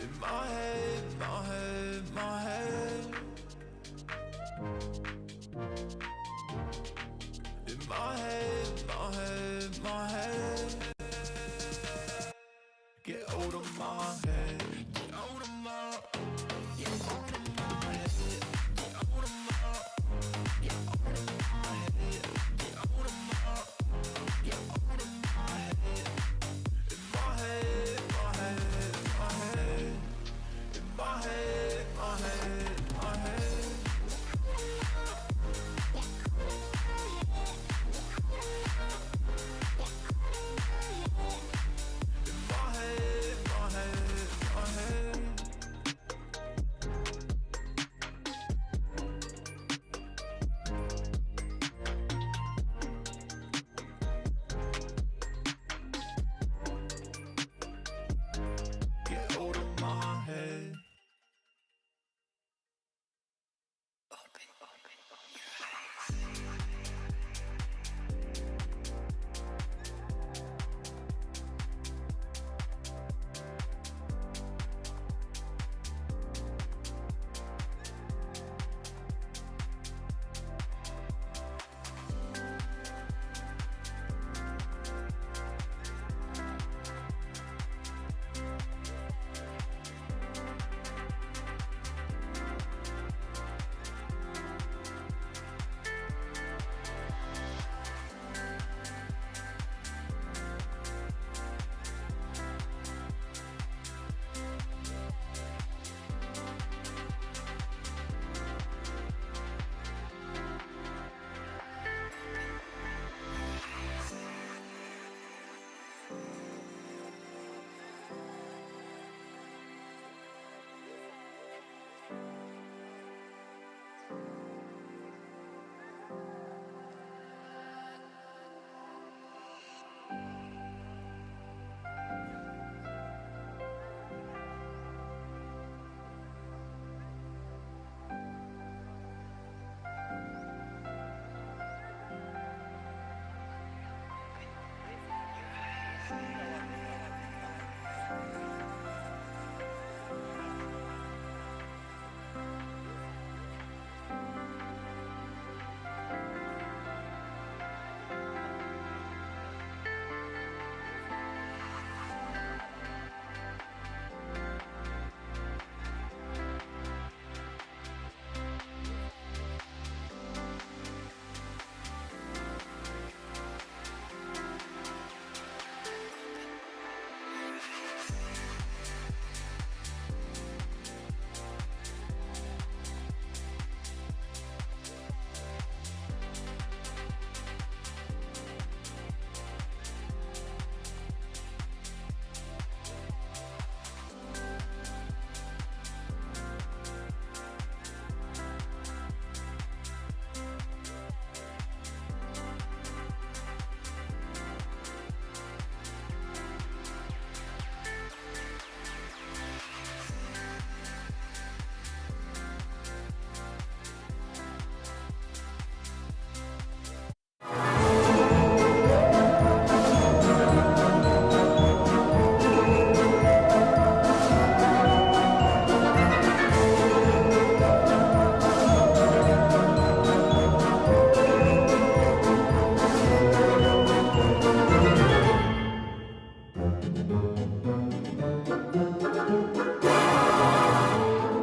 In my head, my head, my head. In my head, my head, my head. Get out of my head. Get out of my, get out of my head. Get out of my, get out of my head. Get out of my, get out of my head. In my head, my head, my head. In my head, my head, my head. In my head, my head, my head.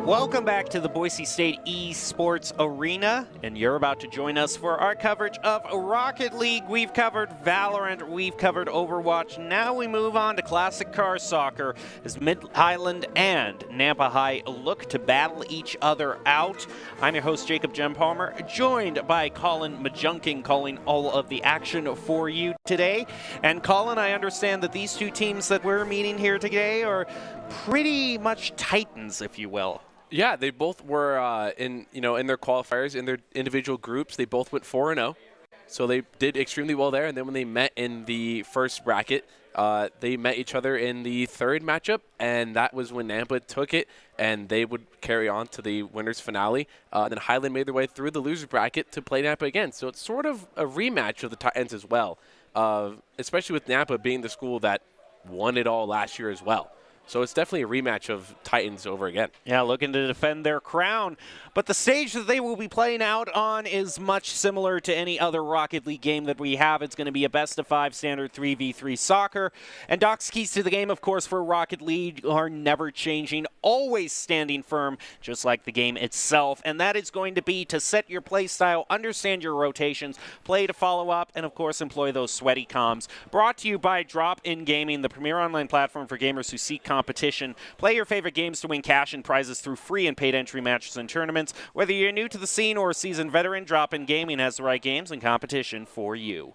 Welcome back to the Boise State Esports Arena, and you're about to join us for our coverage of Rocket League. We've covered Valorant, we've covered Overwatch. Now we move on to Classic Car Soccer as Mid-Highland and Nampa High look to battle each other out. I'm your host, Jacob Jem Palmer, joined by Colin Majunking, calling all of the action for you today. And Colin, I understand that these two teams that we're meeting here today are pretty much titans, if you will. Yeah, they both were in their qualifiers, in their individual groups. They both went 4-0, so they did extremely well there. And then when they met in the first bracket, they met each other in the third matchup, and that was when Nampa took it, and they would carry on to the winners finale. Then Highland made their way through the loser bracket to play Nampa again. So it's sort of a rematch of the Titans as well, especially with Nampa being the school that won it all last year as well. So it's definitely a rematch of Titans over again. Yeah, looking to defend their crown. But the stage that they will be playing out on is much similar to any other Rocket League game that we have. It's going to be a best-of-5 standard 3v3 soccer. And Doc's keys to the game, of course, for Rocket League are never changing, always standing firm, just like the game itself. And that is going to be to set your play style, understand your rotations, play to follow up, and, of course, employ those sweaty comms. Brought to you by Drop-In Gaming, the premier online platform for gamers who seek competition. Play your favorite games to win cash and prizes through free and paid entry matches and tournaments. Whether you're new to the scene or a seasoned veteran, Drop-In Gaming has the right games and competition for you.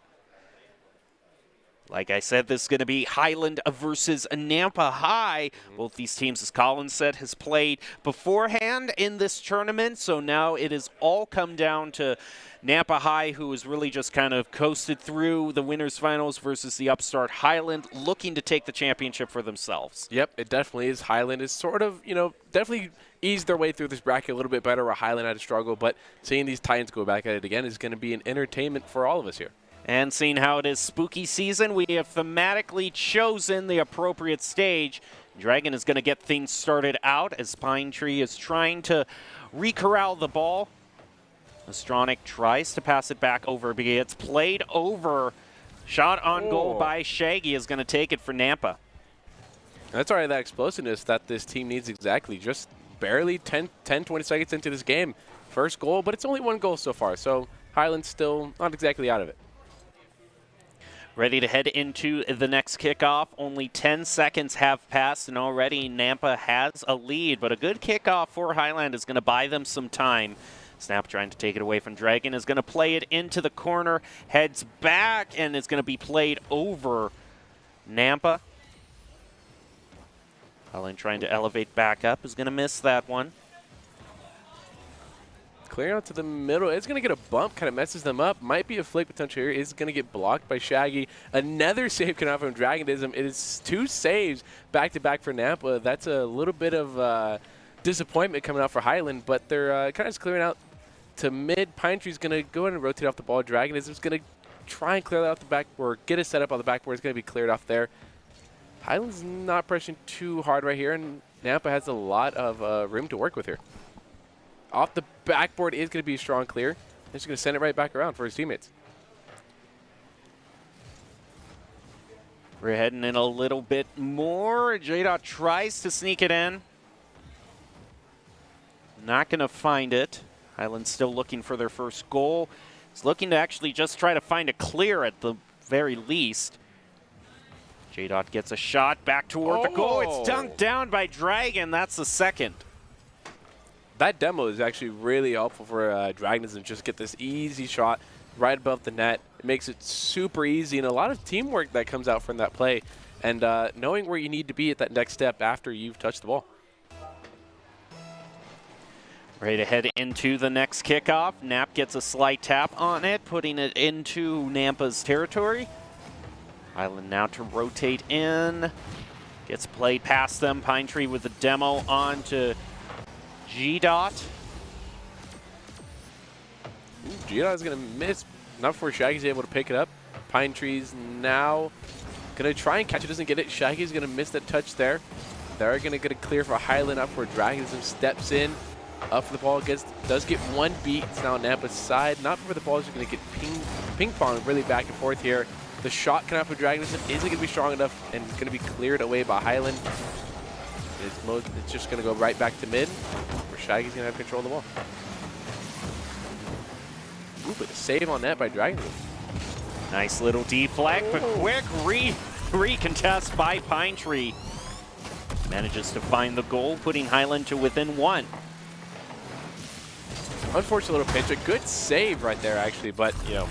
Like I said, this is going to be Highland versus Nampa High. Both these teams, as Colin said, has played beforehand in this tournament, so now it has all come down to Nampa High, who has really just kind of coasted through the winners finals, versus the upstart Highland, looking to take the championship for themselves. Yep, it definitely is. Highland is sort of, definitely eased their way through this bracket a little bit better, where Highland had to struggle, but seeing these Titans go back at it again is going to be an entertainment for all of us here. And seeing how it is spooky season, we have thematically chosen the appropriate stage. Dragon is going to get things started out as Pine Tree is trying to re-corral the ball. Astronic tries to pass it back over, but it's played over. Shot on goal by Shaggy is going to take it for Nampa. That's already that explosiveness that this team needs exactly. Just barely 10, 20 seconds into this game. First goal, but it's only one goal so far, so Highland's still not exactly out of it. Ready to head into the next kickoff. Only 10 seconds have passed, and already Nampa has a lead. But a good kickoff for Highland is going to buy them some time. Snap trying to take it away from Dragon is going to play it into the corner, heads back, and it's going to be played over Nampa. Highland trying to elevate back up is going to miss that one. Clear out to the middle. It's going to get a bump, kind of messes them up. Might be a flick potential here. It's going to get blocked by Shaggy. Another save coming out from Dragonism. It is 2 saves back-to-back for Nampa. That's a little bit of disappointment coming out for Highland, but they're kind of just clearing out to mid. Pine Tree's going to go ahead and rotate off the ball. Dragonism's going to try and clear that off the back, or get a setup on the backboard. It's going to be cleared off there. Highland's not pressing too hard right here, and Nampa has a lot of room to work with here. Off the backboard is going to be a strong clear. He's going to send it right back around for his teammates. We're heading in a little bit more. J-Dot tries to sneak it in. Not going to find it. Highland's still looking for their first goal. He's looking to actually just try to find a clear at the very least. J-Dot gets a shot back toward the goal. It's dunked down by Dragon. That's the second. That demo is actually really helpful for Dragonism. Just get this easy shot right above the net. It makes it super easy, and a lot of teamwork that comes out from that play, and knowing where you need to be at that next step after you've touched the ball. Ready to head into the next kickoff. Nap gets a slight tap on it, putting it into Nampa's territory. Highland now to rotate in. Gets played past them. Pine Tree with the demo on to G-Dot. G-Dot is going to miss. Not before Shaggy's able to pick it up. Pine Tree's now going to try and catch it. Doesn't get it. Shaggy's going to miss that touch there. They're going to get a clear for Highland up where Dragonism steps in. Up for the ball. Does get one beat. It's now on Nampa's side. Not before the ball is going to get ping-pong really back and forth here. The shot coming out for Dragonism isn't going to be strong enough, and it's going to be cleared away by Highland. It's just going to go right back to mid. Shaggy's going to have control of the ball. Ooh, but a save on that by Dragon. Nice little deflect, but quick recontest by Pine Tree. Manages to find the goal, putting Highland to within 1. Unfortunate little pinch. A good save right there, actually, but, you know,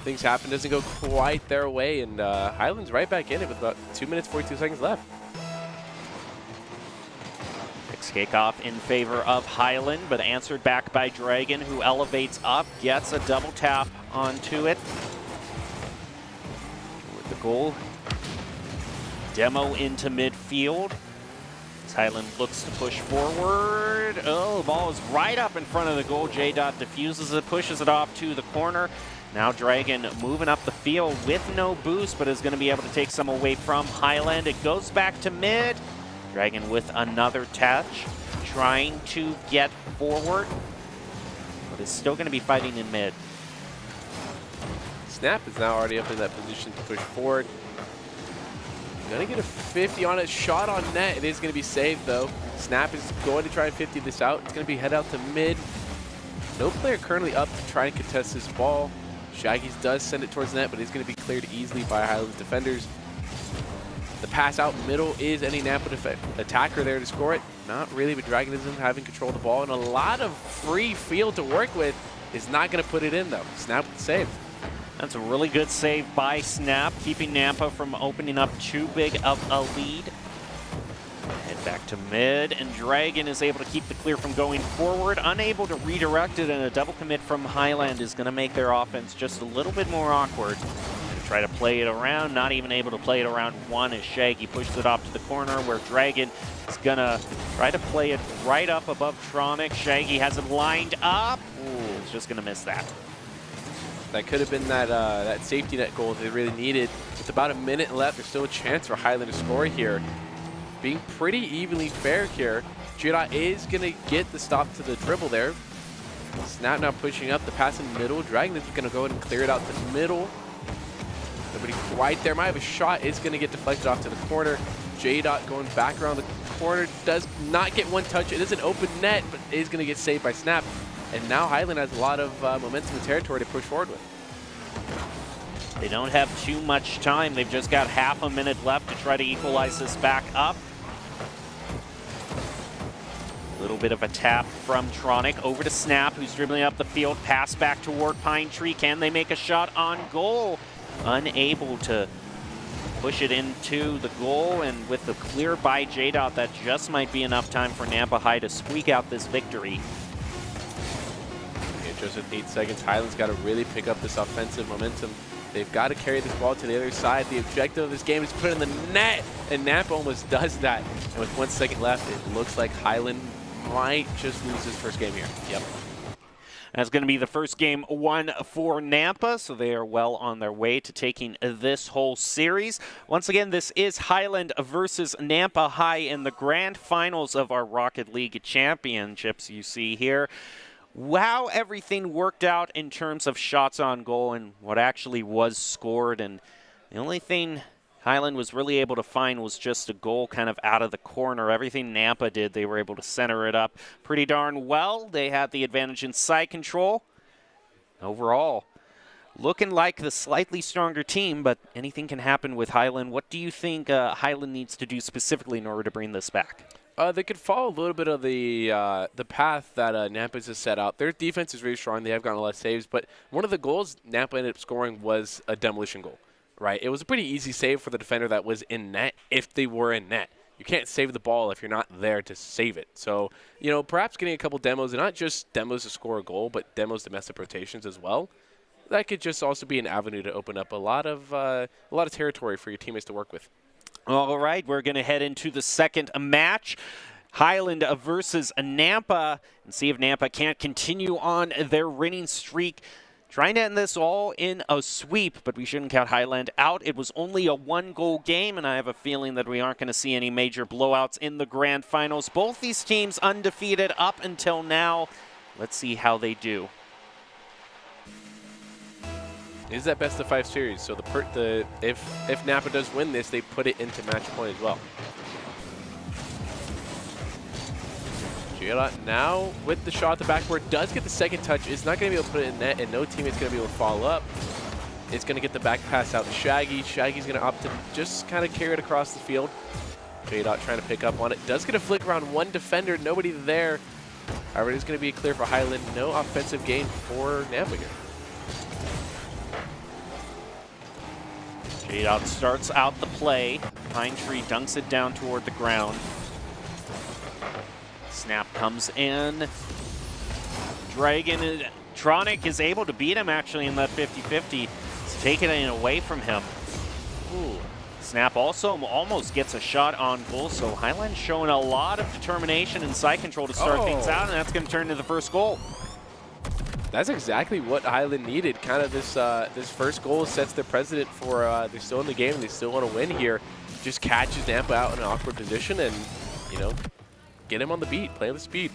things happen. Doesn't go quite their way, and Highland's right back in it with about 2 minutes, 42 seconds left. Next kickoff in favor of Highland, but answered back by Dragon, who elevates up, gets a double tap onto it. With the goal. Demo into midfield. As Highland looks to push forward. Oh, the ball is right up in front of the goal. J-Dot diffuses it, pushes it off to the corner. Now Dragon moving up the field with no boost, but is going to be able to take some away from Highland. It goes back to mid. Dragon with another touch, trying to get forward, but is still going to be fighting in mid. Snap is now already up in that position to push forward. Gonna get a 50 on it. Shot on net. It is going to be saved, though. Snap is going to try and 50 this out. It's going to be head out to mid. No player currently up to try and contest this ball. Shaggy's does send it towards net, but it's going to be cleared easily by Highland's defenders. The pass out middle is any Nampa attacker there to score it. Not really, but Dragonism having control of the ball and a lot of free field to work with is not going to put it in, though. Snap with the save. That's a really good save by Snap, keeping Nampa from opening up too big of a lead. Head back to mid, and Dragon is able to keep the clear from going forward. Unable to redirect it, and a double commit from Highland is going to make their offense just a little bit more awkward. Try to play it around, not even able to play it around 1 as Shaggy pushes it off to the corner where Dragon is going to try to play it right up above Tronic. Shaggy has it lined up. Ooh, it's just going to miss that. That could have been that safety net goal they really needed. With about a minute left, there's still a chance for Highland to score here. Being pretty evenly fair here. J-Dot is going to get the stop to the dribble there. Snap now pushing up the pass in the middle. Dragon is going to go ahead and clear it out the middle. Nobody quite there. Might have a shot. Is going to get deflected off to the corner. J-Dot going back around the corner. Does not get one touch. It is an open net, but is going to get saved by Snap. And now Highland has a lot of momentum and territory to push forward with. They don't have too much time. They've just got half a minute left to try to equalize this back up. A little bit of a tap from Tronic over to Snap, who's dribbling up the field. Pass back toward Pine Tree. Can they make a shot on goal? Unable to push it into the goal, and with the clear by J-Dot, that just might be enough time for Nampa High to squeak out this victory. Okay, just with 8 seconds, Highland's got to really pick up this offensive momentum. They've got to carry this ball to the other side. The objective of this game is to put it in the net, and Nampa almost does that. And with 1 second left, it looks like Highland might just lose his first game here. Yep. That's going to be the first game won for Nampa, so they are well on their way to taking this whole series. Once again, this is Highland versus Nampa High in the grand finals of our Rocket League Championships you see here. How everything worked out in terms of shots on goal and what actually was scored, and the only thing Highland was really able to find was just a goal kind of out of the corner. Everything Nampa did, they were able to center it up pretty darn well. They had the advantage in side control. Overall, looking like the slightly stronger team, but anything can happen with Highland. What do you think Highland needs to do specifically in order to bring this back? They could follow a little bit of the path that Nampa's has set out. Their defense is really strong. They have gotten a lot of saves, but one of the goals Nampa ended up scoring was a demolition goal. Right, it was a pretty easy save for the defender that was in net if they were in net. You can't save the ball if you're not there to save it. So, you know, perhaps getting a couple demos, and not just demos to score a goal, but demos to mess up rotations as well. That could just also be an avenue to open up a lot of territory for your teammates to work with. All right, we're going to head into the second match. Highland versus Nampa, and see if Nampa can't continue on their winning streak. Trying to end this all in a sweep, but we shouldn't count Highland out. It was only a 1-goal game, and I have a feeling that we aren't going to see any major blowouts in the grand finals. Both these teams undefeated up until now. Let's see how they do. It is that best-of-5 series, so if Nampa does win this, they put it into match point as well. J-Dot now with the shot at the backboard, does get the second touch, is not going to be able to put it in net, and no teammate's going to be able to follow up. It's going to get the back pass out to Shaggy. Shaggy's going to opt to just kind of carry it across the field. J-Dot trying to pick up on it. Does get a flick around one defender, nobody there. However, it is going to be clear for Highland. No offensive gain for Nampa here. J-Dot starts out the play. Pine Tree dunks it down toward the ground. Snap comes in. Dragon, Tronic is able to beat him actually in that 50-50. It's taken it away from him. Ooh. Snap also almost gets a shot on goal, so Highland's showing a lot of determination and side control to start things out, and that's going to turn into the first goal. That's exactly what Highland needed. Kind of this this first goal sets their precedent for they're still in the game and they still want to win here. Just catches Nampa out in an awkward position and, you know, get him on the beat, play with speed.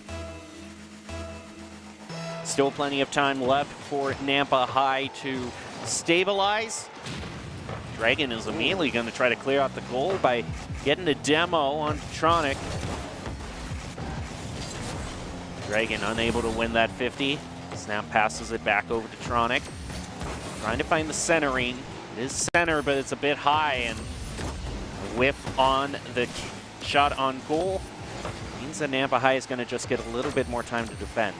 Still plenty of time left for Nampa High to stabilize. Dragon is immediately going to try to clear out the goal by getting a demo on Tronic. Dragon unable to win that 50. Snap passes it back over to Tronic. Trying to find the centering. It is center, but it's a bit high, and a whiff on the shot on goal means that Nampa High is going to just get a little bit more time to defend.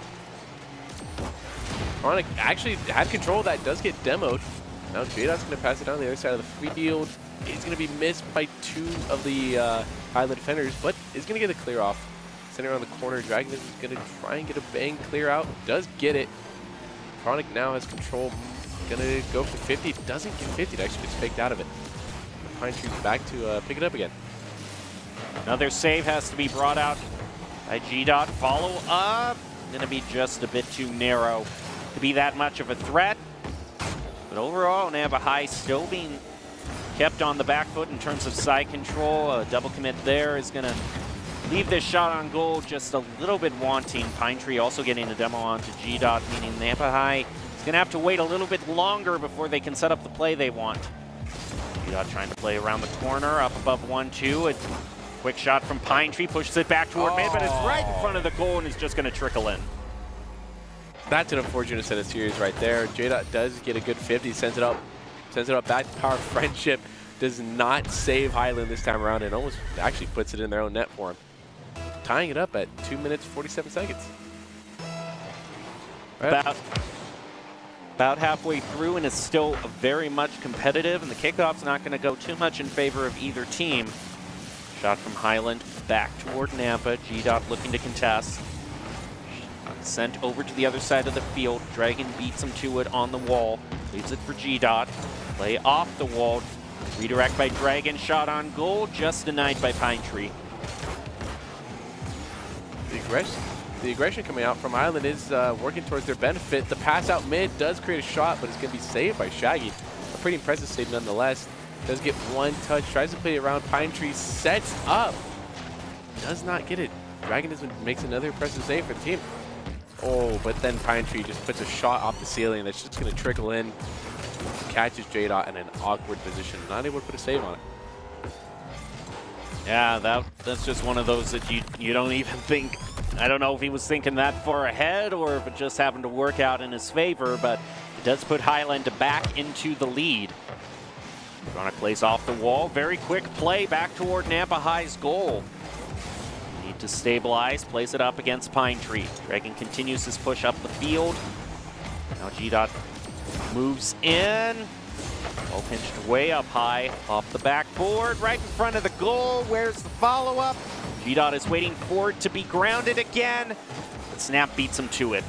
Tronic actually had control of that, does get demoed. Now J-Dot's going to pass it down the other side of the field. He's going to be missed by two of the Highland defenders, but is going to get a clear off. Center on the corner, Dragon is going to try and get a bang clear out. Does get it. Tronic now has control. Going to go for 50. Doesn't get 50. It actually gets faked out of it. Pine Tree's back to pick it up again. Another save has to be brought out by G-Dot. Follow up. Going to be just a bit too narrow to be that much of a threat. But overall, Nampa High still being kept on the back foot in terms of side control. A double commit there is going to leave this shot on goal just a little bit wanting. Pine Tree also getting a demo onto G-Dot, meaning Nampa High is going to have to wait a little bit longer before they can set up the play they want. G-Dot trying to play around the corner, up above 1-2. A quick shot from Pine Tree, pushes it back toward mid, but it's right in front of the goal and is just going to trickle in. That's an unfortunate set of series right there. J-Dot does get a good 50, sends it up back to Power Friendship. Does not save Highland this time around and almost actually puts it in their own net for him. Tying it up at 2 minutes, 47 seconds. Right. About halfway through, and it's still very much competitive, and the kickoff's not going to go too much in favor of either team. Shot from Highland back toward Nampa. G-Dot looking to contest. Sent over to the other side of the field. Dragon beats him to it on the wall. Leaves it for G-Dot. Play off the wall. Redirect by Dragon. Shot on goal. Just denied by Pine Tree. The aggression coming out from Highland is working towards their benefit. The pass out mid does create a shot, but it's going to be saved by Shaggy. A pretty impressive save nonetheless. Does get one touch. Tries to play it around. Pine Tree sets up. Does not get it. Dragon makes another impressive save for the team. Oh, but then Pine Tree just puts a shot off the ceiling that's just going to trickle in. Catches J-Dot in an awkward position. Not able to put a save on it. Yeah, that's just one of those that you don't even think. I don't know if he was thinking that far ahead or if it just happened to work out in his favor, but it does put Highland back into the lead. Tronic plays off the wall. Very quick play back toward Nampa High's goal. Need to stabilize, plays it up against Pine Tree. Dragon continues his push up the field. Now G-Dot moves in. Ball pinched way up high, off the backboard, right in front of the goal. Where's the follow-up? G-Dot is waiting for it to be grounded again, but Snap beats him to it.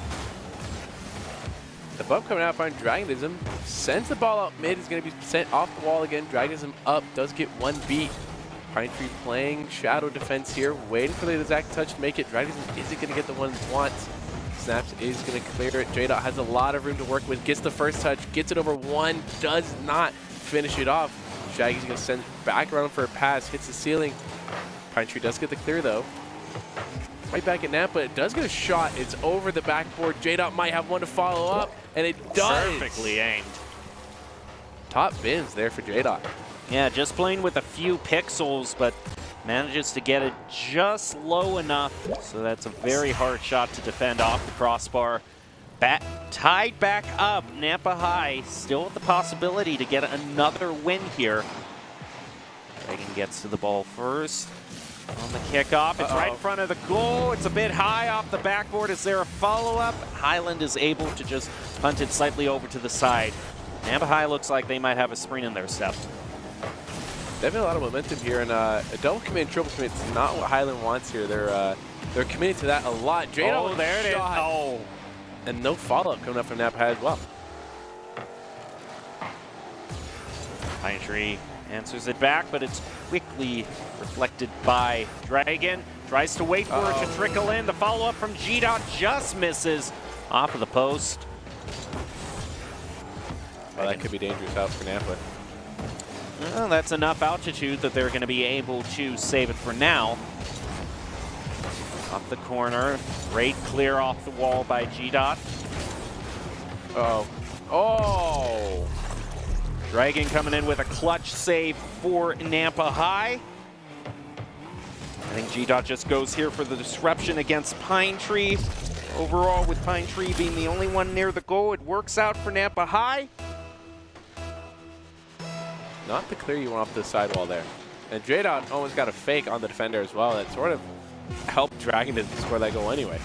The bump coming out by Dragonism. Sends the ball out mid. Is going to be sent off the wall again. Dragonism up. Does get one beat. Pine Tree playing shadow defense here. Waiting for the exact touch to make it. Dragonism isn't going to get the one he wants. Snaps is going to clear it. J-Dot has a lot of room to work with. Gets the first touch. Gets it over one. Does not finish it off. Shaggy's going to send back around for a pass. Hits the ceiling. Pine Tree does get the clear though. Right back at Nampa. It does get a shot. It's over the backboard. J-Dot might have one to follow up. And it does. Perfectly aimed. Top bins there for J-Dot. Yeah, just playing with a few pixels, but Manages to get it just low enough, so that's a very hard shot to defend off the crossbar. Tied back up, Nampa High still with the possibility to get another win here. Dragon gets to the ball first. On the kickoff, it's right in front of the goal. It's a bit high off the backboard. Is there a follow-up? Highland is able to just punt it slightly over to the side. Nampa High looks like they might have a spring in their step. They have a lot of momentum here, and a double commit and triple commit is not what Highland wants here. They're committing to that a lot. Oh, there it is. Oh. And no follow-up coming up from Nampa High as well. Pine Tree answers it back, but it's quickly reflected by Dragon. Tries to wait for it to trickle in. The follow-up from G-Dot just misses off of the post. Well, that could be dangerous out for Nampa. Well, that's enough altitude that they're going to be able to save it for now. Off the corner, great clear off the wall by G-Dot. Oh. Oh! Dragon coming in with a clutch save for Nampa High. I think G-Dot just goes here for the disruption against Pine Tree. Overall, with Pine Tree being the only one near the goal, it works out for Nampa High. Not the clear you want off the sidewall there. And J-Dot almost got a fake on the defender as well. That sort of helped Dragon to score that goal anyway.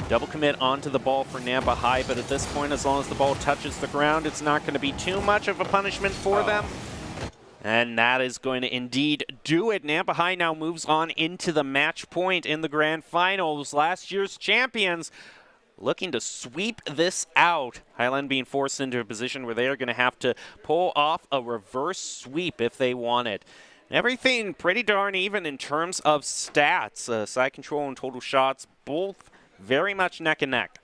Double commit onto the ball for Nampa High, but at this point, as long as the ball touches the ground, it's not going to be too much of a punishment for them. And that is going to indeed do it. Nampa High now moves on into the match point in the grand finals. Last year's champions looking to sweep this out. Highland being forced into a position where they are going to have to pull off a reverse sweep if they want it. Everything pretty darn even in terms of stats. Side control and total shots, both very much neck and neck.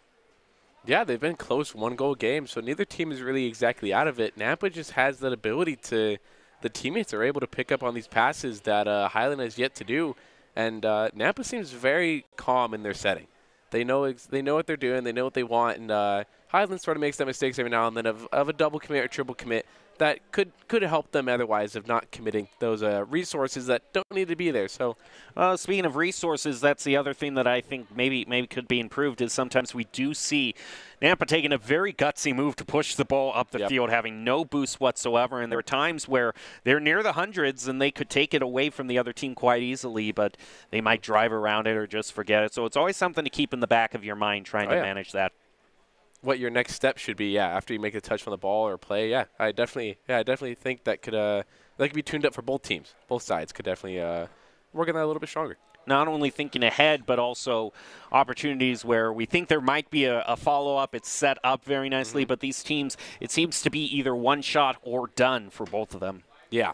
Yeah, they've been close one-goal games, so neither team is really exactly out of it. Nampa just has that ability to, the teammates are able to pick up on these passes that Highland has yet to do, and Nampa seems very calm in their setting. They know what they're doing, they know what they want, and Highland sort of makes that mistakes every now and then of a double commit or triple commit that could help them otherwise of not committing those resources that don't need to be there. So, speaking of resources, that's the other thing that I think maybe could be improved is sometimes we do see Nampa taking a very gutsy move to push the ball up the field, having no boost whatsoever. And there are times where they're near the hundreds and they could take it away from the other team quite easily, but they might drive around it or just forget it. So it's always something to keep in the back of your mind trying to manage that. What your next step should be, after you make a touch on the ball or play, I definitely think that could be tuned up for both teams. Both sides could definitely work on that a little bit stronger. Not only thinking ahead, but also opportunities where we think there might be a follow-up. It's set up very nicely, but these teams, it seems to be either one shot or done for both of them. Yeah,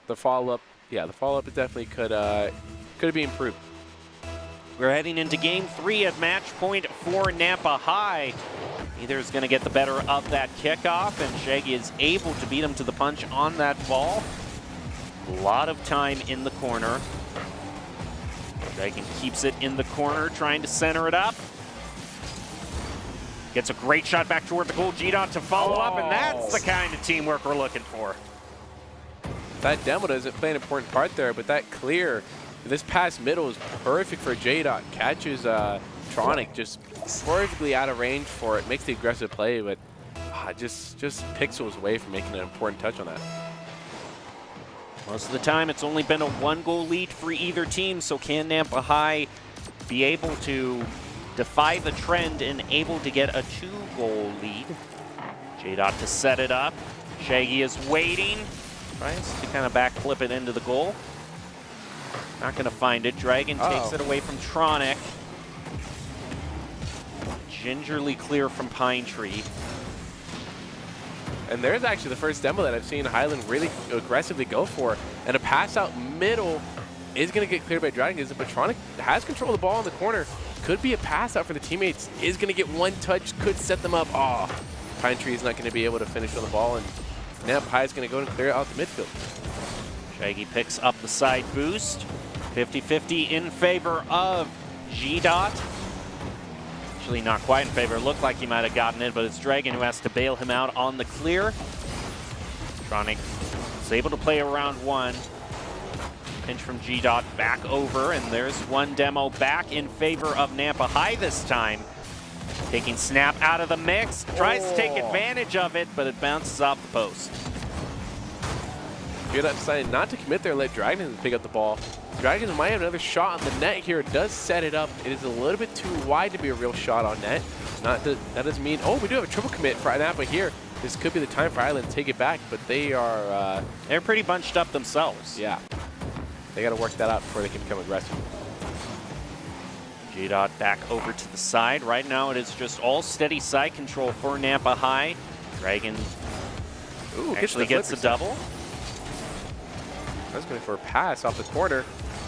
the follow-up definitely could be improved. We're heading into Game 3 at match point for Nampa High. Either is going to get the better of that kickoff, and Shaggy is able to beat him to the punch on that ball. A lot of time in the corner. Dragon keeps it in the corner, trying to center it up. Gets a great shot back toward the goal. G-Dot to follow up, and that's the kind of teamwork we're looking for. That demo doesn't play an important part there, but that clear, this pass middle is perfect for J-Dot. Catches Tronic just perfectly out of range for it. Makes the aggressive play, but just pixels away from making an important touch on that. Most of the time, it's only been a one-goal lead for either team, so can Nampa High be able to defy the trend and able to get a two-goal lead? J-Dot to set it up. Shaggy is waiting. Tries to kind of backflip it into the goal. Not going to find it. Dragon takes it away from Tronic. Gingerly clear from Pine Tree. And there's actually the first demo that I've seen Highland really aggressively go for. And a pass out middle is going to get cleared by Dragon. But Tronic has control of the ball in the corner. Could be a pass out for the teammates. Is going to get one touch. Could set them up. Pine Tree is not going to be able to finish on the ball. And Nampa High is going to go and clear it out the midfield. Shaggy picks up the side boost. 50-50 in favor of G-Dot. Actually not quite in favor. It looked like he might have gotten it, but it's Dragon who has to bail him out on the clear. Tronic is able to play around one. Pinch from G-Dot back over, and there's one demo back in favor of Nampa High this time. Taking Snap out of the mix, tries to take advantage of it, but it bounces off the post. G-Dot decided not to commit there, let Dragon pick up the ball. Dragons might have another shot on the net here. It does set it up. It is a little bit too wide to be a real shot on net. That doesn't mean, oh, we do have a triple commit for Nampa here. This could be the time for Island to take it back, but they are... they're pretty bunched up themselves. Yeah. They got to work that out before they can become aggressive. G-Dot back over to the side. Right now it is just all steady side control for Nampa High. Dragon actually gets a double. I was going for a pass off the corner.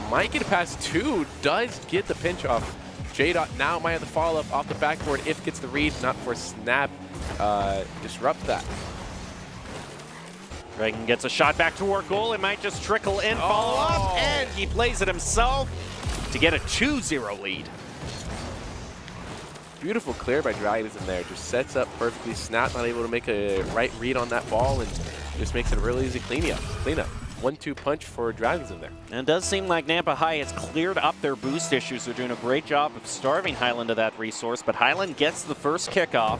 Might get a pass too. Does get the pinch off. J-Dot now might have the follow-up off the backboard if gets the read, not for Snap. Disrupt that. Dragon gets a shot back toward goal. It might just trickle in, follow up, and he plays it himself to get a 2-0 lead. Beautiful clear by Dragons in there. Just sets up perfectly. Snap not able to make a right read on that ball and just makes it a really easy cleanup. 1-2 punch for Dragons in there. And it does seem like Nampa High has cleared up their boost issues. They're doing a great job of starving Highland of that resource, but Highland gets the first kickoff.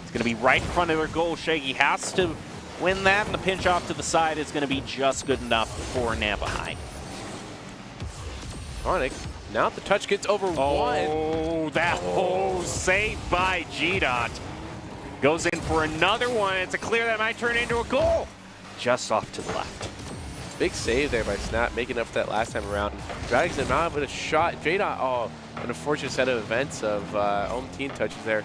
It's going to be right in front of their goal. Shaggy has to win that, and the pinch off to the side is going to be just good enough for Nampa High. Sonic, now the touch gets over one. Oh, that save by G-Dot. Goes in for another one. It's a clear that might turn into a goal. Just off to the left. Big save there by Snap, making up for that last time around. Dragons are not with a shot. J-Dot, an unfortunate set of events of home team touches there.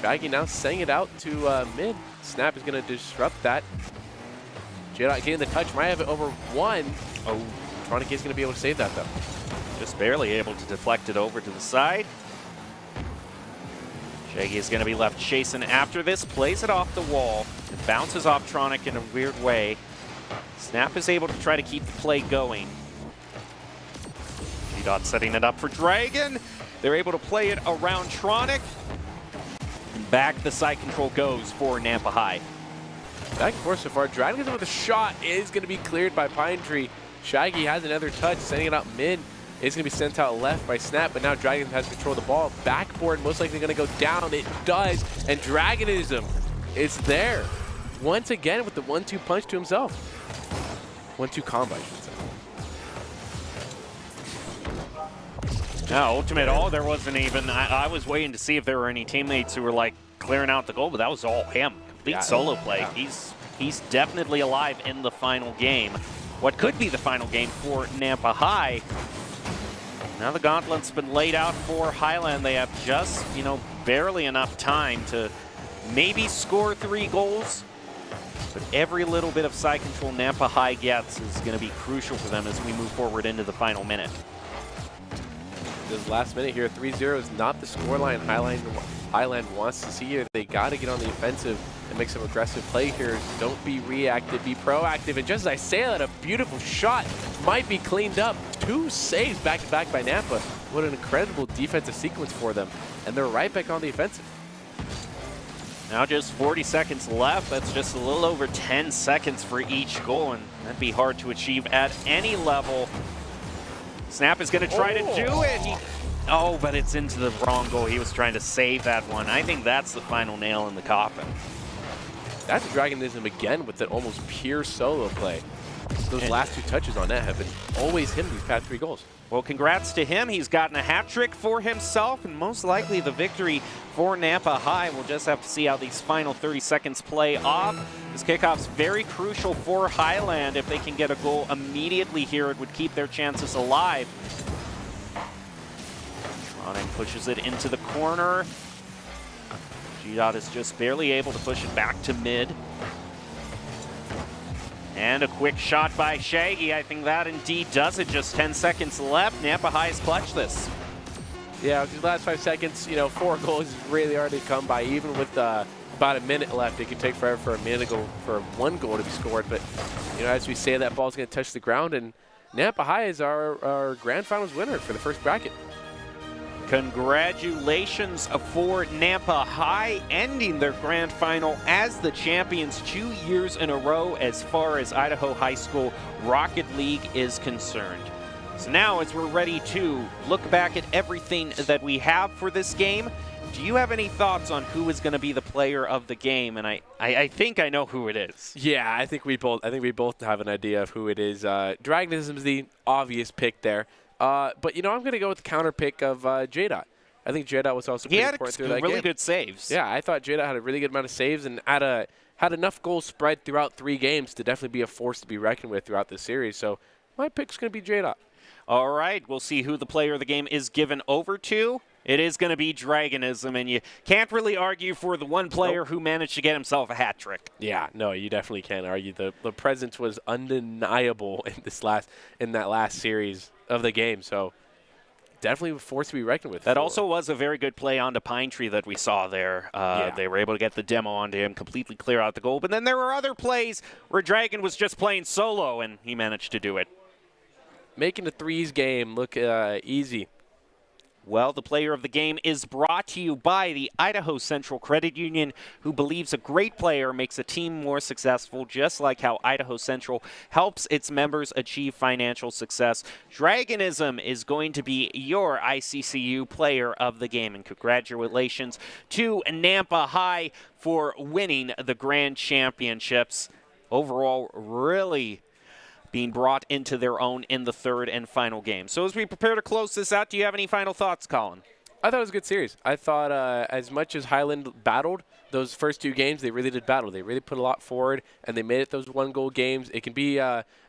Shaggy now sending it out to mid. Snap is going to disrupt that. J-Dot getting the touch, might have it over one. Oh, Tronic is going to be able to save that though. Just barely able to deflect it over to the side. Shaggy is going to be left chasing after this, plays it off the wall. It bounces off Tronic in a weird way. Snap is able to try to keep the play going. G-Dot setting it up for Dragon. They're able to play it around Tronic. And back the side control goes for Nampa High. Back and forth so far. Dragon with a shot is going to be cleared by Pine Tree. Shaggy has another touch, sending it out mid. It's going to be sent out left by Snap, but now Dragon has control of the ball. Backboard most likely going to go down. It does, and Dragonism is there. Once again with the 1-2 punch to himself. 1-2 combo, I should say. Now, ultimate, there wasn't even, I was waiting to see if there were any teammates who were like clearing out the goal, but that was all him. Complete solo play. Yeah. He's definitely alive in the final game. What could be the final game for Nampa High. Now the gauntlet's been laid out for Highland. They have just, barely enough time to maybe score 3 goals. But every little bit of side control Nampa High gets is going to be crucial for them as we move forward into the final minute. This last minute here, 3-0 is not the scoreline Highland wants to see here. They got to get on the offensive and make some aggressive play here. Don't be reactive, be proactive. And just as I say that, a beautiful shot might be cleaned up. 2 saves back-to-back by Nampa. What an incredible defensive sequence for them. And they're right back on the offensive. Now just 40 seconds left. That's just a little over 10 seconds for each goal, and that'd be hard to achieve at any level. Snap is going to try to do it. But it's into the wrong goal. He was trying to save that one. I think that's the final nail in the coffin. That's Dragonism again with that almost pure solo play. Those last 2 touches on net have been always him these past 3 goals. Well, congrats to him. He's gotten a hat trick for himself, and most likely the victory for Nampa High. We'll just have to see how these final 30 seconds play off. This kickoff's very crucial for Highland. If they can get a goal immediately here, it would keep their chances alive. Tronic pushes it into the corner. G-Dot is just barely able to push it back to mid. And a quick shot by Shaggy. I think that indeed does it. Just 10 seconds left. Nampa High has clutched this. Yeah, with these last 5 seconds, 4 goals is really hard to come by. Even with about a minute left, it could take forever for for 1 goal to be scored. But, as we say, that ball's going to touch the ground. And Nampa High is our grand finals winner for the first bracket. Congratulations for Nampa High, ending their grand final as the champions 2 years in a row as far as Idaho High School Rocket League is concerned. So now, as we're ready to look back at everything that we have for this game, do you have any thoughts on who is going to be the player of the game? And I think I know who it is. Yeah, I think we both have an idea of who it is. Dragonism is the obvious pick there. But, I'm going to go with the counter pick of J-Dot. I think J-Dot was also pretty important through that game. He had really good saves. Yeah, I thought J-Dot had a really good amount of saves and had enough goals spread throughout 3 games to definitely be a force to be reckoned with throughout this series. So my pick's going to be J-Dot. All right, we'll see who the player of the game is given over to. It is going to be Dragonism, and you can't really argue for the one player who managed to get himself a hat trick. Yeah, no, you definitely can't argue. The presence was undeniable in that last series of the game. So definitely a force to be reckoned with. That also was a very good play onto Pine Tree that we saw there. They were able to get the demo onto him, completely clear out the goal. But then there were other plays where Dragon was just playing solo, and he managed to do it. Making the threes game look easy. Well, the player of the game is brought to you by the Idaho Central Credit Union, who believes a great player makes a team more successful, just like how Idaho Central helps its members achieve financial success. Dragonism is going to be your ICCU player of the game, and congratulations to Nampa High for winning the Grand Championships. Overall, really being brought into their own in the third and final game. So as we prepare to close this out, do you have any final thoughts, Colin? I thought it was a good series. I thought as much as Highland battled those first 2 games, they really did battle. They really put a lot forward, and they made it those 1-goal games. It can be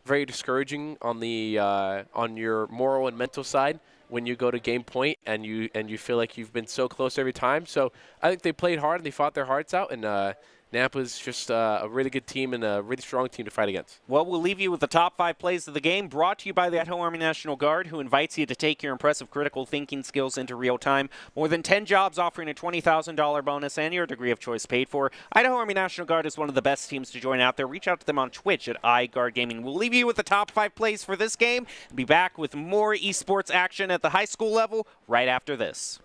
very discouraging on the on your moral and mental side when you go to game point and you feel like you've been so close every time. So I think they played hard and they fought their hearts out, and Nampa's just a really good team and a really strong team to fight against. Well, we'll leave you with the top 5 plays of the game, brought to you by the Idaho Army National Guard, who invites you to take your impressive critical thinking skills into real time. More than 10 jobs offering a $20,000 bonus and your degree of choice paid for. Idaho Army National Guard is one of the best teams to join out there. Reach out to them on Twitch at iGuard Gaming. We'll leave you with the top 5 plays for this game and be back with more esports action at the high school level right after this.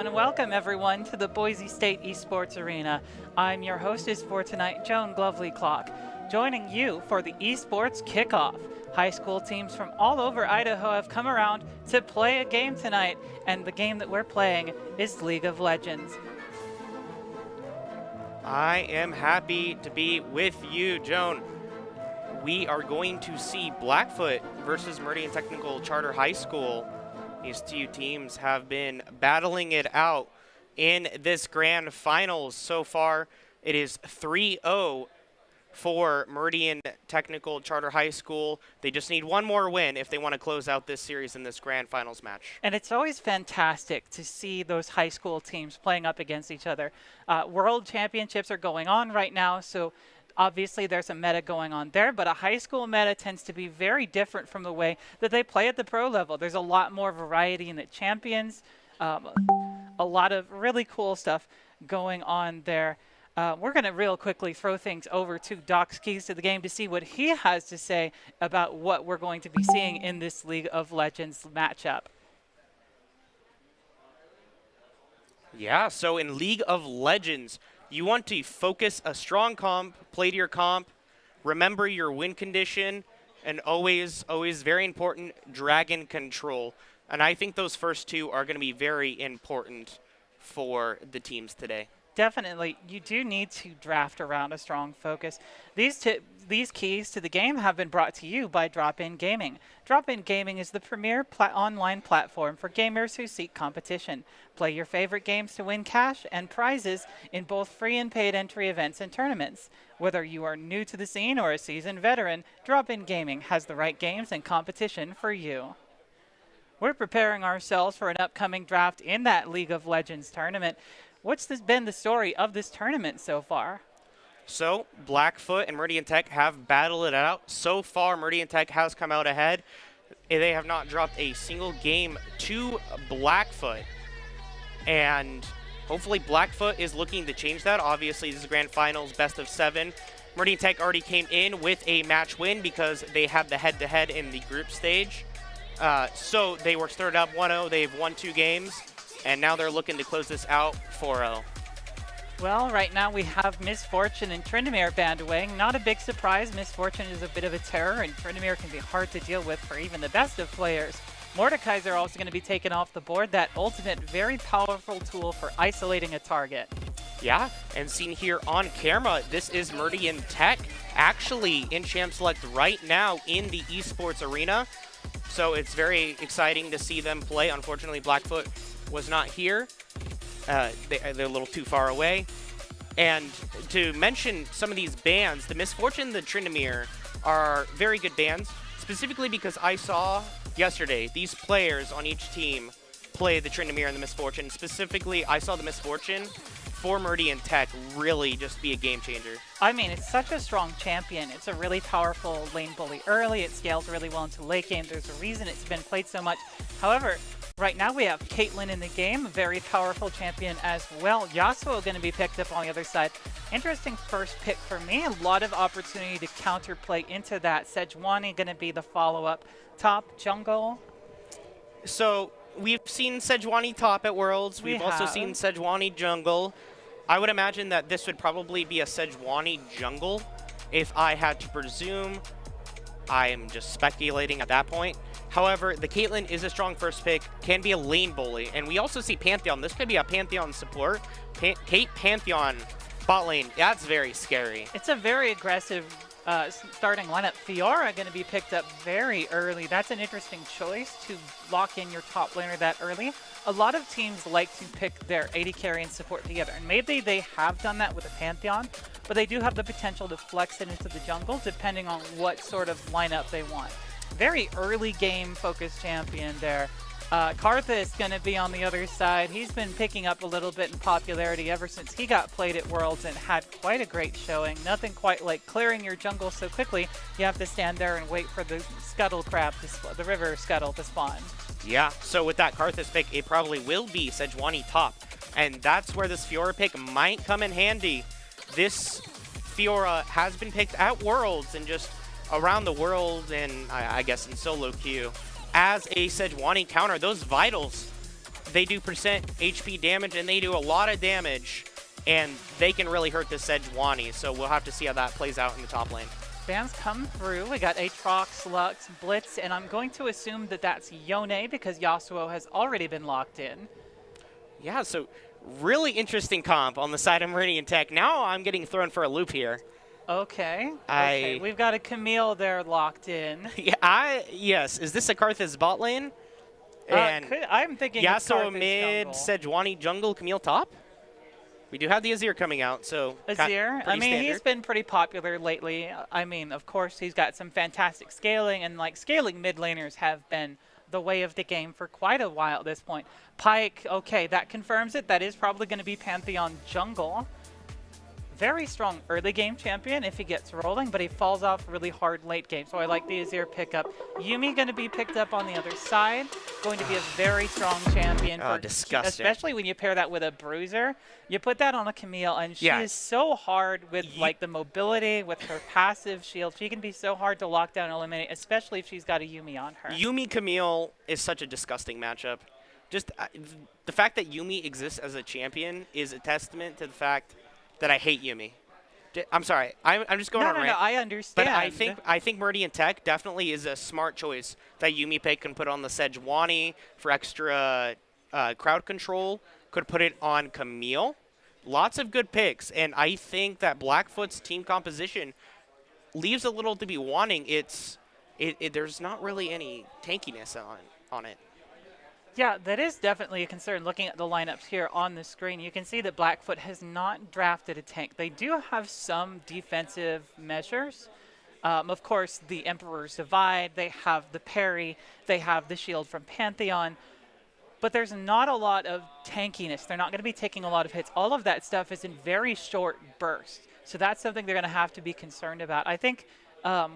and welcome everyone to the Boise State Esports Arena. I'm your hostess for tonight, Joan Glovely Clock, joining you for the Esports Kickoff. High school teams from all over Idaho have come around to play a game tonight, and the game that we're playing is League of Legends. I am happy to be with you, Joan. We are going to see Blackfoot versus Meridian Technical Charter High School. These two teams have been battling it out in this grand finals. So far, it is 3-0 for Meridian Technical Charter High School. They just need one more win if they want to close out this series in this grand finals match. And it's always fantastic to see those high school teams playing up against each other. World Championships are going on right now, so obviously there's a meta going on there, but a high school meta tends to be very different from the way that they play at the pro level. There's a lot more variety in the champions, a lot of really cool stuff going on there. We're going to real quickly throw things over to Doc's Keys to the Game to see what he has to say about what we're going to be seeing in this League of Legends matchup. Yeah, so in League of Legends, you want to focus a strong comp, play to your comp, remember your win condition, and always very important, dragon control. And I think those first two are going to be very important for the teams today. Definitely, you do need to draft around a strong focus. These keys to the game have been brought to you by Drop-In Gaming. Drop-In Gaming is the premier online platform for gamers who seek competition. Play your favorite games to win cash and prizes in both free and paid entry events and tournaments. Whether you are new to the scene or a seasoned veteran, Drop-In Gaming has the right games and competition for you. We're preparing ourselves for an upcoming draft in that League of Legends tournament. What's been the story of this tournament so far? So, Blackfoot and Meridian Tech have battled it out. So far, Meridian Tech has come out ahead. They have not dropped a single game to Blackfoot. And hopefully Blackfoot is looking to change that. Obviously, this is grand finals, best of 7. Meridian Tech already came in with a match win because they had the head-to-head in the group stage. So they were started up 1-0. They've won 2 games. And now they're looking to close this out 4-0. Well, right now we have Misfortune and Tryndamere bandweighing. Not a big surprise. Misfortune is a bit of a terror, and Tryndamere can be hard to deal with for even the best of players. Mordekaiser also going to be taken off the board. That ultimate, very powerful tool for isolating a target. Yeah, and seen here on camera, this is Meridian Tech actually in Champ Select right now in the Esports Arena. So it's very exciting to see them play. Unfortunately, Blackfoot was not here. They're a little too far away. And to mention some of these bans, the Misfortune and the Tryndamere are very good bans, specifically because I saw yesterday these players on each team play the Tryndamere and the Misfortune. Specifically, I saw the Misfortune for Meridian Tech really just be a game changer. I mean, it's such a strong champion. It's a really powerful lane bully early. It scales really well into late game. There's a reason it's been played so much. However, right now we have Caitlyn in the game, a very powerful champion as well. Yasuo going to be picked up on the other side. Interesting first pick for me. A lot of opportunity to counterplay into that. Sejuani going to be the follow-up. Top jungle. So we've seen Sejuani top at Worlds. We've also seen Sejuani jungle. I would imagine that this would probably be a Sejuani jungle if I had to presume. I am just speculating at that point. However, the Caitlyn is a strong first pick, can be a lane bully, and we also see Pantheon. This could be a Pantheon support. Kate Pantheon bot lane, that's very scary. It's a very aggressive starting lineup. Fiora going to be picked up very early. That's an interesting choice to lock in your top laner that early. A lot of teams like to pick their AD carry and support together, and maybe they have done that with a Pantheon, but they do have the potential to flex it into the jungle depending on what sort of lineup they want. Very early game focused champion there. Kartha is going to be on the other side. He's been picking up a little bit in popularity ever since he got played at Worlds and had quite a great showing. Nothing quite like clearing your jungle so quickly. You have to stand there and wait for the scuttle crab, the river scuttle to spawn. Yeah, so with that Karthus pick, it probably will be Sejuani top. And that's where this Fiora pick might come in handy. This Fiora has been picked at Worlds and just around the world, and I guess in solo queue as a Sejuani counter. Those vitals, they do percent HP damage, and they do a lot of damage, and they can really hurt this Sejuani. So we'll have to see how that plays out in the top lane. Bans come through. We got Aatrox, Lux, Blitz, and I'm going to assume that that's Yone because Yasuo has already been locked in. Yeah, so really interesting comp on the side of Meridian Tech. Now I'm getting thrown for a loop here. Okay. Okay. We've got a Camille there locked in. Yeah, yes. Is this a Karthus bot lane? And I'm thinking Yasuo mid, Sejuani jungle, Camille top? We do have the Azir coming out, so Azir, I mean, he's been pretty popular lately. I mean, of course, he's got some fantastic scaling, and like scaling mid laners have been the way of the game for quite a while at this point. Pyke, okay, that confirms it. That is probably going to be Pantheon jungle. Very strong early game champion if he gets rolling, but he falls off really hard late game. So I like the Azir pickup. Yuumi going to be picked up on the other side. Going to be a very strong champion. Oh, disgusting. Especially when you pair that with a bruiser. You put that on a Camille, and she is so hard with like the mobility, with her passive shield. She can be so hard to lock down and eliminate, especially if she's got a Yuumi on her. Yuumi Camille is such a disgusting matchup. Just the fact that Yuumi exists as a champion is a testament to the fact that I hate Yuumi. I'm sorry. I'm just going on rant. No, I understand. But I think Meridian Tech definitely is a smart choice that Yuumi pick can put on the Sejuani for extra crowd control. Could put it on Camille. Lots of good picks, and I think that Blackfoot's team composition leaves a little to be wanting. There's not really any tankiness on it. Yeah, that is definitely a concern. Looking at the lineups here on the screen, you can see that Blackfoot has not drafted a tank. They do have some defensive measures. Of course, the Emperor's Divide, they have the parry, they have the shield from Pantheon, but there's not a lot of tankiness. They're not going to be taking a lot of hits. All of that stuff is in very short bursts. So that's something they're going to have to be concerned about. I think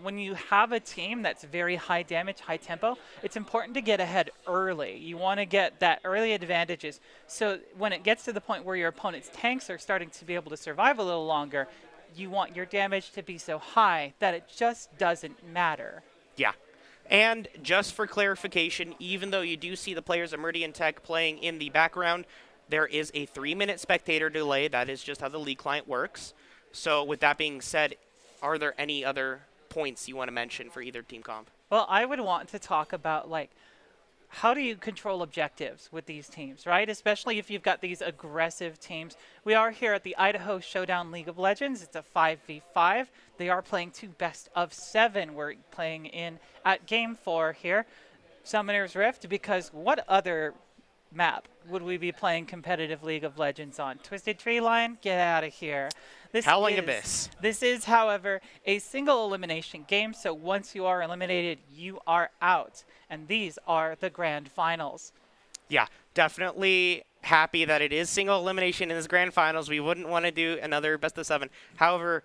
when you have a team that's very high damage, high tempo, it's important to get ahead early. You want to get that early advantages. So when it gets to the point where your opponent's tanks are starting to be able to survive a little longer, you want your damage to be so high that it just doesn't matter. Yeah. And just for clarification, even though you do see the players of Meridian Tech playing in the background, there is a 3-minute spectator delay. That is just how the league client works. So with that being said, are there any other points you want to mention for either team comp? Well, I would want to talk about, like, how do you control objectives with these teams, right? Especially if you've got these aggressive teams. We are here at the Idaho Showdown League of Legends. It's a 5v5. They are playing 2 best-of-7. We're playing in at Game 4 here, Summoner's Rift, because what other map would we be playing competitive League of Legends on? Twisted Tree Line? Get out of here. Howling Abyss. This is, however, a single elimination game, so once you are eliminated, you are out. And these are the grand finals. Yeah, definitely happy that it is single elimination in this grand finals. We wouldn't want to do another best-of-7. However,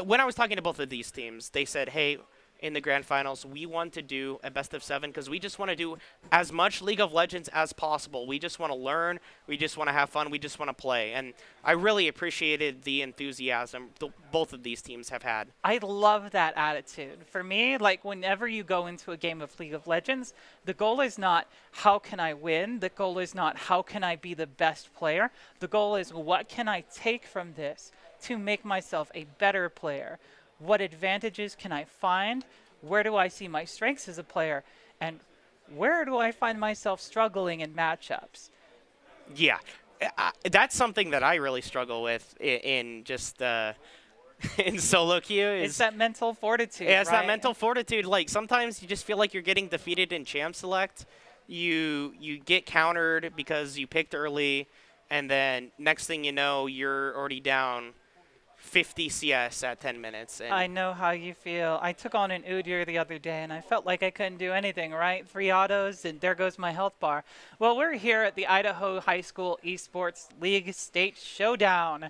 when I was talking to both of these teams, they said, hey, in the grand finals, we want to do a best-of-7 because we just want to do as much League of Legends as possible. We just want to learn. We just want to have fun. We just want to play. And I really appreciated the enthusiasm both of these teams have had. I love that attitude. For me, like, whenever you go into a game of League of Legends, the goal is not how can I win? The goal is not how can I be the best player? The goal is what can I take from this to make myself a better player? What advantages can I find? Where do I see my strengths as a player? And where do I find myself struggling in matchups? Yeah, that's something that I really struggle with in just in solo queue. It's that mental fortitude, Yeah, it's right? that mental fortitude. Like, sometimes you just feel like you're getting defeated in champ select. You get countered because you picked early, and then next thing you know, you're already down 50 CS at 10 minutes. And I know how you feel. I took on an Udyr the other day, and I felt like I couldn't do anything, right? 3 autos, and there goes my health bar. Well, we're here at the Idaho High School Esports League State Showdown.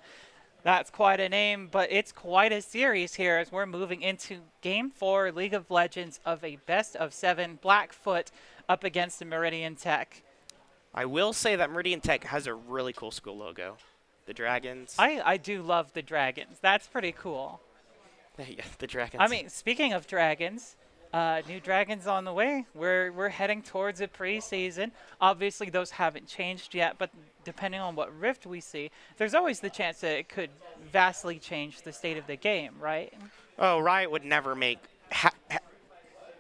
That's quite a name, but it's quite a series here as we're moving into Game 4 League of Legends of a best-of-7 Blackfoot up against the Meridian Tech. I will say that Meridian Tech has a really cool school logo. The dragons. I do love the dragons. That's pretty cool. Yeah, the dragons. I mean, speaking of dragons, New Dragons on the way. We're heading towards a preseason. Obviously, those haven't changed yet, but depending on what Rift we see, there's always the chance that it could vastly change the state of the game, right? Oh, Riot would never make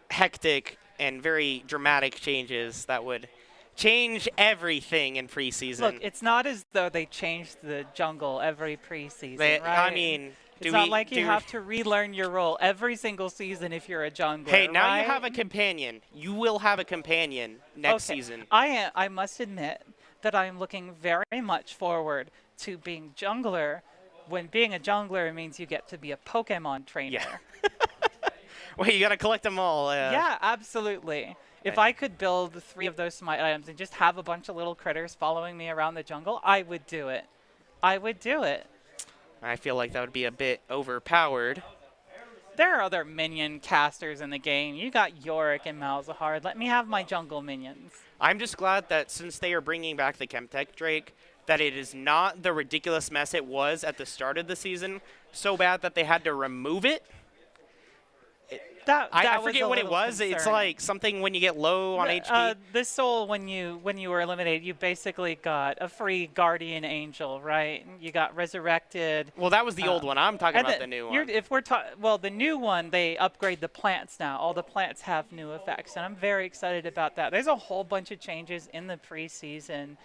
hectic and very dramatic changes that would change everything in preseason. Look, it's not as though they changed the jungle every preseason, right? I mean, it's not like you have to relearn your role every single season if you're a jungler. Hey, now right? you have a companion. You will have a companion next season. I must admit that I'm looking very much forward to being jungler. When being a jungler means you get to be a Pokemon trainer. Yeah. Well, you got to collect them all. Yeah, absolutely. If I could build 3 of those smite items and just have a bunch of little critters following me around the jungle, I would do it. I would do it. I feel like that would be a bit overpowered. There are other minion casters in the game. You got Yorick and Malzahar. Let me have my jungle minions. I'm just glad that since they are bringing back the Chemtech Drake, that it is not the ridiculous mess it was at the start of the season. So bad that they had to remove it. I forget what it was. Concerning. It's like something when you get low on HP. This soul, when you were eliminated, you basically got a free guardian angel, right? You got resurrected. Well, that was the old one. I'm talking about the new one. If we're well, the new one, they upgrade the plants now. All the plants have new effects, and I'm very excited about that. There's a whole bunch of changes in the preseason.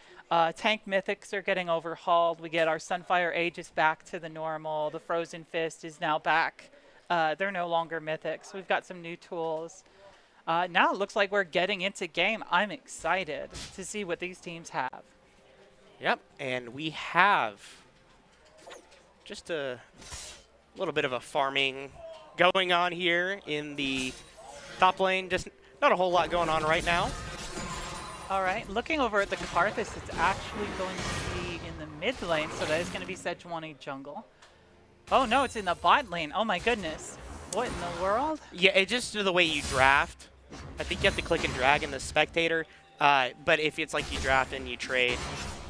Tank mythics are getting overhauled. We get our Sunfire Aegis back to the normal. The Frozen Fist is now back. They're no longer mythics. We've got some new tools. Now it looks like we're getting into game. I'm excited to see what these teams have. Yep, and we have just a little bit of a farming going on here in the top lane. Just not a whole lot going on right now. All right, looking over at the Karthus, it's actually going to be in the mid lane, so that is going to be Sejuani jungle. Oh no, it's in the bot lane. Oh my goodness. What in the world? Yeah, it's just the way you draft. I think you have to click and drag in the spectator. But if it's like you draft and you trade,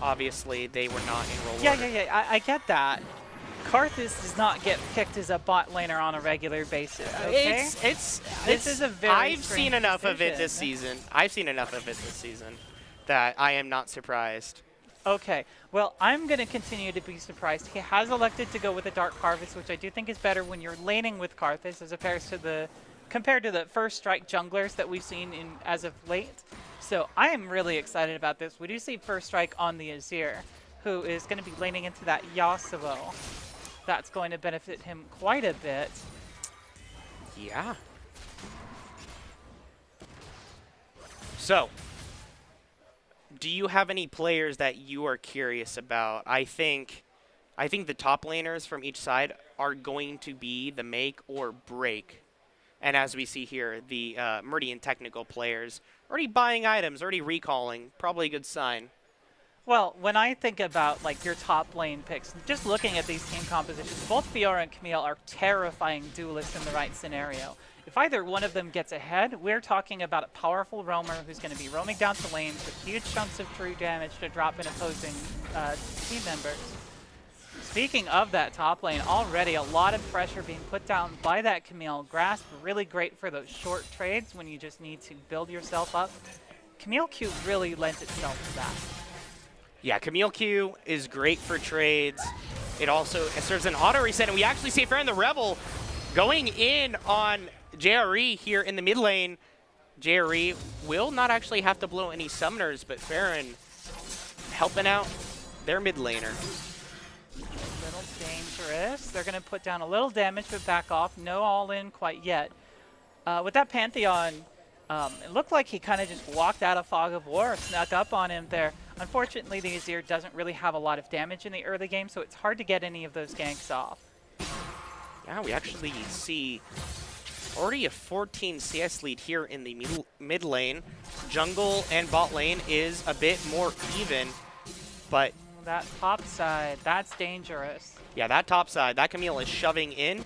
obviously they were not in roll order. Yeah, I get that. Karthus does not get picked as a bot laner on a regular basis, okay? This is a very I've seen enough decision. of it this season. I've seen enough of it this season that I am not surprised. Okay, well, I'm going to continue to be surprised. He has elected to go with the Dark Harvest, which I do think is better when you're laning with Karthus as opposed to compared to the first strike junglers that we've seen as of late. So I am really excited about this. We do see first strike on the Azir, who is going to be laning into that Yasuo. That's going to benefit him quite a bit. Yeah. So, do you have any players that you are curious about? I think the top laners from each side are going to be the make or break. And as we see here, the Meridian technical players already buying items, already recalling, probably a good sign. Well, when I think about like your top lane picks, just looking at these team compositions, both Fiora and Camille are terrifying duelists in the right scenario. If either one of them gets ahead, we're talking about a powerful roamer who's going to be roaming down to lanes with huge chunks of true damage to drop in opposing team members. Speaking of that top lane, already a lot of pressure being put down by that Camille. Grasp, really great for those short trades when you just need to build yourself up. Camille Q really lends itself to that. Yeah, Camille Q is great for trades. It also serves an auto reset, and we actually see Farron the Rebel going in on JRE here in the mid lane. JRE will not actually have to blow any summoners, but Farron helping out their mid laner. A little dangerous. They're going to put down a little damage, but back off. No all-in quite yet. With that Pantheon, it looked like he kind of just walked out of Fog of War, snuck up on him there. Unfortunately, the Azir doesn't really have a lot of damage in the early game, so it's hard to get any of those ganks off. Yeah, we actually see already a 14 CS lead here in the mid lane. Jungle and bot lane is a bit more even, but that top side, that's dangerous. Yeah, that top side, that Camille is shoving in.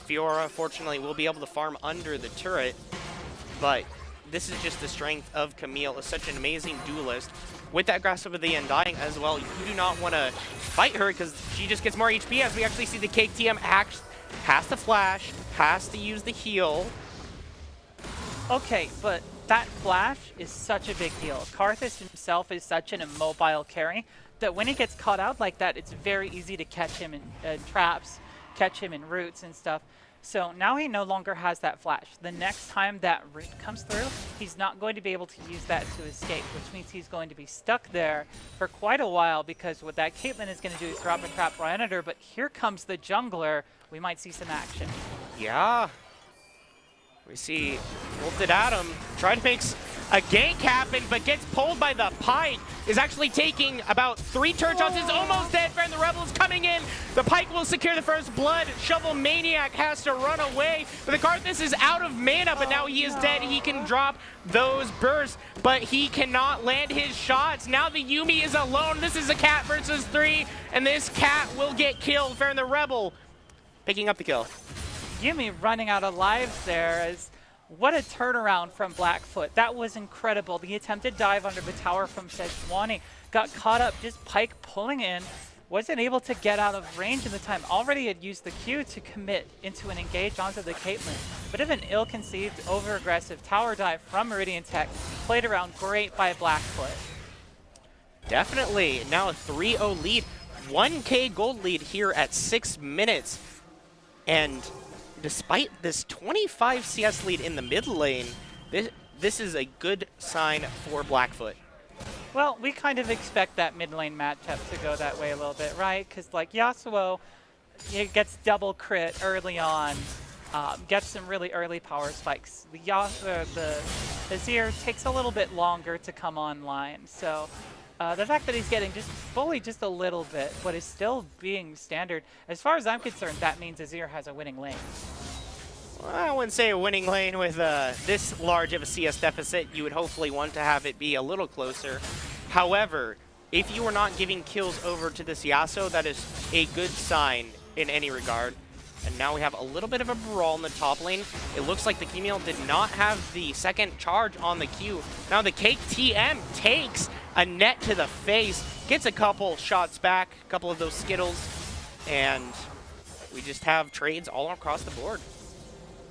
Fiora, fortunately, will be able to farm under the turret, but this is just the strength of Camille. Is such an amazing duelist. With that Grasp of the Undying as well, you do not want to fight her because she just gets more HP, as we actually see the Cake TM has to flash, has to use the heal. Okay, but that flash is such a big deal. Karthus himself is such an immobile carry that when he gets caught out like that, it's very easy to catch him in traps, catch him in roots and stuff. So now he no longer has that flash. The next time that root comes through, he's not going to be able to use that to escape, which means he's going to be stuck there for quite a while, because what that Caitlyn is going to do is drop a trap right under her. But here comes the jungler. We might see some action. Yeah. We see Volted Adam try to make a gank happen, but gets pulled by the Pike. Is actually taking about 3 turret shots. Is almost dead. Friend the Rebels coming in. The Pike will secure the first blood. Shovel Maniac has to run away. But the Karthus is out of mana, but now he is dead. He can drop those bursts, but he cannot land his shots. Now the Yuumi is alone. This is a cat versus 3, and this cat will get killed. Friend the Rebel picking up the kill. Yuumi running out of lives there. What a turnaround from Blackfoot. That was incredible. The attempted dive under the tower from Sejuani got caught up, just Pike pulling in, wasn't able to get out of range in the time. Already had used the Q to commit into an engage onto the Caitlyn. Bit of an ill-conceived, over-aggressive tower dive from Meridian Tech. Played around great by Blackfoot. Definitely. Now a 3-0 lead. 1K gold lead here at 6 minutes. And despite this 25 CS lead in the mid lane, this is a good sign for Blackfoot. Well, we kind of expect that mid lane matchup to go that way a little bit, right? Because like Yasuo, it gets double crit early on, gets some really early power spikes. The Azir takes a little bit longer to come online. So the fact that he's getting just fully just a little bit, but is still being standard, as far as I'm concerned, that means Azir has a winning lane. Well, I wouldn't say a winning lane with this large of a CS deficit. You would hopefully want to have it be a little closer. However, if you are not giving kills over to this Yasuo, that is a good sign in any regard. And now we have a little bit of a brawl in the top lane. It looks like the Camille did not have the second charge on the Q. Now the Cake TM takes a net to the face, gets a couple shots back, a couple of those Skittles, and we just have trades all across the board.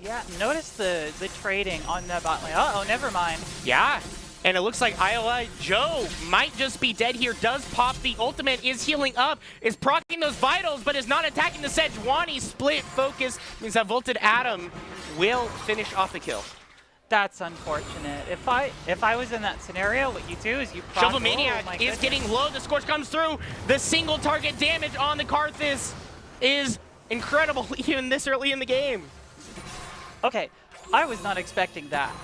Yeah, notice the trading on the bot lane. Uh-oh, never mind. Yeah, and it looks like Iowa Joe might just be dead here. Does pop the ultimate, is healing up, is proccing those vitals, but is not attacking the Sejuani. Split focus means that Volted Adam will finish off the kill. That's unfortunate. If I was in that scenario, what you do is you proc. Shovel Maniac is getting low. The Scorch comes through. The single target damage on the Karthus is incredible even this early in the game. Okay, I was not expecting that.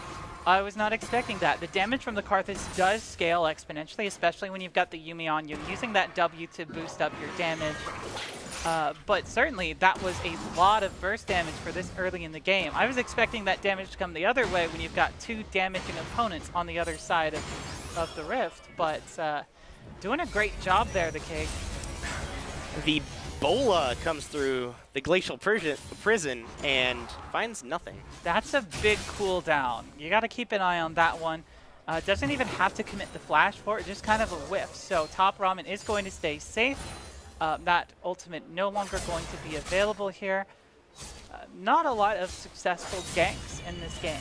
I was not expecting that. The damage from the Karthus does scale exponentially, especially when you've got the Yuumi on you, using that W to boost up your damage. But certainly, that was a lot of burst damage for this early in the game. I was expecting that damage to come the other way when you've got 2 damaging opponents on the other side of the rift, but doing a great job there, the Cake. The Bola comes through the Glacial Prison and finds nothing. That's a big cooldown. You got to keep an eye on that one. Doesn't even have to commit the flash for it, just kind of a whiff. So Top Ramen is going to stay safe. That ultimate no longer going to be available here. Not a lot of successful ganks in this game.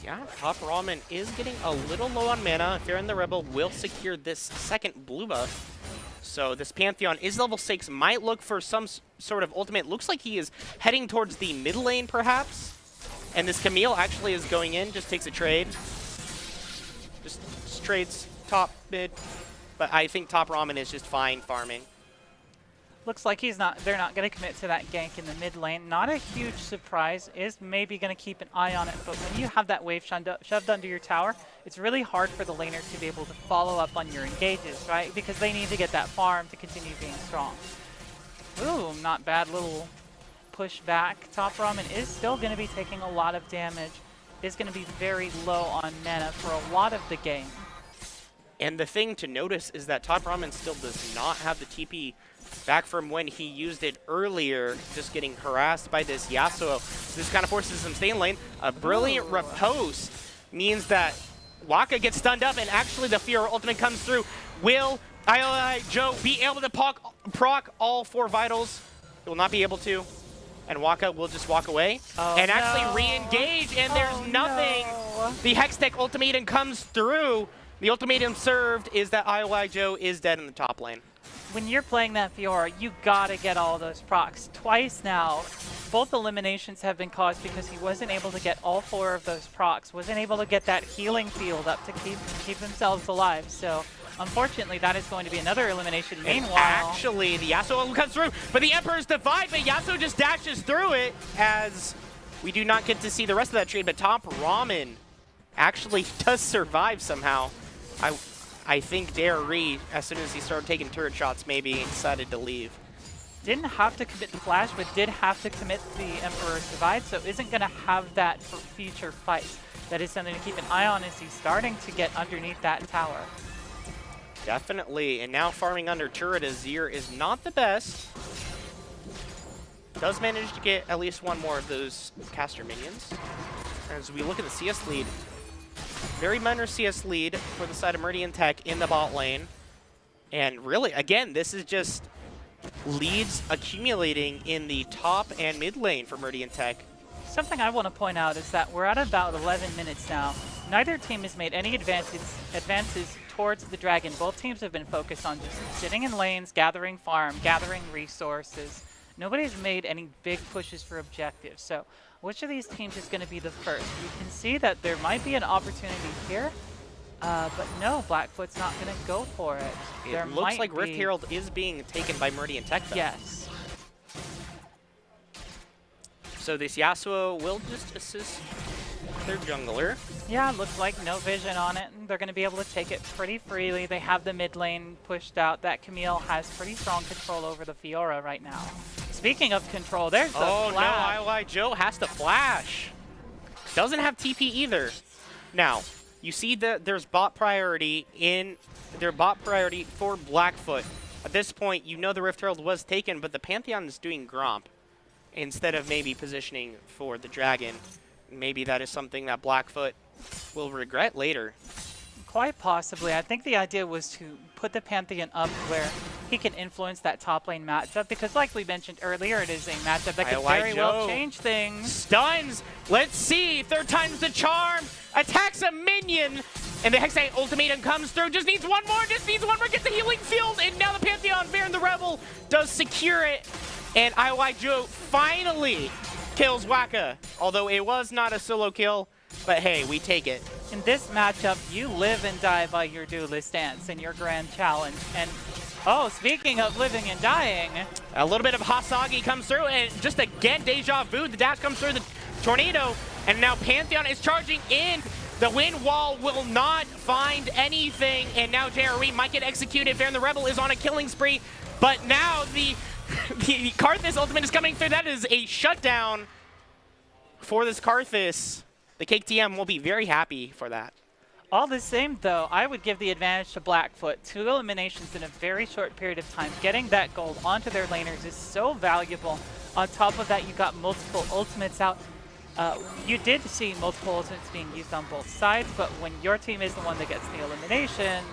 Yeah, Top Ramen is getting a little low on mana. Fear and the Rebel will secure this second blue buff. So this Pantheon is level 6, might look for some sort of ultimate. Looks like he is heading towards the mid lane, perhaps. And this Camille actually is going in, just takes a trade. Just trades top, mid. But I think Top Ramen is just fine farming. Looks like they're not going to commit to that gank in the mid lane. Not a huge surprise. Is maybe going to keep an eye on it. But when you have that wave shoved under your tower, it's really hard for the laner to be able to follow up on your engages, right? Because they need to get that farm to continue being strong. Ooh, not bad little push back. Top Ramen is still going to be taking a lot of damage. Is going to be very low on mana for a lot of the game. And the thing to notice is that Top Ramen still does not have the TP back from when he used it earlier, just getting harassed by this Yasuo. So this kind of forces him to stay in lane. A brilliant riposte means that Waka gets stunned up, and actually the Fear ultimate comes through. Will Joe be able to proc all 4 vitals? He will not be able to. and Waka will just walk away and actually re-engage, and there's nothing. No. The Hextech ultimatum comes through. The ultimatum served is that IOI Joe is dead in the top lane. When you're playing that Fiora, you gotta get all those procs. Twice now, both eliminations have been caused because he wasn't able to get all 4 of those procs, wasn't able to get that healing field up to keep themselves alive. So unfortunately, that is going to be another elimination. Meanwhile, actually, the Yasuo comes through, but the Emperor's Divide, but Yasuo just dashes through it as we do not get to see the rest of that trade, but Top Ramen actually does survive somehow. I think Dare as soon as he started taking turret shots, maybe decided to leave. didn't have to commit the flash, but did have to commit the Emperor's Divide, so isn't going to have that for future fights. That is something to keep an eye on as he's starting to get underneath that tower. Definitely, and now farming under turret Azir is not the best. Does manage to get at least one more of those caster minions. As we look at the CS lead, very minor CS lead for the side of Meridian Tech in the bot lane. And really, again, this is just leads accumulating in the top and mid lane for Meridian Tech. Something I want to point out is that we're at about 11 minutes now. Neither team has made any advances towards the dragon. Both teams have been focused on just sitting in lanes, gathering farm, gathering resources. Nobody's made any big pushes for objectives. So which of these teams is going to be the first? You can see that there might be an opportunity here. But no, Blackfoot's not going to go for it. It looks like Rift Herald is being taken by Meridian Tech, though. Yes. So this Yasuo will just assist their jungler. Yeah, looks like no vision on it. And they're going to be able to take it pretty freely. They have the mid lane pushed out. That Camille has pretty strong control over the Fiora right now. Speaking of control, there's the flash. No, IOI Joe has to flash. Doesn't have TP either. Now, you see that there's bot priority for Blackfoot. At this point, you know the Rift Herald was taken, but the Pantheon is doing Gromp instead of maybe positioning for the Dragon. Maybe that is something that Blackfoot will regret later. Quite possibly. I think the idea was to put the Pantheon up where he can influence that top lane matchup, because like we mentioned earlier, it is a matchup that could very well change things. Stuns! Let's see! Third time's the charm! Attacks a minion! And the Hexite ultimatum comes through. Just needs one more! Gets the healing field! And now the Pantheon, Baron the Rebel, does secure it. And IOI Joe finally kills Waka. Although it was not a solo kill, but hey, we take it. In this matchup, you live and die by your duelist stance and your grand challenge. And oh, speaking of living and dying, a little bit of Hasagi comes through, and just again, deja vu. The dash comes through the tornado, and now Pantheon is charging in. The wind wall will not find anything, and now JRE might get executed. Baron the Rebel is on a killing spree, but now the Karthus ultimate is coming through. That is a shutdown for this Karthus. The Cake TM will be very happy for that. All the same, though, I would give the advantage to Blackfoot. 2 eliminations in a very short period of time. Getting that gold onto their laners is so valuable. On top of that, you got multiple ultimates out. You did see multiple ultimates being used on both sides, but when your team is the one that gets the eliminations...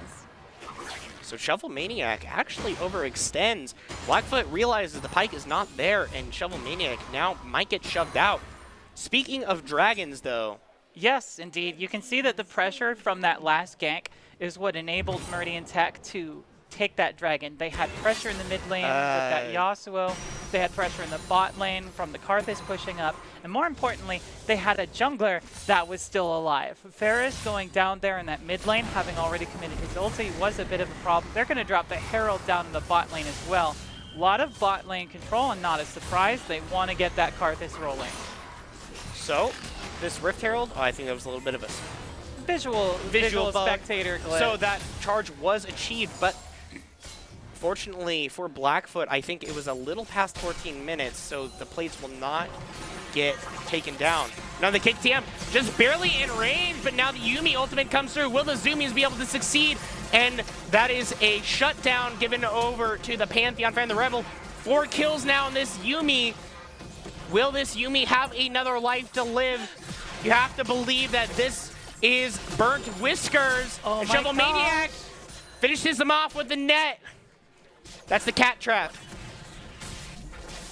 So Shovel Maniac actually overextends. Blackfoot realizes the Pyke is not there, and Shovel Maniac now might get shoved out. Speaking of dragons, though... Yes, indeed. You can see that the pressure from that last gank is what enabled Meridian Tech to take that dragon. They had pressure in the mid lane with that Yasuo. They had pressure in the bot lane from the Karthus pushing up. And more importantly, they had a jungler that was still alive. Ferris going down there in that mid lane, having already committed his ulti, was a bit of a problem. They're going to drop the Herald down in the bot lane as well. A lot of bot lane control, and not a surprise. They want to get that Karthus rolling. So, this Rift Herald, I think that was a little bit of a visual spectator glitch. So that charge was achieved, but fortunately for Blackfoot, I think it was a little past 14 minutes, so the plates will not get taken down. Now the Cake TM just barely in range, but now the Yuumi ultimate comes through. Will the Zoomies be able to succeed? And that is a shutdown given over to the Pantheon Fan the Rebel. 4 kills now in this Yuumi. Will this Yuumi have another life to live? You have to believe that this is Burnt Whiskers. Oh and my Shovel Maniac finishes him off with the net. That's the cat trap.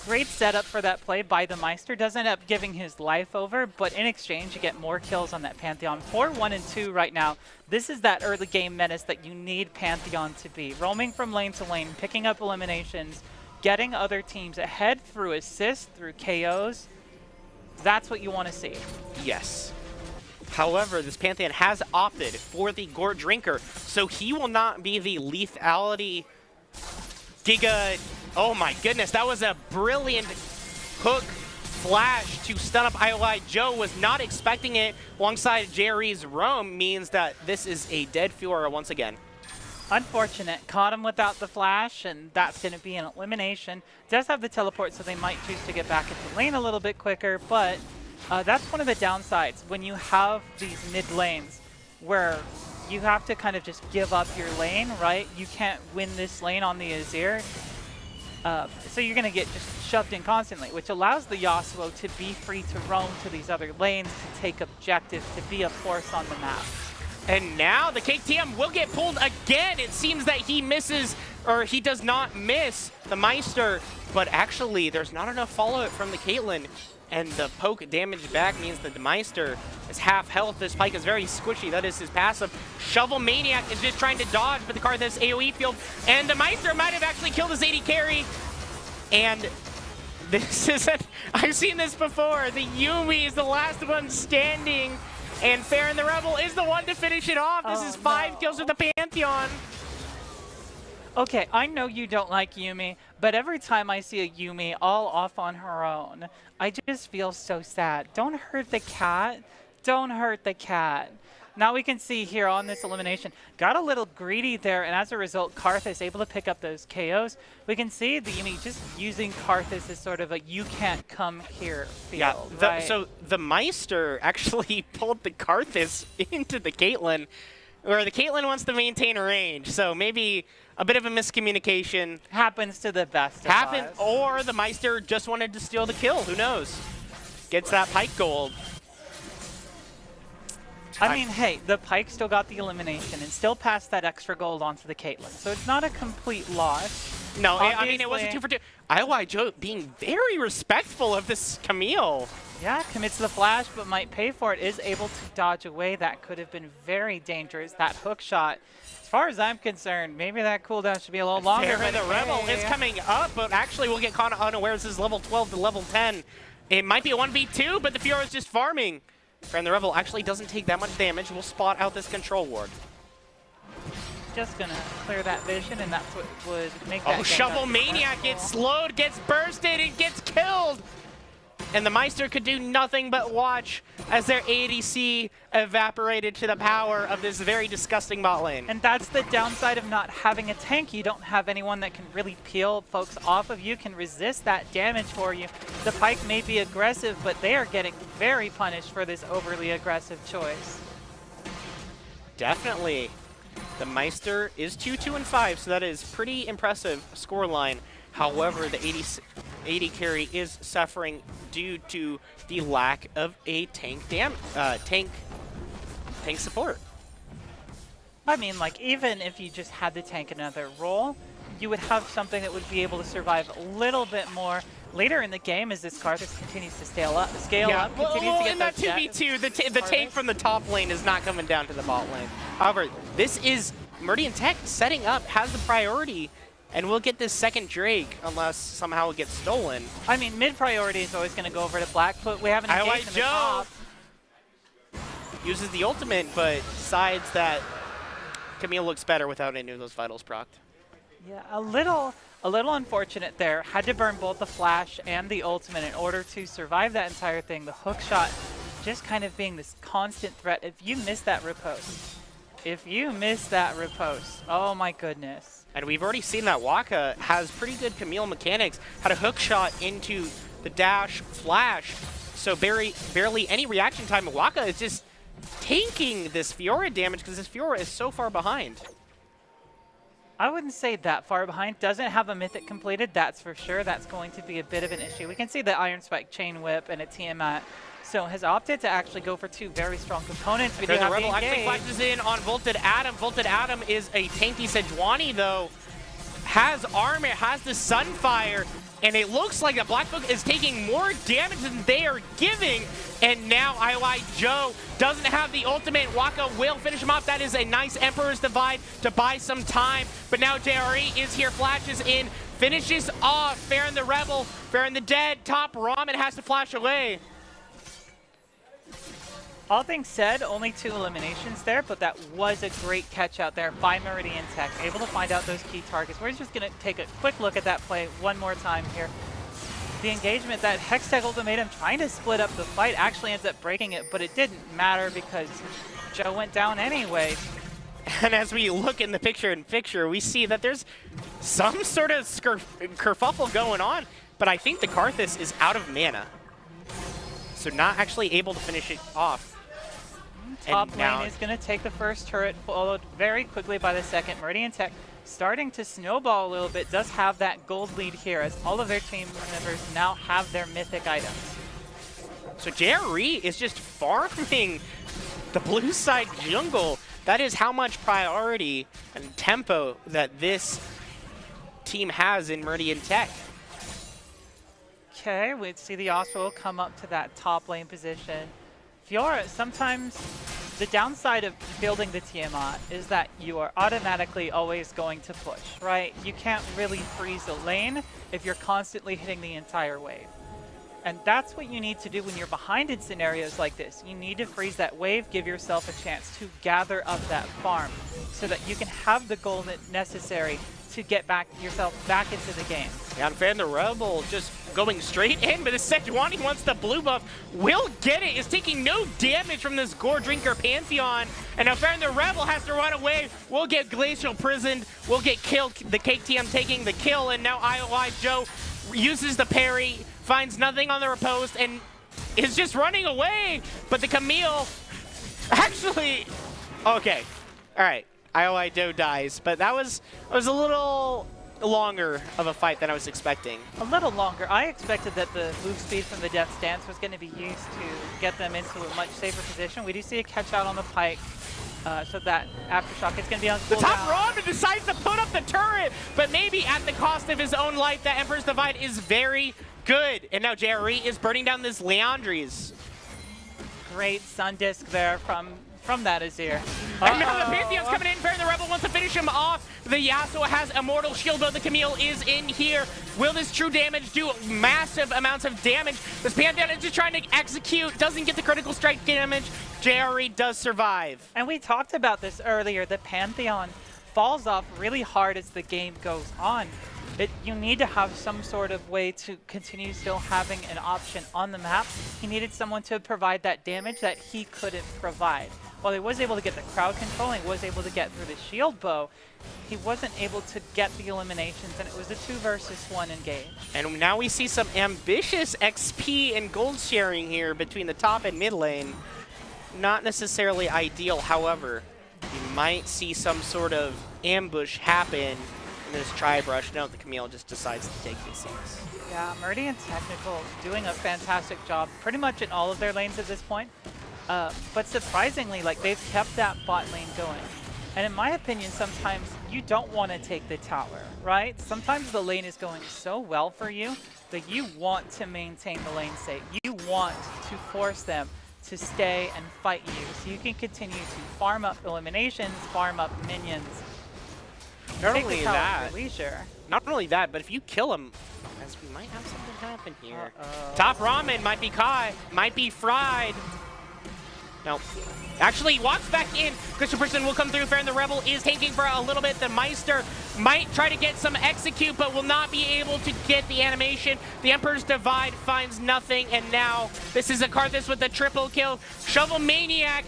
Great setup for that play by the Meister. Doesn't end up giving his life over, but in exchange, you get more kills on that Pantheon. 4-1 and 2 right now. This is that early game menace that you need Pantheon to be. Roaming from lane to lane, picking up eliminations, getting other teams ahead through assists, through KOs. That's what you want to see. Yes. However, this Pantheon has opted for the Gore Drinker, so he will not be the lethality Giga. Oh my goodness, that was a brilliant hook flash to stun up IOI. Joe was not expecting it alongside Jerry's roam, means that this is a dead Fiora once again. Unfortunate. Caught him without the flash, and that's going to be an elimination. Does have the teleport, so they might choose to get back into lane a little bit quicker, but that's one of the downsides when you have these mid lanes where you have to kind of just give up your lane, right? You can't win this lane on the Azir. So you're going to get just shoved in constantly, which allows the Yasuo to be free to roam to these other lanes, to take objectives, to be a force on the map. And now the KTM will get pulled again. It seems that he misses, or he does not miss the Meister, but actually there's not enough follow-up from the Caitlyn. And the poke damage back means that the Meister is half health. This Pyke is very squishy. That is his passive. Shovel Maniac is just trying to dodge, but the card has AoE field. And the Meister might have actually killed his AD carry. And this isn't, I've seen this before. The Yuumi is the last one standing. And Farron the Rebel is the one to finish it off. This is 5 kills with the Pantheon. Okay, I know you don't like Yuumi, but every time I see a Yuumi all off on her own, I just feel so sad. Don't hurt the cat. Don't hurt the cat. Now we can see here on this elimination, got a little greedy there, and as a result, Karthus able to pick up those KOs. We can see the Yuumi just using Karthus as sort of a you can't come here feel. Yeah, right? So the Meister actually pulled the Karthus into the Caitlyn, where the Caitlyn wants to maintain a range. So maybe a bit of a miscommunication. Happens to the best of us. Or the Meister just wanted to steal the kill. Who knows? Gets that Pyke gold. I mean, hey, the Pyke still got the elimination and still passed that extra gold onto the Caitlyn. So it's not a complete loss. No, obviously. I mean, it wasn't 2 for 2. IOI Joe being very respectful of this Camille. Yeah, commits the flash, but might pay for it. Is able to dodge away. That could have been very dangerous. That hook shot. As far as I'm concerned, maybe that cooldown should be a little longer. Farron the Rebel is coming up, but actually we'll get caught unaware. This is level 12 to level 10. It might be a 1v2, but the Fiora is just farming. Farron the Rebel actually doesn't take that much damage. We'll spot out this control ward. Just gonna clear that vision, and that's what would make that. Oh, Shovel Maniac gets slowed, gets bursted, and gets killed. And the Meister could do nothing but watch as their ADC evaporated to the power of this very disgusting bot lane. And that's the downside of not having a tank. You don't have anyone that can really peel folks off of you, can resist that damage for you. The Pyke may be aggressive, but they are getting very punished for this overly aggressive choice. Definitely. The Meister is 2-2-5, so that is pretty impressive scoreline. However, the AD carry is suffering due to the lack of a tank support. I mean, like, even if you just had the tank in another role, you would have something that would be able to survive a little bit more later in the game as this Karthus continues to scale up, continues to get in that 2v2, the tank from the top lane is not coming down to the bot lane. However, this is Meridian Tech setting up, has the priority, and we'll get this second Drake unless somehow it gets stolen. I mean, mid priority is always going to go over to Blackfoot. We have an engagement in the top. Uses the ultimate, but decides that Camille looks better without any of those vitals procced. Yeah, a little unfortunate there. Had to burn both the flash and the ultimate in order to survive that entire thing. The hook shot just kind of being this constant threat. If you miss that riposte, oh my goodness. And we've already seen that Waka has pretty good Camille mechanics. Had a hook shot into the dash flash. So barely any reaction time. Waka is just tanking this Fiora damage because this Fiora is so far behind. I wouldn't say that far behind. Doesn't have a mythic completed, that's for sure. That's going to be a bit of an issue. We can see the Iron Spike chain whip and a Tiamat. So has opted to actually go for 2 very strong components. We do have the Rebel actually flashes in on Volted Adam. Volted Adam is a tanky Sejuani though. Has armor, has the Sunfire. and it looks like that Blackfoot is taking more damage than they are giving. And now IOI Joe doesn't have the ultimate. Waka will finish him off. That is a nice Emperor's Divide to buy some time. But now JRE is here, flashes in, finishes off Farron the Rebel. Farron the Dead, top Ramen has to flash away. All things said, only 2 eliminations there, but that was a great catch out there by Meridian Tech, able to find out those key targets. We're just going to take a quick look at that play one more time here. The engagement, that Hextech ultimatum trying to split up the fight actually ends up breaking it, but it didn't matter because Joe went down anyway. And as we look in the picture-in-picture, we see that there's some sort of kerfuffle going on, but I think the Karthus is out of mana. So not actually able to finish it off. Top lane is going to take the first turret, followed very quickly by the second. Meridian Tech starting to snowball a little bit, does have that gold lead here as all of their team members now have their mythic items. So JRE is just farming the blue side jungle. That is how much priority and tempo that this team has in Meridian Tech. Okay, we'd see the Osprey come up to that top lane position. Fiora, sometimes the downside of building the Tiamat is that you are automatically always going to push, right? You can't really freeze a lane if you're constantly hitting the entire wave. And that's what you need to do when you're behind in scenarios like this. You need to freeze that wave, give yourself a chance to gather up that farm so that you can have the goal necessary to get yourself back into the game. Yeah, and Farron the Rebel just going straight in, but the Sejuani wants the blue buff. Will get it, is taking no damage from this Gore Drinker Pantheon. And now Farron the Rebel has to run away. We'll get Glacial prisoned, we'll get killed. The KTM taking the kill, and now IOI Joe uses the parry, finds nothing on the riposte, and is just running away. But the Camille actually, okay, all right. IOI Joe dies, but that was a little longer of a fight than I was expecting. A little longer. I expected that the move speed from the Death Stance was going to be used to get them into a much safer position. We do see a catch out on the pike, so that Aftershock is going to be on the cooldown. top Ramen decides to put up the turret, but maybe at the cost of his own life. That Emperor's Divide is very good, and now JRE is burning down this Leandries. Great Sun Disc there from that Azir. And now the Pantheon's coming in. Farron the Rebel wants to finish him off. The Yasuo has Immortal Shield, though the Camille is in here. Will this true damage do massive amounts of damage? This Pantheon is just trying to execute, doesn't get the critical strike damage. JRE does survive. And we talked about this earlier. The Pantheon falls off really hard as the game goes on. You need to have some sort of way to continue still having an option on the map. He needed someone to provide that damage that he couldn't provide. While he was able to get the crowd control, he was able to get through the shield bow, he wasn't able to get the eliminations, and it was a 2 versus 1 engage. And now we see some ambitious XP and gold sharing here between the top and mid lane. Not necessarily ideal, however, you might see some sort of ambush happen in this tri-brush. No, the Camille just decides to take these things. Yeah, Meridian Technical doing a fantastic job pretty much in all of their lanes at this point. But surprisingly, like, they've kept that bot lane going. And in my opinion, sometimes you don't want to take the tower, right? Sometimes the lane is going so well for you that you want to maintain the lane state. You want to force them to stay and fight you so you can continue to farm up eliminations, farm up minions. Not Take only the tower that, for leisure. not only that, but if you kill him, as we might have something happen here. Top Ramen might be caught, might be fried. No. Actually, walks back in. Christian Person will come through. Farron the Rebel is tanking for a little bit. The Meister might try to get some execute, but will not be able to get the animation. The Emperor's Divide finds nothing, and now this is a Karthus with a triple kill. Shovel Maniac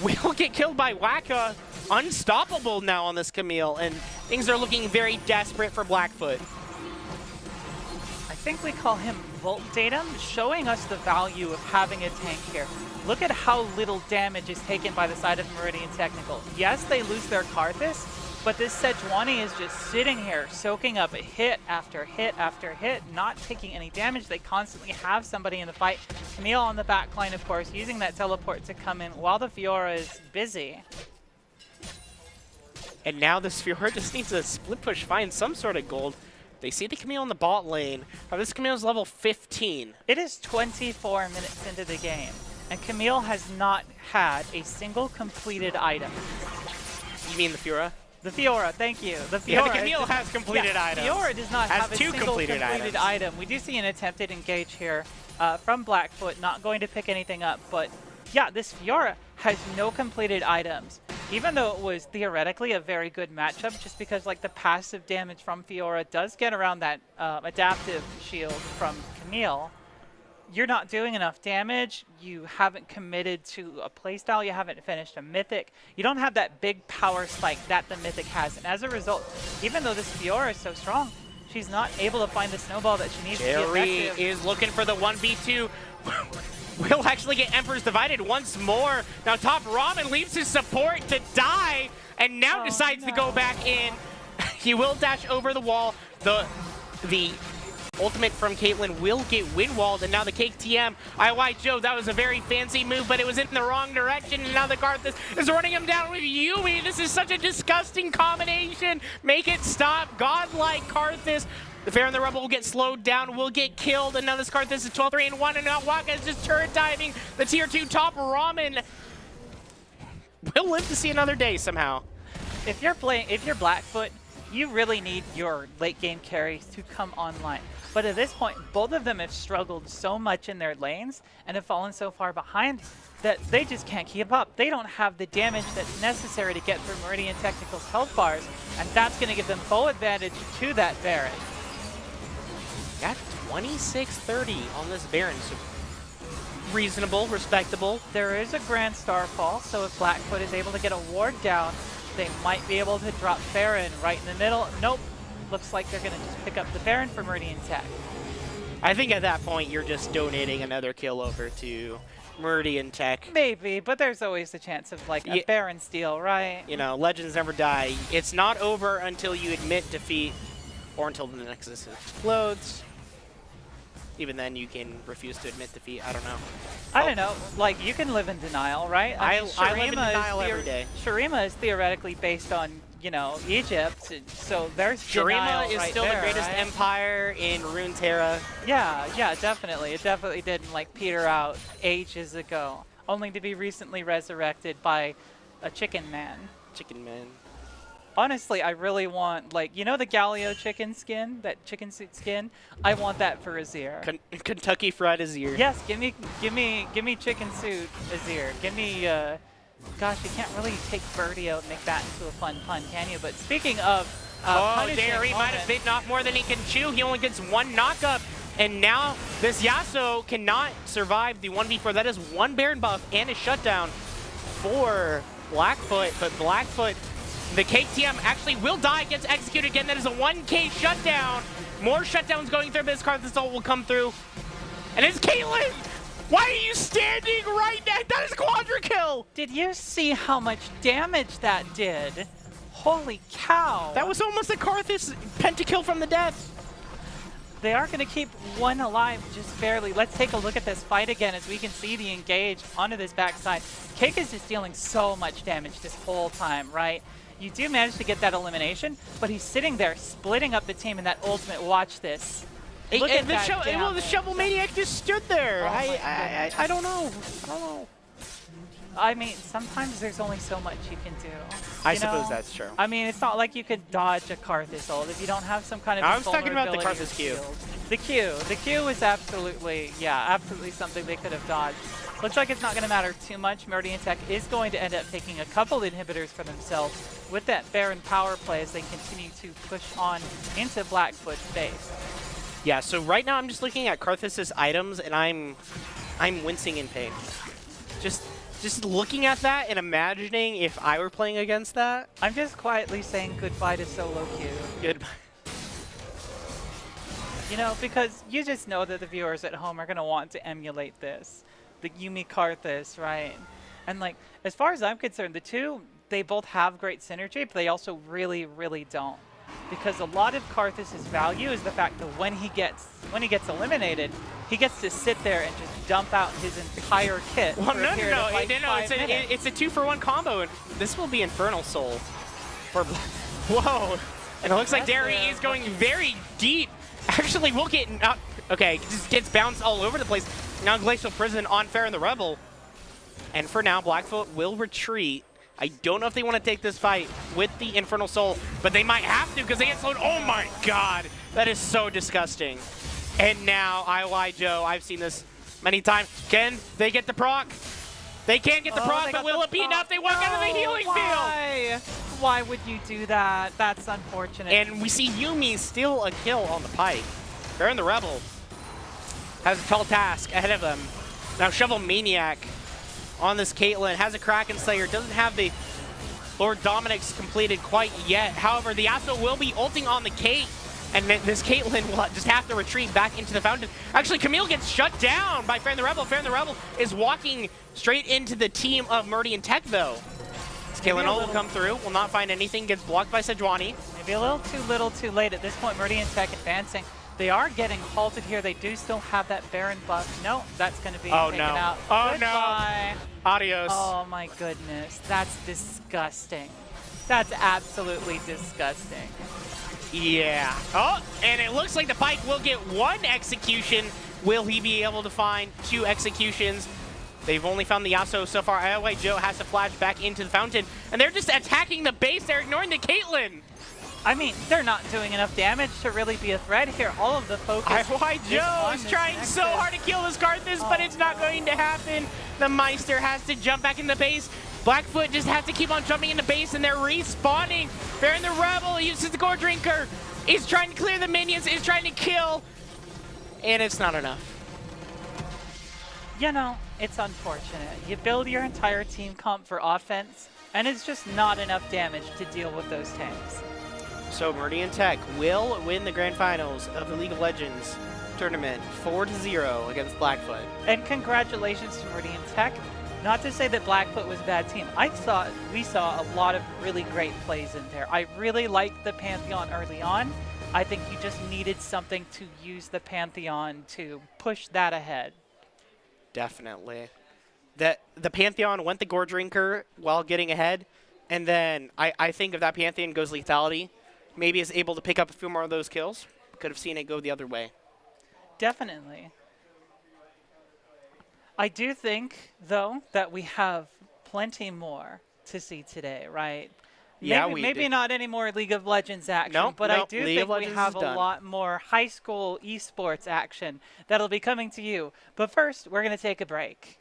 will get killed by Waka. Unstoppable now on this Camille, and things are looking very desperate for Blackfoot. I think we call him Volt Datum, showing us the value of having a tank here. Look at how little damage is taken by the side of Meridian Technical. Yes, they lose their Karthus, but this Sejuani is just sitting here, soaking up a hit after hit after hit, not taking any damage. They constantly have somebody in the fight. Camille on the back line, of course, using that teleport to come in while the Fiora is busy. And now this Fiora just needs a split push, find some sort of gold. They see the Camille in the bot lane. This Camille's level 15. It is 24 minutes into the game, and Camille has not had a single completed item. You mean the Fiora? The Fiora, thank you. The Fiora. Yeah, the Camille has completed items. Fiora does not has have a two single completed item. We do see an attempted engage here from Blackfoot, not going to pick anything up, but yeah, this Fiora has no completed items. Even though it was theoretically a very good matchup, just because like the passive damage from Fiora does get around that adaptive shield from Camille, you're not doing enough damage, you haven't committed to a playstyle, you haven't finished a mythic, you don't have that big power spike that the mythic has, and as a result, even though this Fiora is so strong, she's not able to find the snowball that she needs to be effective. is looking for the 1v2. Will actually get Emperor's Divided once more. Now Top Ramen leaves his support to die, and now decides to go back in. He will dash over the wall. The ultimate from Caitlyn will get win-walled, and now the Cake TM. IY Joe, that was a very fancy move, but it was in the wrong direction, and now the Karthus is running him down with Yumi. This is such a disgusting combination. Make it stop. Godlike Karthus. The Fair and the Rebel will get slowed down, will get killed, and now this Karthus is 12-3-1, and now Waka is just turret diving. The tier 2 Top Ramen will live to see another day somehow. If you're Blackfoot, you really need your late game carries to come online. But at this point, both of them have struggled so much in their lanes and have fallen so far behind that they just can't keep up. They don't have the damage that's necessary to get through Meridian Technical's health bars, and that's going to give them full advantage to that Baron. Got 26-30 on this Baron, so reasonable, respectable. There is a Grand Starfall, so if Blackfoot is able to get a ward down, they might be able to drop Baron right in the middle. Nope. Looks like they're going to just pick up the Baron for Meridian Tech. I think at that point, you're just donating another kill over to Meridian Tech. Maybe, but there's always the chance of like a Baron steal, right? You know, legends never die. It's not over until you admit defeat or until the Nexus explodes. Even then, you can refuse to admit defeat. I don't know. I don't know. Like, you can live in denial, right? I live in denial every day. Shurima is theoretically based on, you know, Egypt, so there's Shurima is right still there, the greatest right? empire in Runeterra. Yeah, definitely. It definitely didn't, like, peter out ages ago, only to be recently resurrected by a chicken man. Chicken man. Honestly, I really want, like, you know the Galio chicken skin, that chicken suit skin? I want that for Azir. Kentucky Fried Azir. Yes, give me chicken suit Azir. Give me, gosh, you can't really take Birdie out and make that into a fun pun, can you? But speaking of, Jerry might have bitten off more than he can chew. He only gets one knockup, and now this Yasuo cannot survive the 1v4. That is one Baron buff and a shutdown for Blackfoot, but Blackfoot, the Cake TM actually will die, gets executed again. That is a 1k shutdown. More shutdowns going through, but this Karthus ult will come through. And it's Caitlyn! Why are you standing right there? That is quadra kill! Did you see how much damage that did? Holy cow! That was almost a Karthus pentakill from the death. They are going to keep one alive just barely. Let's take a look at this fight again as we can see the engage onto this backside. Cake is just dealing so much damage this whole time, right? You do manage to get that elimination, but he's sitting there splitting up the team in that ultimate. Watch this. Look at that damage. Well, the Shovel Maniac just stood there. Oh I don't know. I mean, sometimes there's only so much you can do. I suppose that's true. I mean, it's not like you could dodge a Karthus ult if you don't have some kind of I was talking about the invulnerability Karthus Q. The Q is absolutely something they could have dodged. Looks like it's not going to matter too much. Meridian Tech is going to end up taking a couple inhibitors for themselves with that Baron power play as they continue to push on into Blackfoot's base. Yeah, so right now I'm just looking at Karthus' items and I'm wincing in pain. Just looking at that and imagining if I were playing against that. I'm just quietly saying goodbye to solo queue. Goodbye. You know, because you just know that the viewers at home are going to want to emulate this. The Yumi Karthus, right? And like, as far as I'm concerned, the two, they both have great synergy, but they also really, really don't. Because a lot of Karthus' value is the fact that when he gets eliminated, he gets to sit there and just dump out his entire kit. Well, for a period of like 5 minutes. It's a 2-for-1 combo, and this will be Infernal Soul. For whoa, And it looks like Derry is going very deep. Actually, we'll get out. Okay, just gets bounced all over the place. Now Glacial Prison on Fair and the Rebel. And for now, Blackfoot will retreat. I don't know if they want to take this fight with the Infernal Soul, but they might have to because they get slowed. Oh my god, that is so disgusting. And now, IY Joe, I've seen this many times. Can they get the proc? They can't get the proc, but will it be enough? They walk out of the healing field. Why would you do that? That's unfortunate. And we see Yumi steal a kill on the Pike. Fair and the Rebel has a tall task ahead of them. Now Shovel Maniac on this Caitlyn has a Kraken Slayer, doesn't have the Lord Dominic's completed quite yet. However, the Yasuo will be ulting on the Kate, and this Caitlyn will just have to retreat back into the fountain. Actually, Camille gets shut down by Fair and the Rebel. Fair and the Rebel is walking straight into the team of Meridian Tech, though. Caitlyn will come through, will not find anything, gets blocked by Sejuani. Maybe a little too late at this point. Meridian Tech advancing. They are getting halted here. They do still have that Baron buff. No, that's going to be taken out. Oh Goodbye. no. Adios. Oh my goodness. That's disgusting. That's absolutely disgusting. Yeah. Oh, and it looks like the Pike will get one execution. Will he be able to find two executions? They've only found the Yasuo so far. IOI Joe has to flash back into the fountain, and they're just attacking the base. They're ignoring the Caitlyn. I mean, they're not doing enough damage to really be a threat here. All of the focus. IOI Joe is trying so hard to kill this Karthus, but it's not going to happen. The Meister has to jump back in the base. Blackfoot just has to keep on jumping in the base, and they're respawning. Fair and the Rebel uses the Gore Drinker. Is trying to clear the minions, is trying to kill, and it's not enough. You know, it's unfortunate. You build your entire team comp for offense, and it's just not enough damage to deal with those tanks. So Meridian Tech will win the grand finals of the League of Legends tournament 4-0 against Blackfoot. And congratulations to Meridian Tech. Not to say that Blackfoot was a bad team. We saw a lot of really great plays in there. I really liked the Pantheon early on. I think you just needed something to use the Pantheon to push that ahead. Definitely. The Pantheon went the Gore Drinker while getting ahead, and then I think if that Pantheon goes lethality, maybe is able to pick up a few more of those kills. Could have seen it go the other way. Definitely. I do think, though, that we have plenty more to see today, right? Yeah, maybe not any more League of Legends action, but I do think we have a lot more high school esports action that'll be coming to you. But first, we're going to take a break.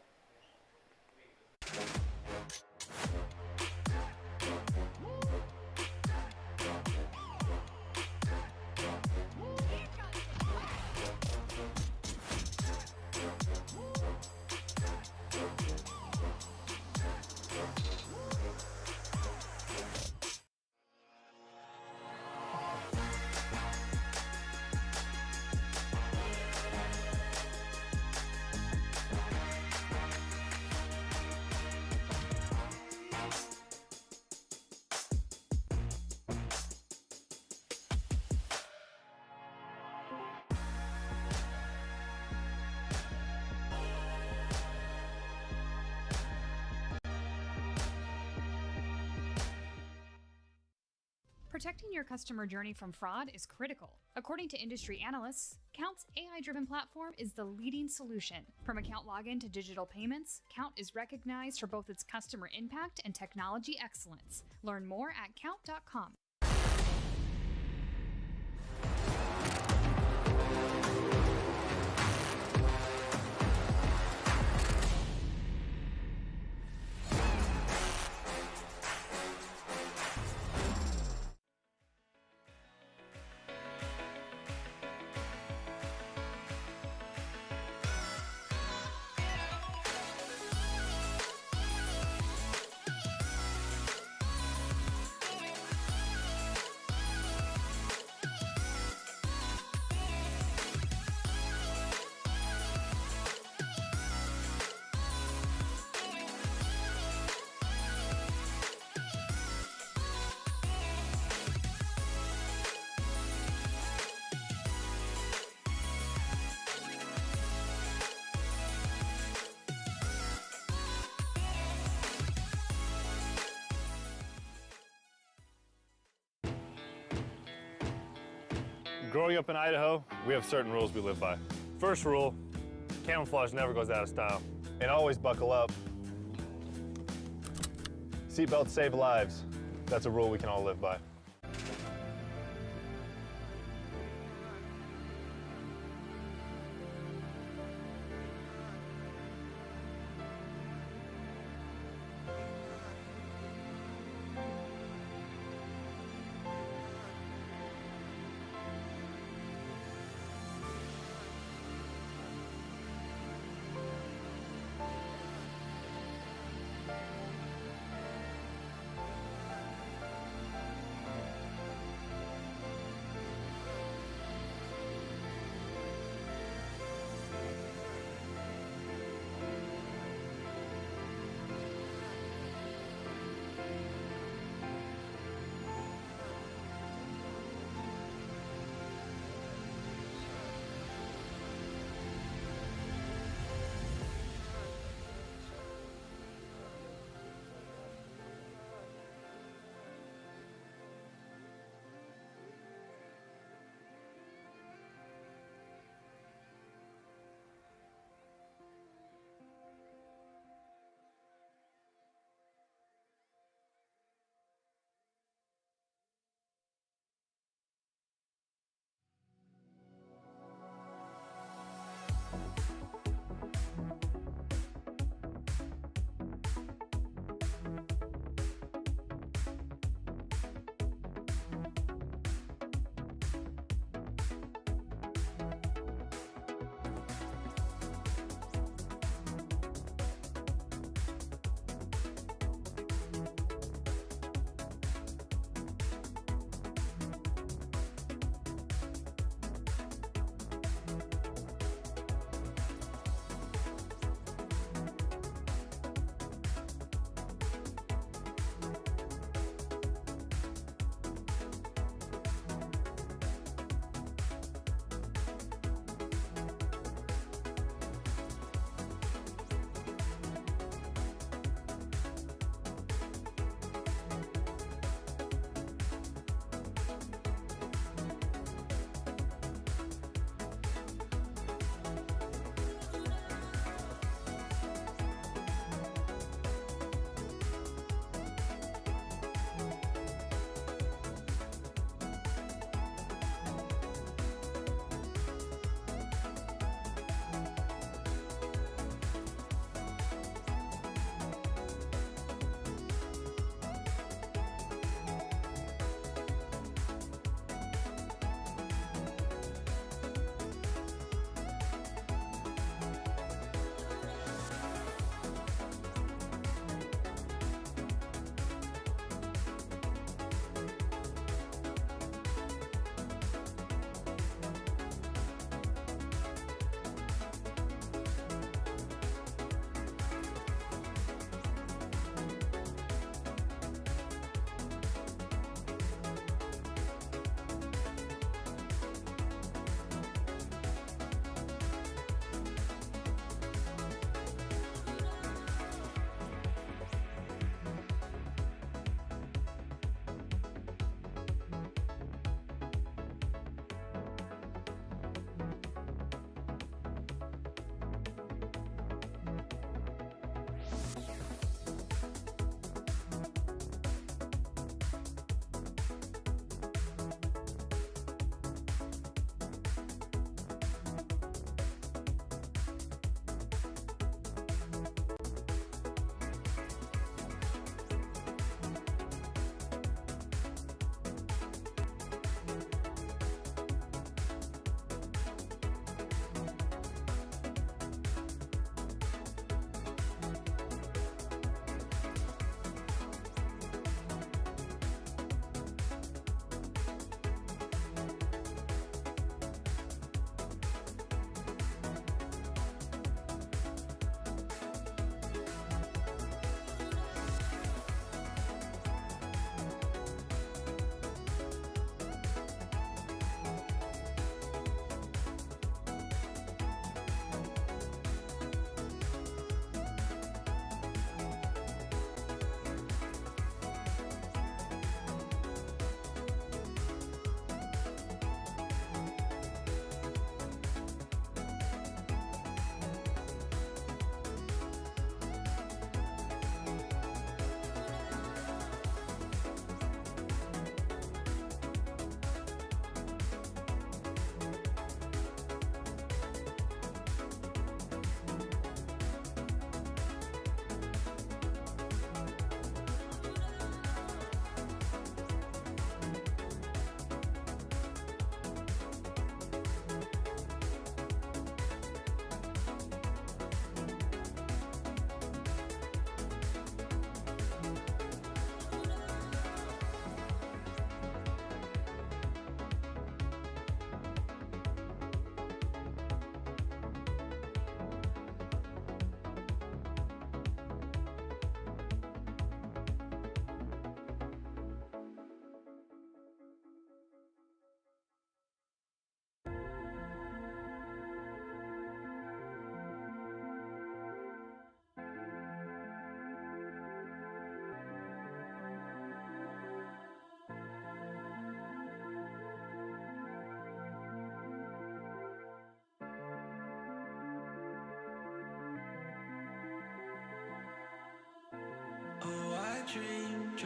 Protecting your customer journey from fraud is critical. According to industry analysts, Count's AI-driven platform is the leading solution. From account login to digital payments, Count is recognized for both its customer impact and technology excellence. Learn more at count.com. Growing up in Idaho, we have certain rules we live by. First rule, camouflage never goes out of style. And always buckle up. Seatbelts save lives. That's a rule we can all live by.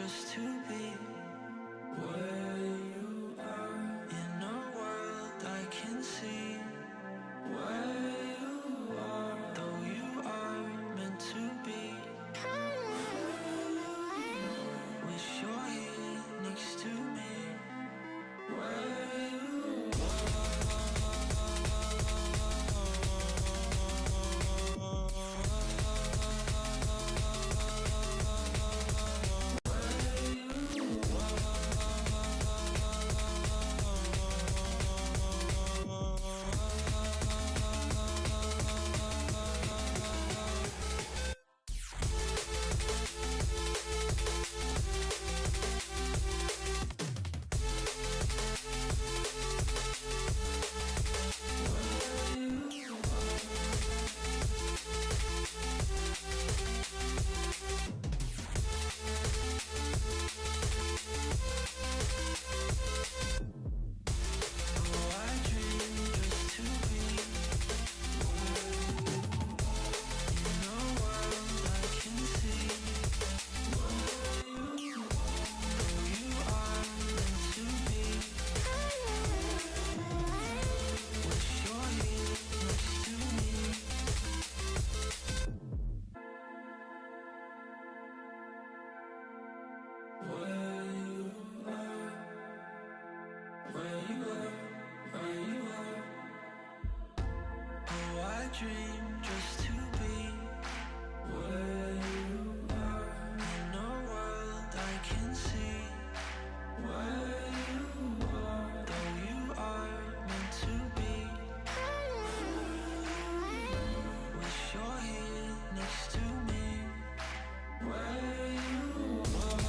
just to be where you are. In a world I can see where you are, though you are meant to be. Wish you're here next to me. Where you dream just to be where you are. In a world I can see where you are, though you are meant to be. Wish you're here next to me. Where you are.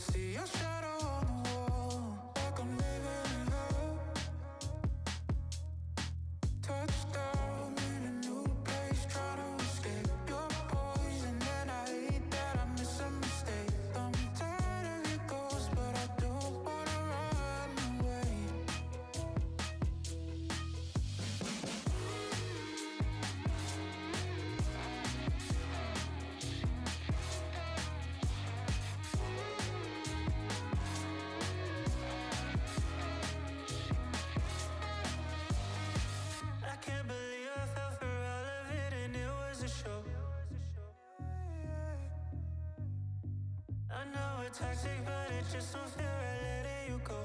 see your shadow on the wall, like I'm living in hell. Touchdown in a new place, try to escape your poison, and I hate that I miss a mistake. I'm tired of your ghost, but I don't wanna run away. I can't believe I fell for all of it and it was a show. I know it's toxic, but it just don't feel right letting you go.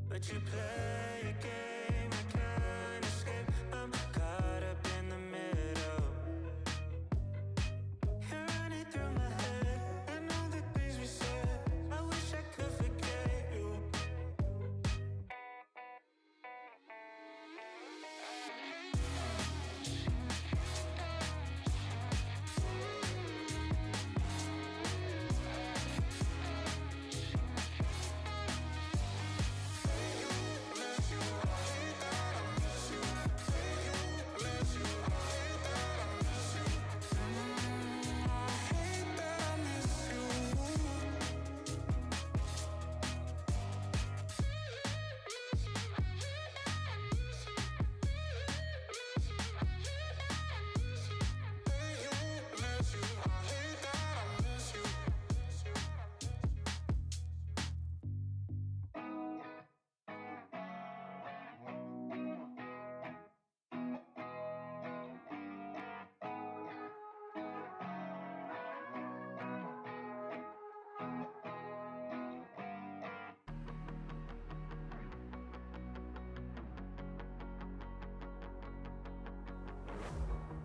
But you play a game, I can't escape. I'm caught up in the middle. You're running through my head, and all the things we said. I wish I could forget you.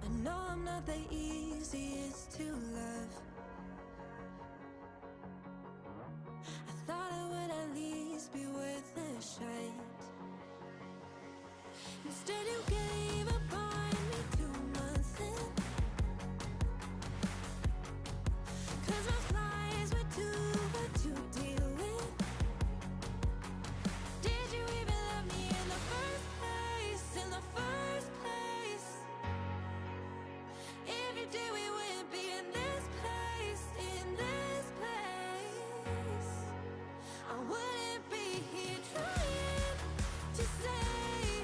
I know I'm not the easiest to love. I thought I would at least be worth a shot. Instead you gave up on me 2 months in. 'Cause my flies were too hard to deal with. Did you even love me in the first place? In the first place? If you did, we wouldn't be in this place. In this place, I wouldn't be here trying to say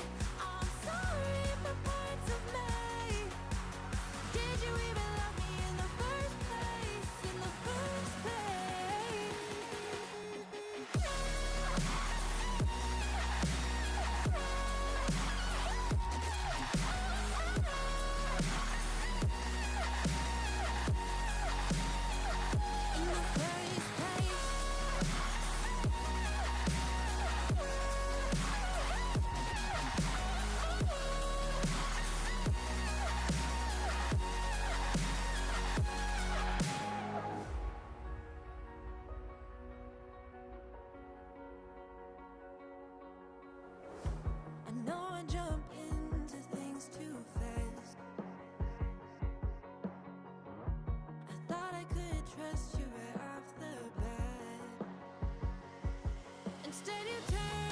I'm sorry for parts of me. Did you even love me in the first place? In the first place? In the first place? I know I jump into things too fast. I thought I could trust you right off the bat. Instead you turn